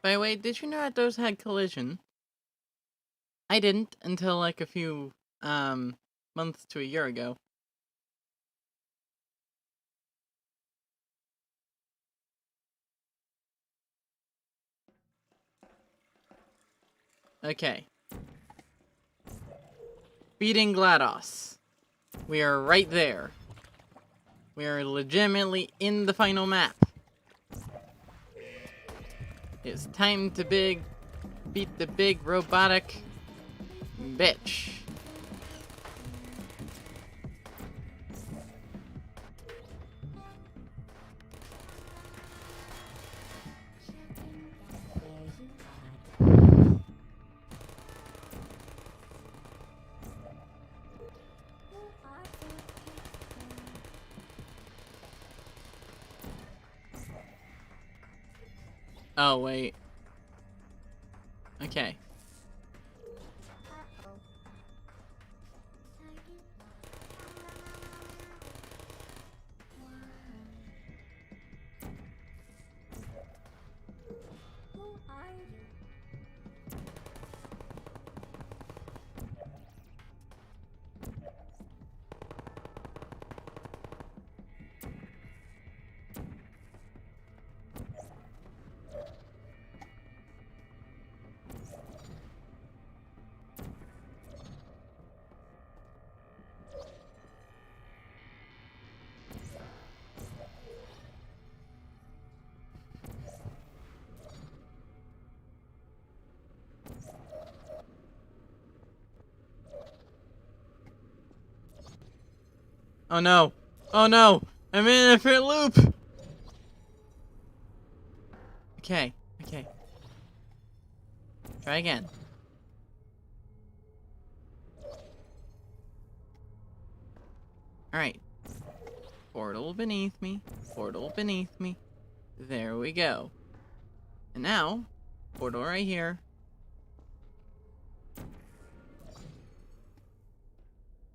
By the way, did you know that those had collision? I didn't until like a few months to a year ago. Okay. Beating GLaDOS. We are right there. We are legitimately in the final map. It's time to beat the big robotic bitch. Oh, wait. Okay. Oh no! Oh no! I'm in an infinite loop! Okay, okay. Try again. Alright. Portal beneath me. Portal beneath me. There we go. And now, portal right here.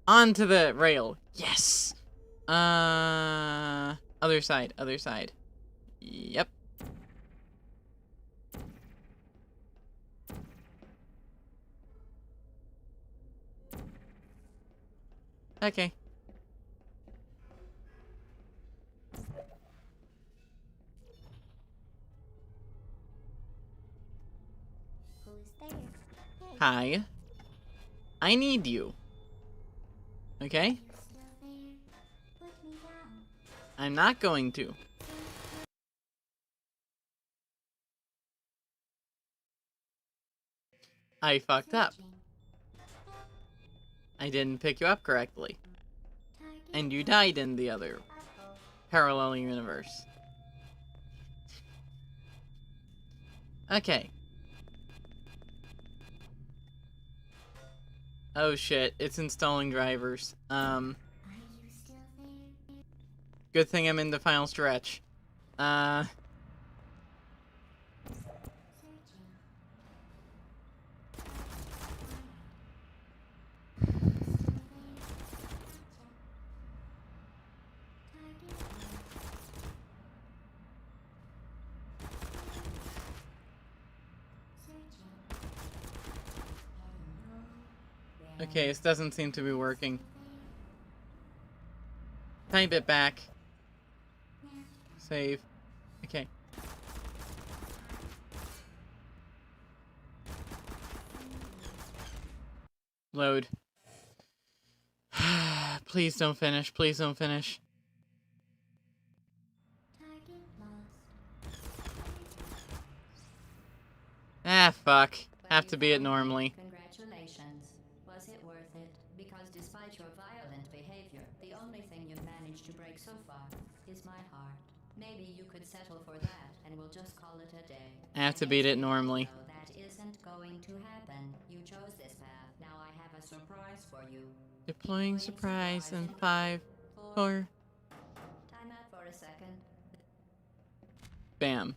Onto the rail. Yes! Other side, other side. Yep. Okay. Who's there? Hi. I need you. Okay? You still there? Put me down. I'm not going to. I fucked up. Searching. I didn't pick you up correctly. Target And you died in the other Uh-oh. parallel universe. Okay. Oh shit, it's installing drivers. Are you still there? Good thing I'm in the final stretch. Searching. Still there? Okay, this doesn't seem to be working. Tiny bit back. Save. Okay. Load. Please don't finish. Please don't finish. Target lost. Ah, fuck. Well, Have you to beat it found me. normally. Congratulations. Was it worth it? Because despite your violent behavior, the only thing you've managed to break so far is my heart. Maybe you could settle for that, and we'll just call it a day. I have to beat it normally. No, that isn't going to happen. You chose this path. Now I have a surprise for you. Deploying surprise in 5, 4. Time out for a second. Bam.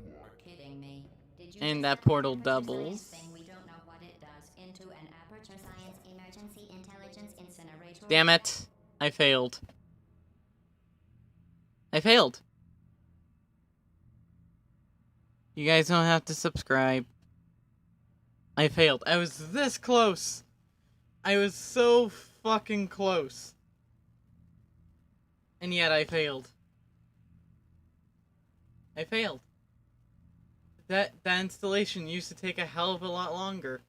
You're kidding me. Did you And just that turn portal an aperture doubles. science thing we don't know what it does into an aperture science emergency intelligence incinerator? Damn it. I failed. I failed. You guys don't have to subscribe. I failed. I was this close. I was so fucking close. And yet I failed. I failed. That installation used to take a hell of a lot longer.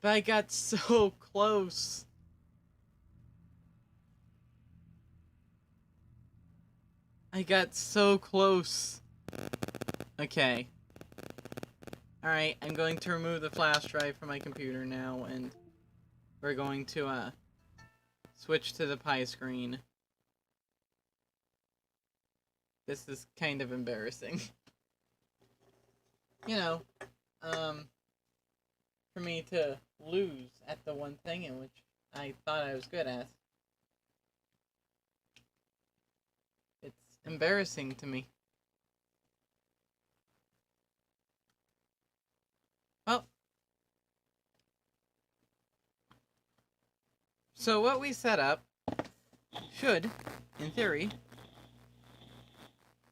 But I got so close. I got so close. Okay. Alright, I'm going to remove the flash drive from my computer now, and we're going to, switch to the Pi screen. This is kind of embarrassing. You know, for me to lose at the one thing in which I thought I was good at. It's embarrassing to me. Well, so what we set up should, in theory,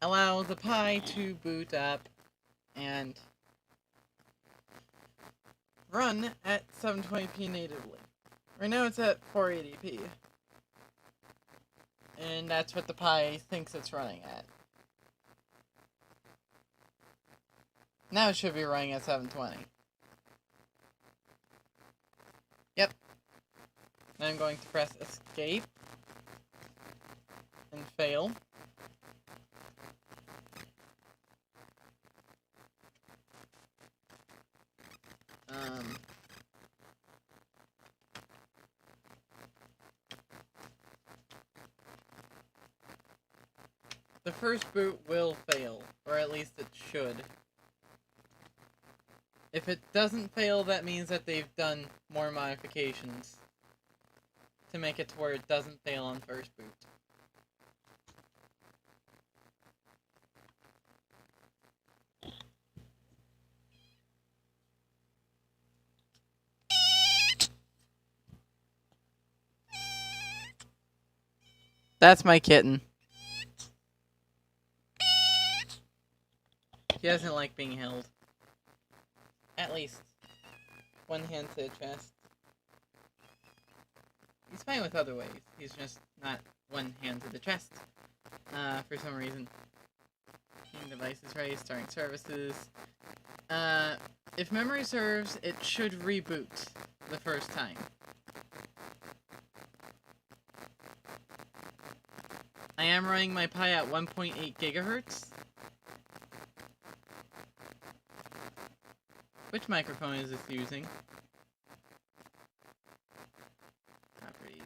allow the Pi to boot up and run at 720p natively. Right now it's at 480p. And that's what the Pi thinks it's running at. Now it should be running at 720. Yep. Then I'm going to press escape and fail. The first boot will fail, or at least it should. If it doesn't fail, that means that they've done more modifications to make it to where it doesn't fail on first boot. That's my kitten. He doesn't like being held. At least. One hand to the chest. He's fine with other ways. He's just not one hand to the chest. For some reason. Keeping devices ready, starting services. If memory serves, it should reboot the first time. I am running my Pi at 1.8 gigahertz. Which microphone is this using? Properties.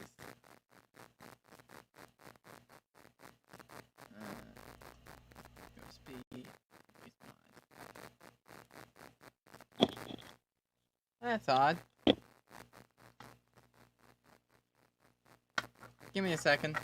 USB. That's odd. Give me a second.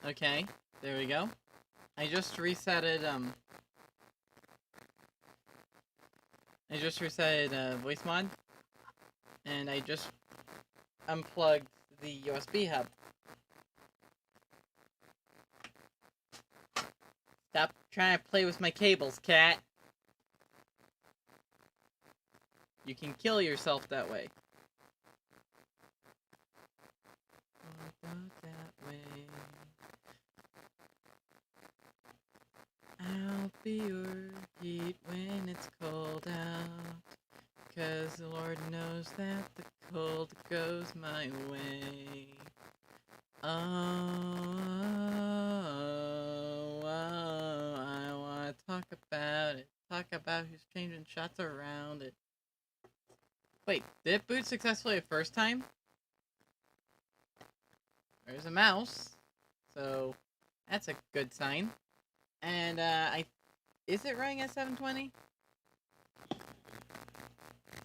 Okay, there we go. I just resetted, voice mod, and I just unplugged the USB hub. Stop trying to play with my cables, cat. You can kill yourself that way. That way. I'll be your heat when it's cold out, 'cause the Lord knows that the cold goes my way. I wanna talk about it. Talk about who's changing shots around it. Wait, did it boot successfully the first time? There's a mouse. So, that's a good sign. And, is it running at 720?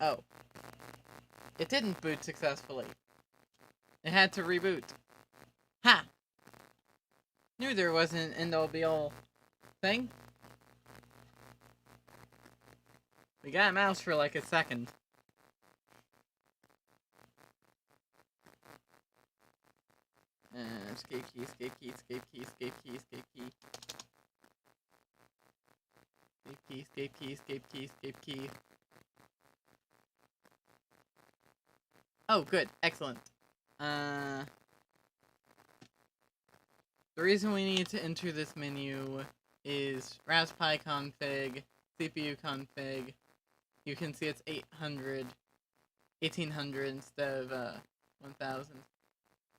Oh. It didn't boot successfully. It had to reboot. Ha! Knew there wasn't an end-all be-all thing. We got a mouse for like a second. Escape key, escape key, escape key, escape key, escape key. Escape key, escape key, escape key, escape key. Oh, good. Excellent. The reason we need to enter this menu is Raspberry config, CPU config. You can see it's 1800 instead of 1000.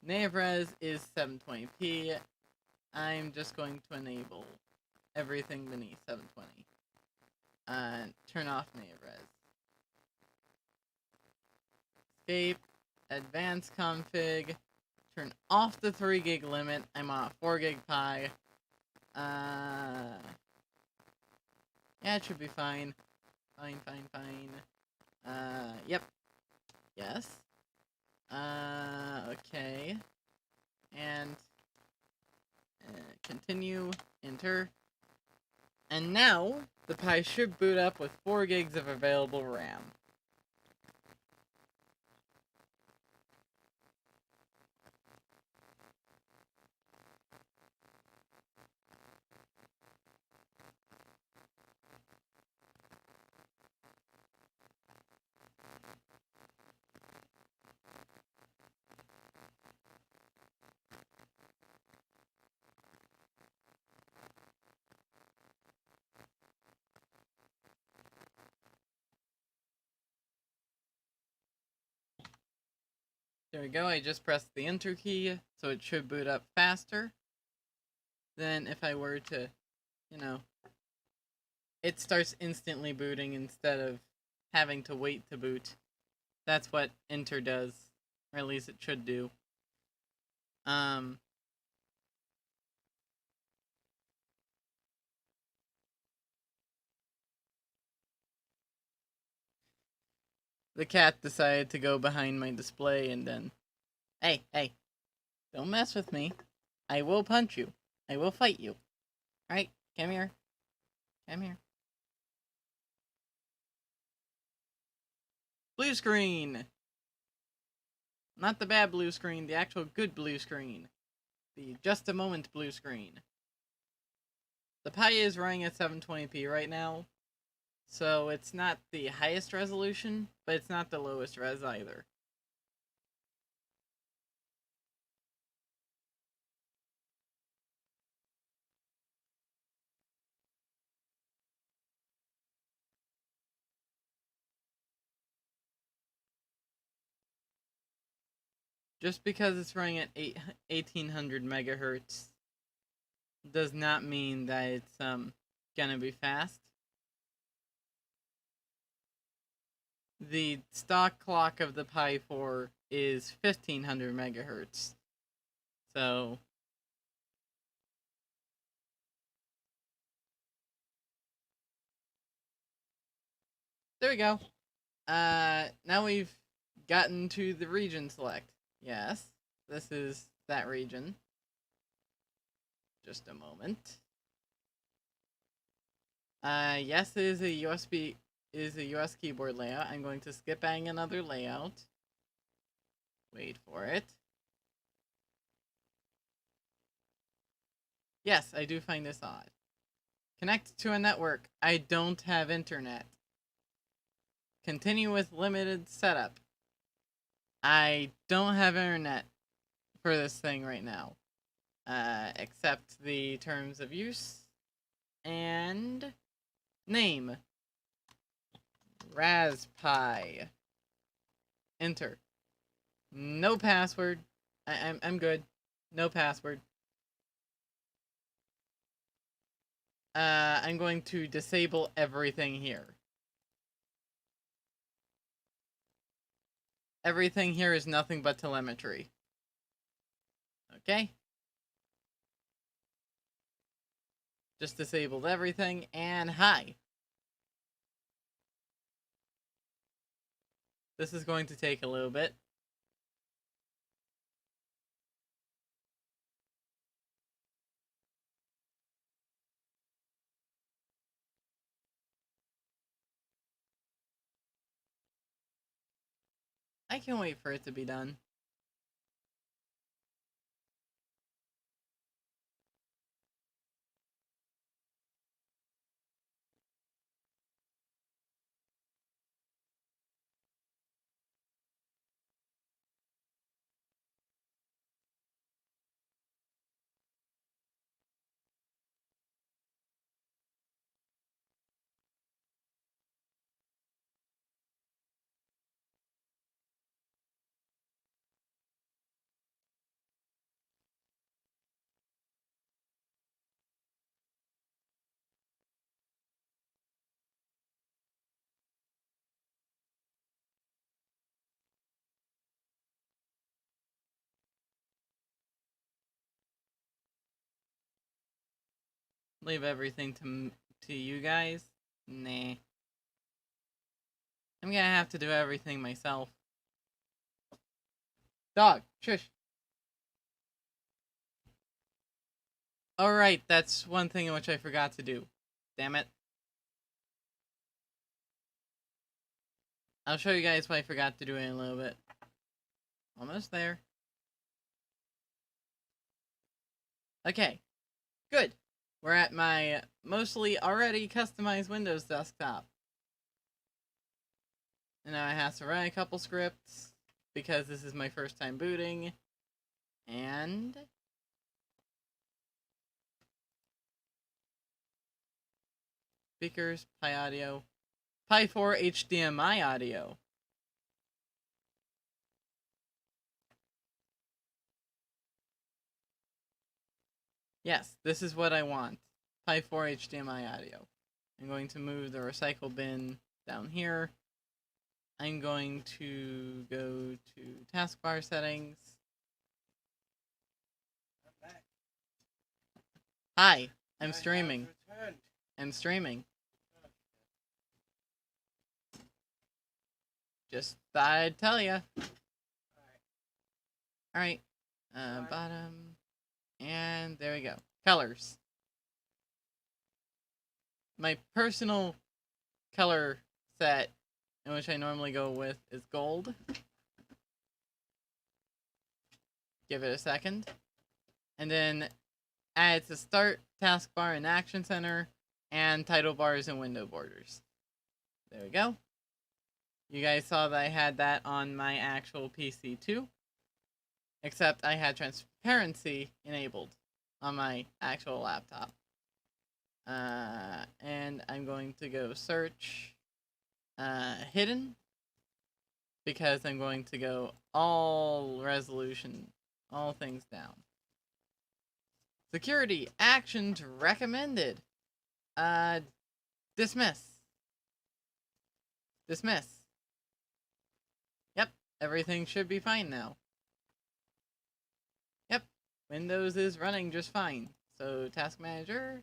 Native res is 720p. I'm just going to enable everything beneath 720. Turn off native res. Escape, advanced config, turn off the 3 gig limit. I'm on a 4 gig Pi. Yeah, it should be fine. Fine. Yep. Yes. Okay. And continue, enter. And now, the Pi should boot up with 4 gigs of available RAM. There we go, I just pressed the enter key, so it should boot up faster than if I were to, it starts instantly booting instead of having to wait to boot. That's what enter does, or at least it should do. The cat decided to go behind my display and then... Hey, don't mess with me. I will punch you. I will fight you. Alright, come here. Come here. Blue screen! Not the bad blue screen, the actual good blue screen. The just a moment blue screen. The Pi is running at 720p right now, so it's not the highest resolution, but it's not the lowest res either. Just because it's running at 1800 megahertz does not mean that it's gonna be fast. The stock clock of the Pi4 is 1500 megahertz. So there we go. Now we've gotten to the region select. Yes, this is that region. Just a moment. Yes, it is a USB. Is a US keyboard layout. I'm going to skip adding another layout. Wait for it. Yes, I do find this odd. Connect to a network. I don't have internet. Continue with limited setup. I don't have internet for this thing right now. Accept the terms of use. And name. Raspberry. Enter. No password. I'm good. No password. I'm going to disable everything here. Everything here is nothing but telemetry. Okay. Just disabled everything, and hi. This is going to take a little bit. I can wait for it to be done. Leave everything to you guys? Nah. I'm gonna have to do everything myself. Dog, shush. Alright, that's one thing in which I forgot to do. Damn it. I'll show you guys what I forgot to do in a little bit. Almost there. Okay. Good. We're at my mostly already customized Windows desktop. And now I have to write a couple scripts because this is my first time booting. And speakers, Pi audio, Pi4 HDMI audio. Yes, this is what I want. Pi4 HDMI audio. I'm going to move the recycle bin down here. I'm going to go to taskbar settings. Hi, I'm streaming. I'm streaming. Just thought I'd tell ya. Alright. Bottom. And there we go. Colors. My personal color set, in which I normally go with, is gold. Give it a second. And then add to start, taskbar, and action center, and title bars and window borders. There we go. You guys saw that I had that on my actual PC too. Except I had transparency enabled on my actual laptop. And I'm going to go search hidden, because I'm going to go all resolution, all things down. Security actions recommended. Dismiss. Dismiss. Yep, everything should be fine now. Yep, Windows is running just fine. So task manager,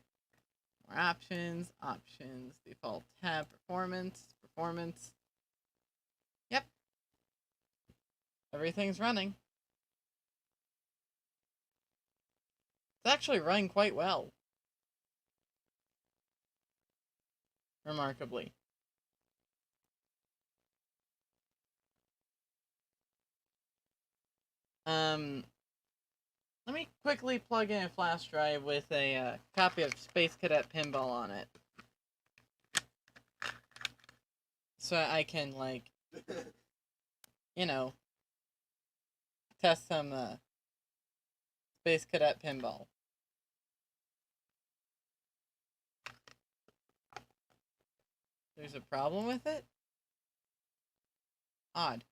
more options, options, default tab, performance, performance. Yep, everything's running. It's actually running quite well. Remarkably. Let me quickly plug in a flash drive with a copy of Space Cadet Pinball on it. So I can, like, you know, test some Space Cadet Pinball. There's a problem with it? Odd.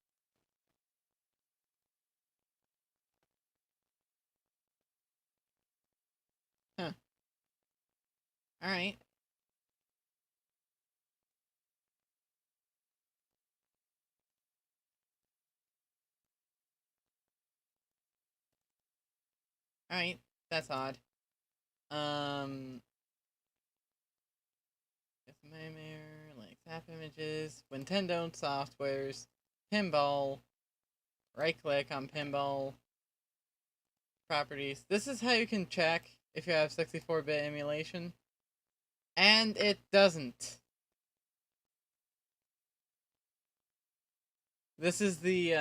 Huh. Alright. Alright, that's odd. Like app images, Nintendo softwares, pinball, right click on pinball, properties. This is how you can check if you have 64-bit emulation. And it doesn't. This is the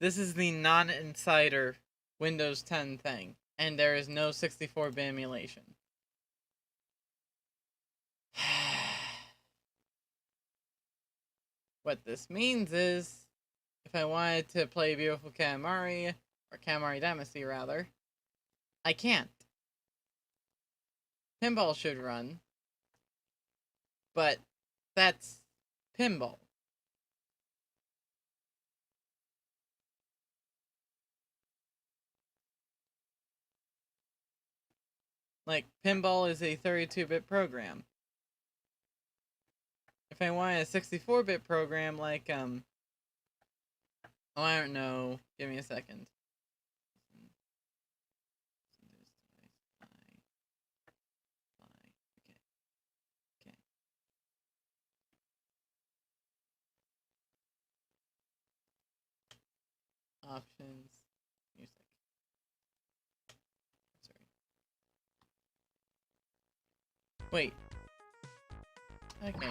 non-insider Windows 10 thing, and there is no 64-bit emulation. What this means is, if I wanted to play Beautiful Katamari, or Katamari Damacy rather, I can't. Pinball should run, but that's pinball. Like, pinball is a 32-bit program. If I wanted a 64-bit program like, oh, I don't know. Give me a second. Okay. Options. Music. Sorry. Wait. Okay.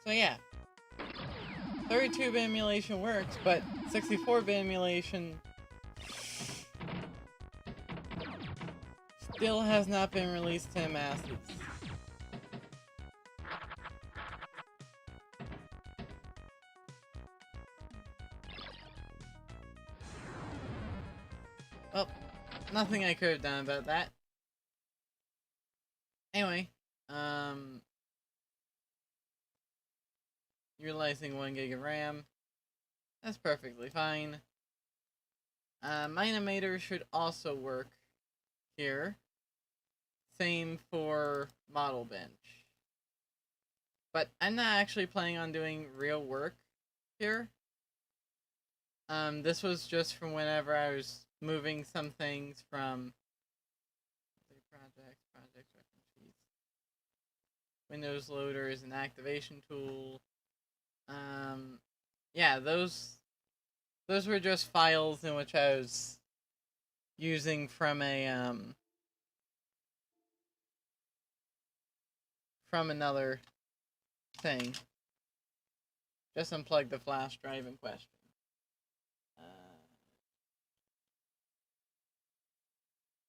So yeah, 32-bit emulation works, but 64-bit emulation still has not been released to the masses. Well, nothing I could have done about that. Anyway, utilizing 1 gig of RAM. That's perfectly fine. Minimator should also work here. Same for Model Bench. But I'm not actually planning on doing real work here. This was just from whenever I was moving some things from project reference sheets. Windows Loader is an activation tool. Yeah, those were just files in which I was using from a from another thing. Just unplug the flash drive in question.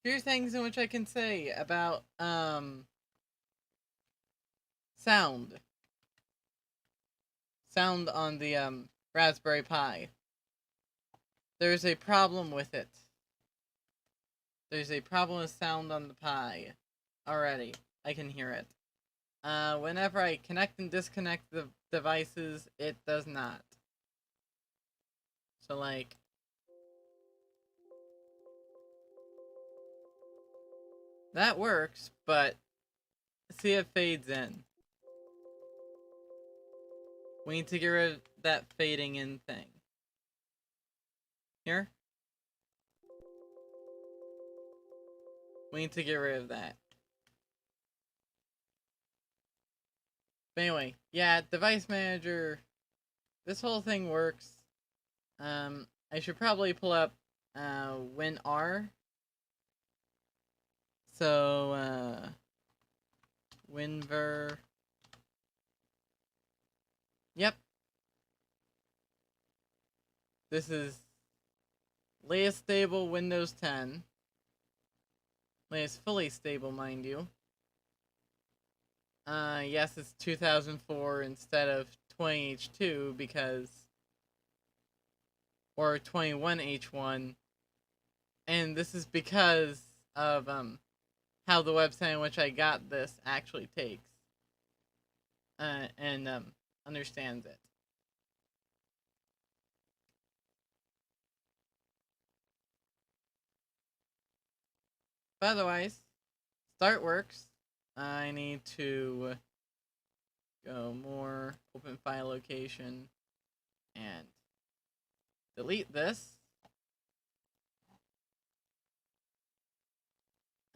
Few things in which I can say about sound on the Raspberry Pi. There's a problem with it. There's a problem with sound on the Pi already. I can hear it. Whenever I connect and disconnect the devices, it does not. So, like, that works, but see, it fades in. We need to get rid of that fading in thing. Here? We need to get rid of that. But anyway, yeah, device manager. This whole thing works. I should probably pull up WinR. So WinVer. Yep. This is latest stable Windows 10. Latest fully stable, mind you. Yes, it's 2004 instead of 20H2 because, or 21H1, and this is because of how the website in which I got this actually takes and understands it. But otherwise, start works. I need to go more, open file location, and delete this.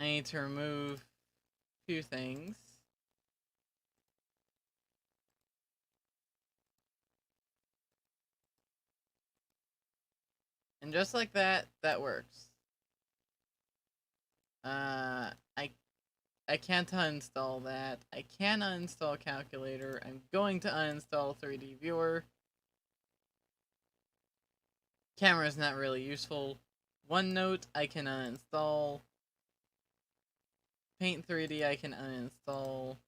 I need to remove a few things. And just like that, that works. I can't uninstall that. I can uninstall Calculator. I'm going to uninstall 3D Viewer. Camera is not really useful. OneNote I can uninstall. Paint 3D I can uninstall.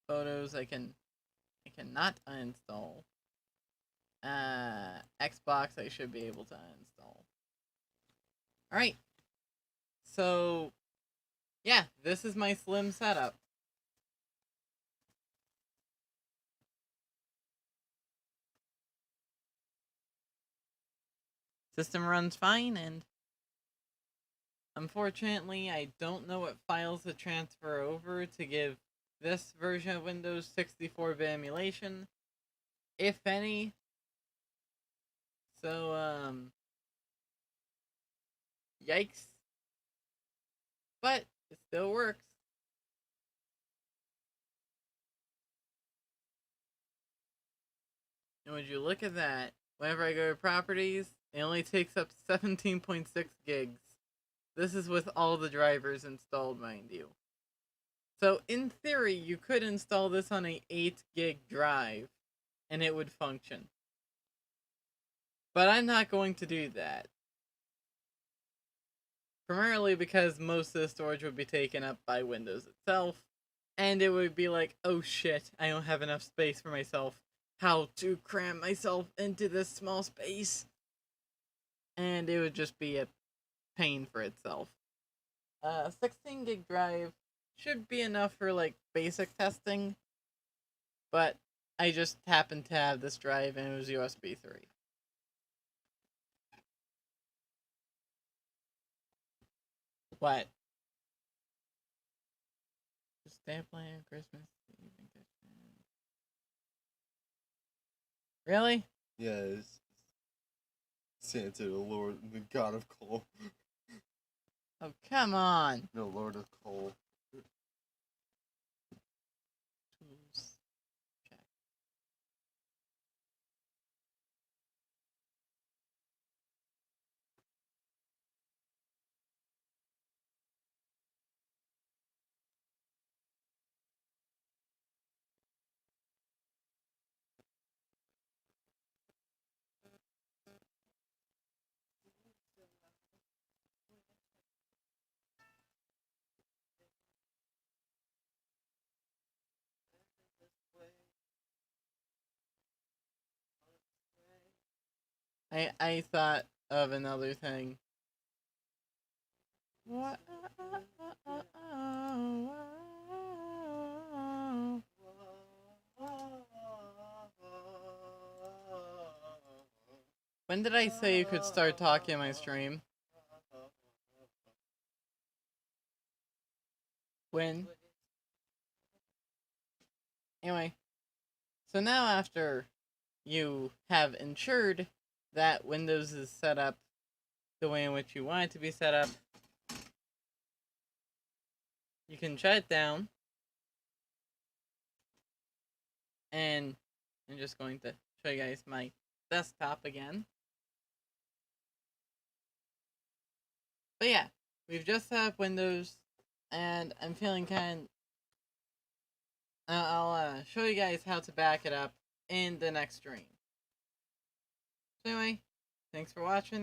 Photos I cannot uninstall. Xbox I should be able to uninstall. Alright. So yeah, this is my slim setup. System runs fine, and unfortunately I don't know what files to transfer over to give this version of Windows 64-bit emulation, if any. So, yikes. But it still works. And would you look at that? Whenever I go to properties, it only takes up 17.6 gigs. This is with all the drivers installed, mind you. So, in theory, you could install this on a 8 gig drive, and it would function. But I'm not going to do that. Primarily because most of the storage would be taken up by Windows itself, and it would be like, oh shit, I don't have enough space for myself. How to cram myself into this small space? And it would just be a pain for itself. 16 gig drive should be enough for like basic testing, but I just happened to have this drive and it was USB 3. What? Just stay playing Christmas. Really? Yes. Santa, the Lord, the God of Coal. Oh, come on. No, Lord of Coal. Tools. Check. I thought of another thing. What? When did I say you could start talking in my stream? When? Anyway, so now after you have ensured that Windows is set up the way in which you want it to be set up, you can shut it down. And I'm just going to show you guys my desktop again. But yeah, we've just set up Windows, and I'm feeling kind. I'll show you guys how to back it up in the next stream. So anyway, thanks for watching.